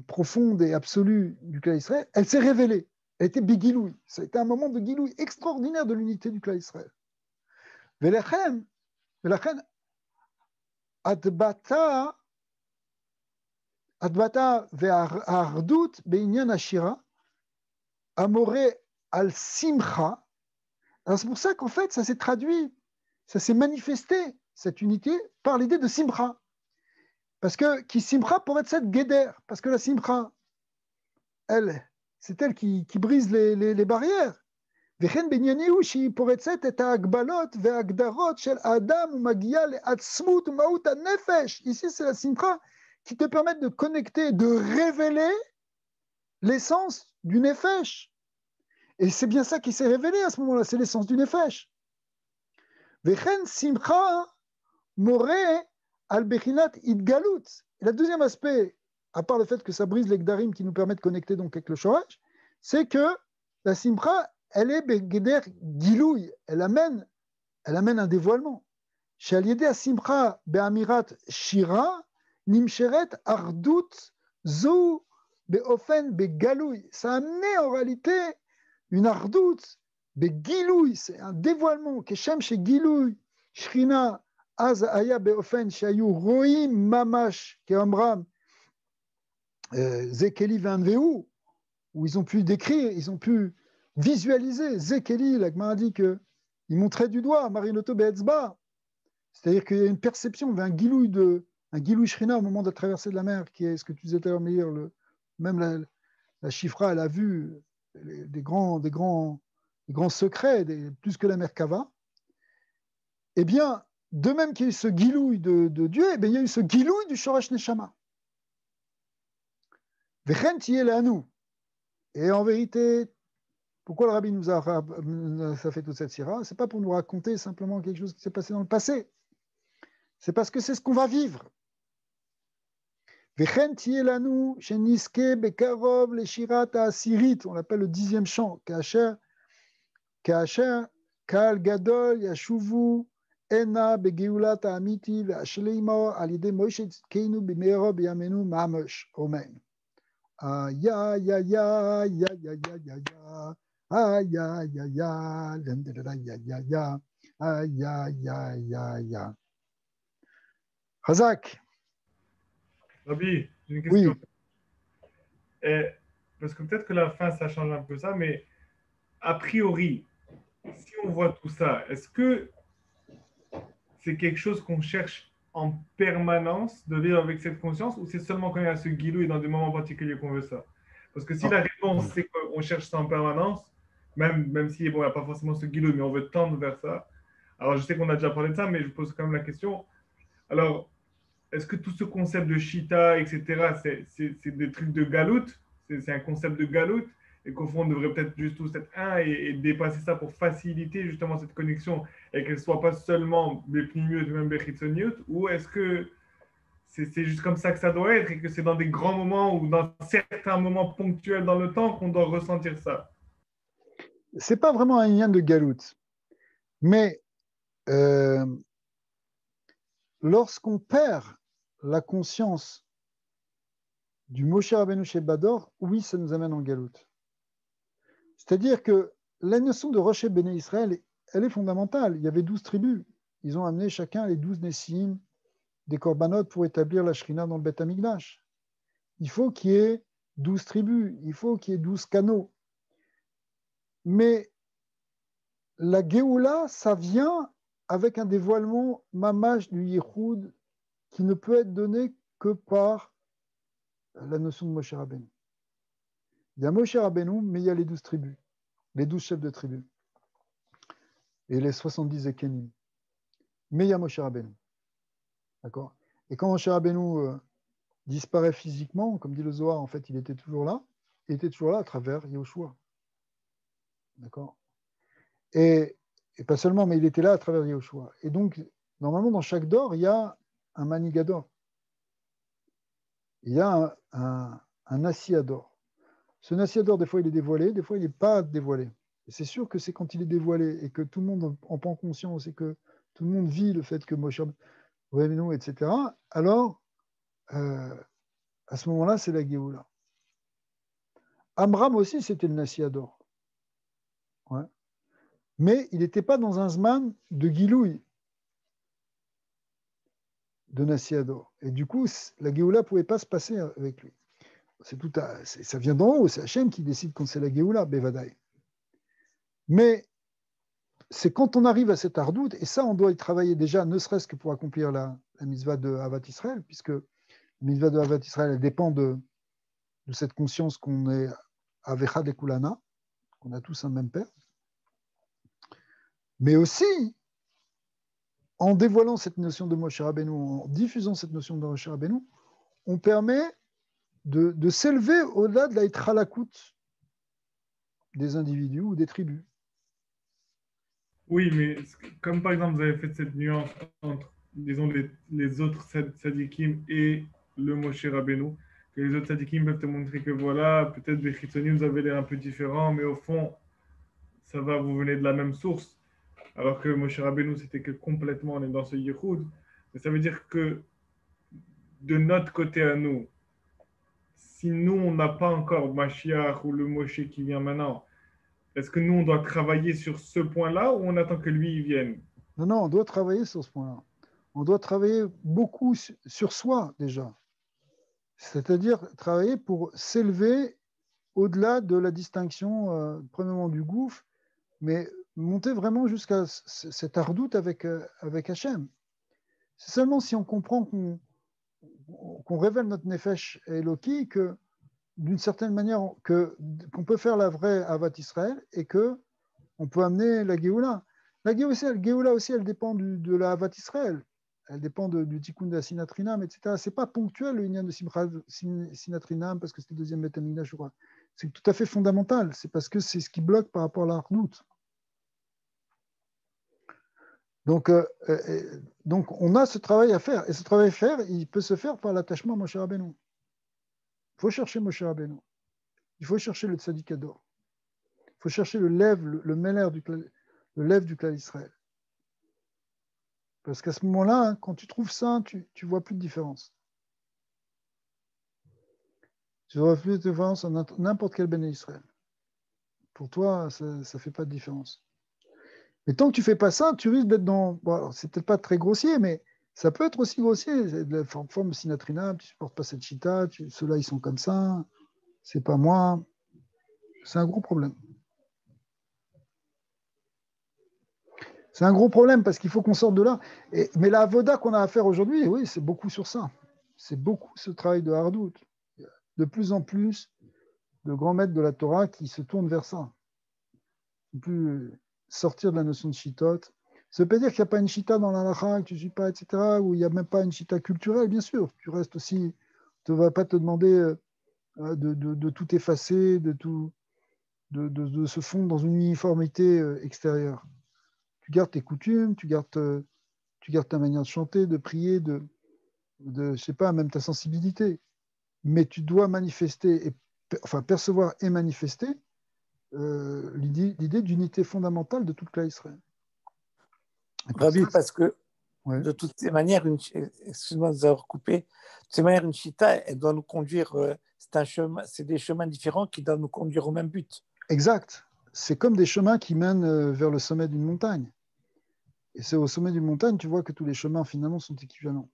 Speaker 1: profonde et absolue du clan Israël, elle s'est révélée. Elle était bigiloui. Ça a été un moment de giloui extraordinaire de l'unité du clan Israël. Velachem, adbata ve'ardut be'inyan ashira, amore al simcha. Alors c'est pour ça qu'en fait, ça s'est traduit, ça s'est manifesté, cette unité, par l'idée de simcha. Parce que qui simcha pourrait être cette guéder, parce que la simcha, elle, c'est elle qui brise les barrières. וכן בענייני הוא שהיא פורצת את ההגבלות וההגדרות של האדם ומגיעה לעצמות ומהות הנפש. Ici, c'est la simcha qui te permet de connecter, de révéler l'essence du nefesh. Et c'est bien ça qui s'est révélé à ce moment-là, c'est l'essence du nefesh. וכן simcha מורה על בחינת התגלות. Et le deuxième aspect, à part le fait que ça brise les gdarim qui nous permet de connecter donc avec le shorash, c'est que la simcha, elle est begeder gilouy, elle amène un dévoilement. Shal yedei asimcha be'amirat shira nimsheret ardut zou be'ofen begalouy. Ça a amené en réalité une ardout begilouy, c'est un dévoilement. Keshem chez gilouy shrina az aya be'ofen shayu roim mamash ke'amram zekeli vanveu, où ils ont pu décrire, ils ont pu visualiser. Zekeli, la Gemara dit qu'il montrait du doigt Marinoto Be'etzba, c'est-à-dire qu'il y a une perception, un gilouy shrina au moment de la traversée de la mer, qui est ce que tu disais tout à l'heure, Meir, même la Shifra, elle a vu des grands secrets, plus que la Merkava. Eh bien, de même qu'il y a eu ce gilouy de Dieu, eh bien, il y a eu ce gilouy du Shoresh Neshama. Vechen tiyeh lanu. Et en vérité, pourquoi le Rabbi nous a fait toute cette sira? Ce n'est pas pour nous raconter simplement quelque chose qui s'est passé dans le passé. C'est parce que c'est ce qu'on va vivre. Vechen tiyeh lanu sheniske bekarov le shirat ha'asirit. On l'appelle le 10e chant. Kaasher kal gadol yashuvu ena begeulat ha'amiti ve'ashleimo al yedei Moshe tzidkeinu b'meiro b'yamenu mamash. Amen. Aïe, aïe, aïe, aïe, aïe, aïe, aïe, aïe, aïe, aïe, aïe, aïe, aïe, aïe. Razak.
Speaker 2: Rabbi, j'ai une question.
Speaker 1: Oui.
Speaker 2: Parce que peut-être que la fin, ça change un peu ça, mais a priori, si on voit tout ça, est-ce que c'est quelque chose qu'on cherche en permanence de vivre avec cette conscience ou c'est seulement quand il y a ce guilou et dans des moments particuliers qu'on veut ça? Parce que si la réponse, c'est qu'on cherche ça en permanence, même si bon, il n'y a pas forcément ce guilou, mais on veut tendre vers ça. Alors, je sais qu'on a déjà parlé de ça, mais je pose quand même la question. Alors, est-ce que tout ce concept de Shita, etc., c'est des trucs de galoute? C'est un concept de galoute? Et qu'au fond, on devrait peut-être juste tous être un et dépasser ça pour faciliter justement cette connexion et qu'elle ne soit pas seulement Bepnimiut, même Bechitsoniut? Ou est-ce que c'est juste comme ça que ça doit être et que c'est dans des grands moments ou dans certains moments ponctuels dans le temps qu'on doit ressentir ça?
Speaker 1: C'est pas vraiment un lien de galoute, mais lorsqu'on perd la conscience du Moshe Rabbeinu chez Bador, oui, ça nous amène en galoute. C'est-à-dire que la notion de Rocher Béné Israël, elle est fondamentale. Il y avait 12 tribus. Ils ont amené chacun les 12 Nessim des Korbanot pour établir la Shrina dans le Beth Amikdash. Il faut qu'il y ait 12 tribus, il faut qu'il y ait 12 canaux. Mais la Géoula, ça vient avec un dévoilement mamash du Yichud qui ne peut être donné que par la notion de Moshe Rabbeinu. Il y a Moshe Rabbeinu, mais il y a les 12 tribus, les 12 chefs de tribus et les 70 Ekenim. Mais il y a Moshe Rabbeinu. D'accord? Et quand Moshe Rabbeinu disparaît physiquement, comme dit le Zohar, en fait, il était toujours là. Il était toujours là à travers Yehoshua. D'accord? Et pas seulement, mais il était là à travers Yehoshua. Et donc, normalement, dans chaque dor, il y a un manigador. Il y a un nassiador. Ce nassiador, des fois, il est dévoilé, des fois, il n'est pas dévoilé. Et c'est sûr que c'est quand il est dévoilé et que tout le monde en prend conscience et que tout le monde vit le fait que Moshe Rabbeinu, etc., alors, à ce moment-là, c'est la Géoula. Amram aussi, c'était le nassiador. Ouais. Mais il n'était pas dans un zman de Gilouï, de Nassiador. Et du coup, la Géoula ne pouvait pas se passer avec lui. Ça vient d'en haut, c'est Hachem qui décide quand c'est la Géoula, Bevadaï. Mais c'est quand on arrive à cette ardoute, et ça, on doit y travailler déjà, ne serait-ce que pour accomplir la mitzvah de Havat Israël, puisque la mitzvah de Havat Israël, elle dépend de cette conscience qu'on est Avecha de Kulana, qu'on a tous un même père. Mais aussi, en dévoilant cette notion de Moshe Rabbeinu, en diffusant cette notion de Moshe Rabbeinu, on permet de s'élever au-delà de la Yitralakut des individus ou des tribus.
Speaker 2: Oui, mais comme par exemple vous avez fait cette nuance entre, disons, les autres sadikim et le Moshe Rabbeinu, que les autres sadikim peuvent te montrer que voilà, peut-être des chitsonim, vous avez l'air un peu différents, mais au fond, ça va, vous venez de la même source. Alors que Moshe Rabbeinu, c'était que complètement, on est dans ce yichud. Mais ça veut dire que de notre côté à nous, si nous, on n'a pas encore Mashiach ou le Moshe qui vient maintenant, est-ce que nous, on doit travailler sur ce point-là ou on attend que lui il vienne?
Speaker 1: Non, on doit travailler sur ce point-là. On doit travailler beaucoup sur soi déjà. C'est-à-dire travailler pour s'élever au-delà de la distinction, premièrement du gouffre, mais monter vraiment jusqu'à cette ardoute avec Hachem. C'est seulement si on comprend qu'on révèle notre nefesh Eloki que d'une certaine manière qu'on peut faire la vraie Havat Israël et qu'on peut amener la Géoula. La Géoula aussi, elle dépend de la Havat Israël. Elle dépend du Tikkun de la Sinatrinam, etc. C'est pas ponctuel le Inyan de Sinatrinam parce que c'était le deuxième Beth Amikdash, je crois. C'est tout à fait fondamental. C'est parce que c'est ce qui bloque par rapport à la Harnout. Donc, on a ce travail à faire. Et ce travail à faire, il peut se faire par l'attachement à Moshe Rabbeinu. Il faut chercher Moshe Rabbeinu. Il faut chercher le Tzadik Ador. Il faut chercher le Meler le lève du clan d'Israël. Parce qu'à ce moment-là, hein, quand tu trouves ça, tu ne vois plus de différence. Tu ne vois plus de différence en n'importe quel béné Israël. Pour toi, ça ne fait pas de différence. Mais tant que tu ne fais pas ça, tu risques d'être dans... Bon, c'est peut-être pas très grossier, mais ça peut être aussi grossier. C'est de la forme de Sinatrina, tu ne supportes pas cette chita, ceux-là, ils sont comme ça, c'est pas moi. C'est un gros problème. C'est un gros problème parce qu'il faut qu'on sorte de là. Mais la avoda qu'on a à faire aujourd'hui, oui, c'est beaucoup sur ça. C'est beaucoup ce travail de hardout. De plus en plus, grands maîtres de la Torah qui se tournent vers ça. On peut sortir de la notion de shitot. Ça veut pas dire qu'il n'y a pas une shita dans l'halakha, que tu ne suis pas, etc., ou il n'y a même pas une shita culturelle, bien sûr. Tu restes aussi, on ne va pas te demander de tout effacer, de se fondre dans une uniformité extérieure. Tu gardes tes coutumes, tu gardes ta manière de chanter, de prier, je sais pas, même ta sensibilité. Mais tu dois manifester, percevoir et manifester l'idée d'unité fondamentale de toute classe Israël.
Speaker 3: Rabbi, parce que
Speaker 1: ouais.
Speaker 3: de toutes ces manières, excuse-moi de vous avoir coupé, de toutes ces manières, une chita, elle doit nous conduire, c'est des chemins différents qui doivent nous conduire au même but.
Speaker 1: Exact. C'est comme des chemins qui mènent vers le sommet d'une montagne. Et c'est au sommet d'une montagne, tu vois que tous les chemins finalement sont équivalents.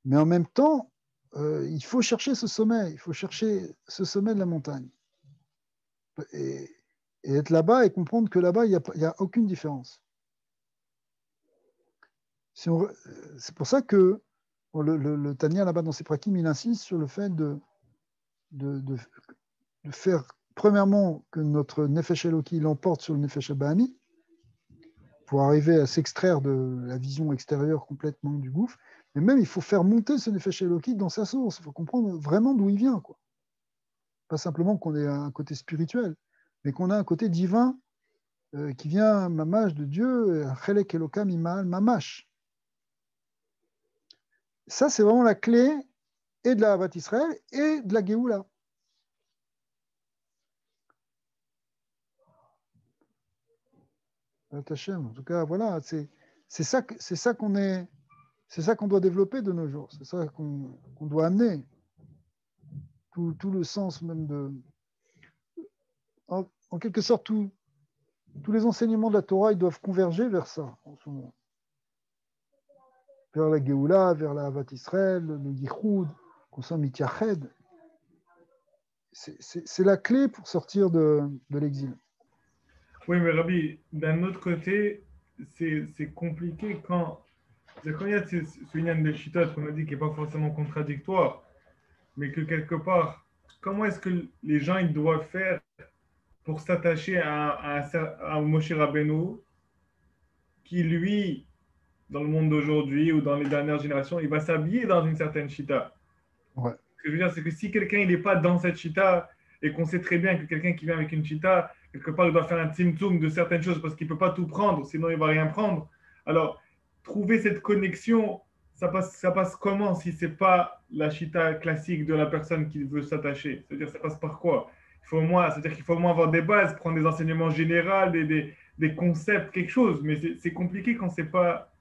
Speaker 1: Mais en même temps, il faut chercher ce sommet, il faut chercher ce sommet de la montagne. Et être là-bas et comprendre que là-bas, il n'y a aucune différence. C'est pour ça que le Tanya, là-bas dans ses prakim, il insiste sur le fait de faire, premièrement, que notre Nefesh Eloki l'emporte sur le Nefesh Bahami, pour arriver à s'extraire de la vision extérieure complètement du gouffre. Mais même, il faut faire monter ce Nefesh Eloki dans sa source. Il faut comprendre vraiment d'où il vient, quoi. Pas simplement qu'on ait un côté spirituel, mais qu'on a un côté divin qui vient, mamash, de Dieu, Chelek Elokam Imal Mamash. Ça, c'est vraiment la clé et de la Havat Israël et de la Géoula. En tout cas, voilà, c'est ça qu'on doit développer de nos jours. C'est ça qu'on doit amener. Tout le sens même en quelque sorte, tous les enseignements de la Torah, ils doivent converger vers ça, en ce moment. Vers la Géoula, vers la Havat Israël, le Yichud, qu'on soit Mitiyached. C'est la clé pour sortir de l'exil.
Speaker 2: Oui, mais Rabbi, d'un autre côté, c'est compliqué quand il y a ce union de Shitot qu'on a dit qui n'est pas forcément contradictoire, mais que quelque part, comment est-ce que les gens ils doivent faire pour s'attacher à Moshe Rabbeinu qui, lui, dans le monde d'aujourd'hui ou dans les dernières générations, il va s'habiller dans une certaine Shita.
Speaker 1: Ouais.
Speaker 2: Ce que je veux dire, c'est que si quelqu'un il n'est pas dans cette Shita et qu'on sait très bien que quelqu'un qui vient avec une Shita, quelque part, il doit faire un tzimtzum de certaines choses parce qu'il ne peut pas tout prendre, sinon il ne va rien prendre. Alors, trouver cette connexion, ça passe comment si ce n'est pas la Shita classique de la personne qui veut s'attacher? C'est-à-dire, ça passe par quoi? C'est-à-dire qu'il faut au moins avoir des bases, prendre des enseignements généraux, des concepts, quelque chose. Mais c'est compliqué quand c'est pas...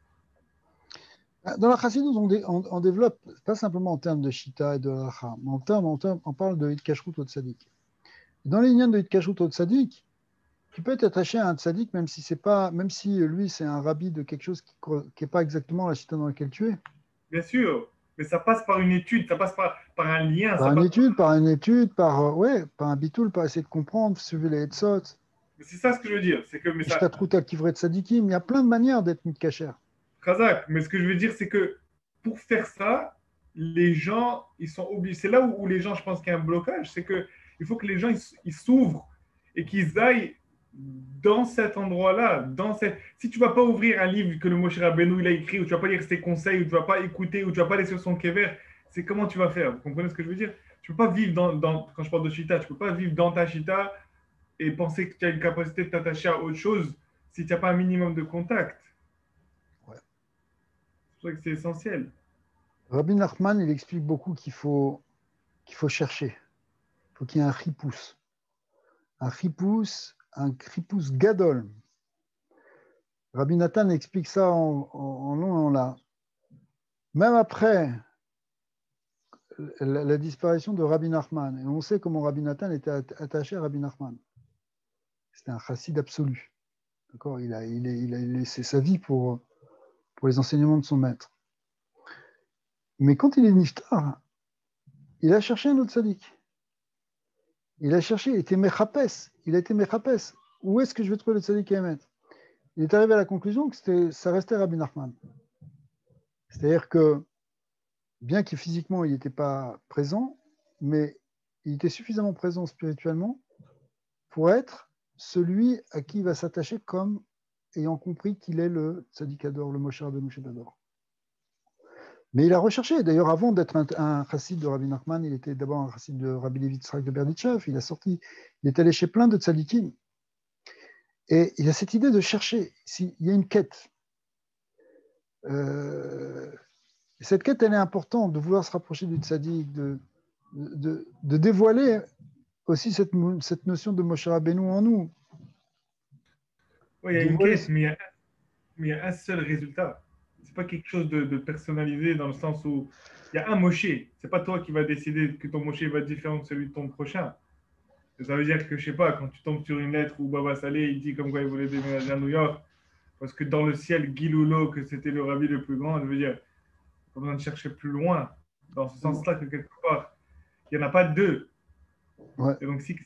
Speaker 1: Dans la Chassidut, on développe, pas simplement en termes de Shita et de Halacha, mais on parle de Hitkashrut au Tzadik. Dans les lignes de Hitkashrut au Tzadik, tu peux être attaché à un Tzadik même si lui c'est un rabbi de quelque chose qui n'est pas exactement la Shita dans laquelle tu es.
Speaker 2: Bien sûr, mais ça passe par une étude, ça passe par un lien.
Speaker 1: Par une étude, par un bitoul, par essayer de comprendre, suivre les Hetzot.
Speaker 2: Mais c'est ça ce que je veux dire. C'est que, mais ça...
Speaker 1: il y a plein de manières d'être mitkacher.
Speaker 2: Khazak, mais ce que je veux dire, c'est que pour faire ça, les gens, ils sont obligés. C'est là où les gens, je pense qu'il y a un blocage, c'est qu'il faut que les gens ils s'ouvrent et qu'ils aillent dans cet endroit-là. Si tu ne vas pas ouvrir un livre que le Moshe Rabbeinu il a écrit, ou tu ne vas pas lire ses conseils, ou tu ne vas pas écouter, ou tu ne vas pas aller sur son kever, c'est comment tu vas faire? Vous comprenez ce que je veux dire? Tu ne peux pas vivre quand je parle de Shita, tu ne peux pas vivre dans ta Shita et penser que tu as une capacité de t'attacher à autre chose si tu n'as pas un minimum de contact.
Speaker 1: Ouais.
Speaker 2: C'est pour ça que c'est essentiel.
Speaker 1: Rabbi Nachman, il explique beaucoup qu'il faut chercher. Il faut qu'il y ait un chipous. Un chipous gadol. Rabbi Nathan explique ça en long et en large. Même après la disparition de Rabbi Nachman, et on sait comment Rabbi Nathan était attaché à Rabbi Nachman. C'était un chassid absolu. D'accord, il a laissé sa vie pour les enseignements de son maître. Mais quand il est niftar, il a cherché un autre sadique. Il a été mechapes. Où est-ce que je vais trouver le sadique Emet? Il est arrivé à la conclusion que ça restait Rabbi Nachman. C'est-à-dire que, bien que physiquement il n'était pas présent, mais il était suffisamment présent spirituellement pour être celui à qui il va s'attacher comme ayant compris qu'il est le tzadikador, le Moshe Rabbeinu Shebador. Mais il a recherché, d'ailleurs avant d'être un chassid de Rabbi Nachman, il était d'abord un chassid de Rabbi Levi Yitzhak de Berditchev, il est allé chez plein de tzadikim. Et il a cette idée de chercher, s'il y a une quête. Cette quête, elle est importante, de vouloir se rapprocher du tzadik, de dévoiler aussi cette notion de Moshe Rabbeinu en nous.
Speaker 2: Oui, il y a une quête, mais il y a un seul résultat. Ce n'est pas quelque chose de personnalisé dans le sens où il y a un Moshe. Ce n'est pas toi qui vas décider que ton Moshe va être différent de celui de ton prochain. Ça veut dire que, je ne sais pas, quand tu tombes sur une lettre où Baba Saleh, il dit comme quoi il voulait déménager à New York, parce que dans le ciel, Giloulo, que c'était le rabbi le plus grand, je veux dire, pas besoin de chercher plus loin, dans ce sens-là que quelque part, il n'y en a pas deux.
Speaker 1: Ouais.
Speaker 2: Et donc, si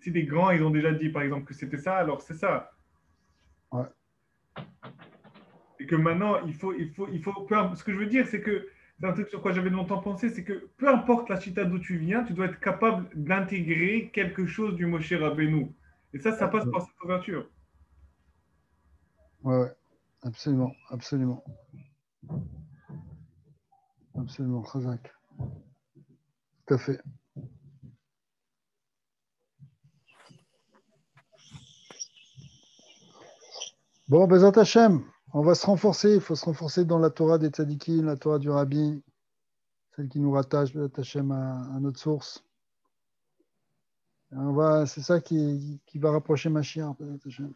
Speaker 2: des grands, ils ont déjà dit, par exemple, que c'était ça, alors c'est ça.
Speaker 1: Ouais.
Speaker 2: Et que maintenant, ce que je veux dire, c'est que, c'est un truc sur quoi j'avais longtemps pensé, c'est que peu importe la chita d'où tu viens, tu dois être capable d'intégrer quelque chose du Moshe Rabbeinu. Et ça passe par cette ouverture.
Speaker 1: Ouais, absolument, absolument. Absolument, Chazak. Tout à fait. Bon, Bezat Hashem, on va se renforcer. Il faut se renforcer dans la Torah des tzadikim, la Torah du Rabbi, celle qui nous rattache, Bezat Hashem, à notre source. C'est ça qui va rapprocher Mashiach, Bezat Hashem.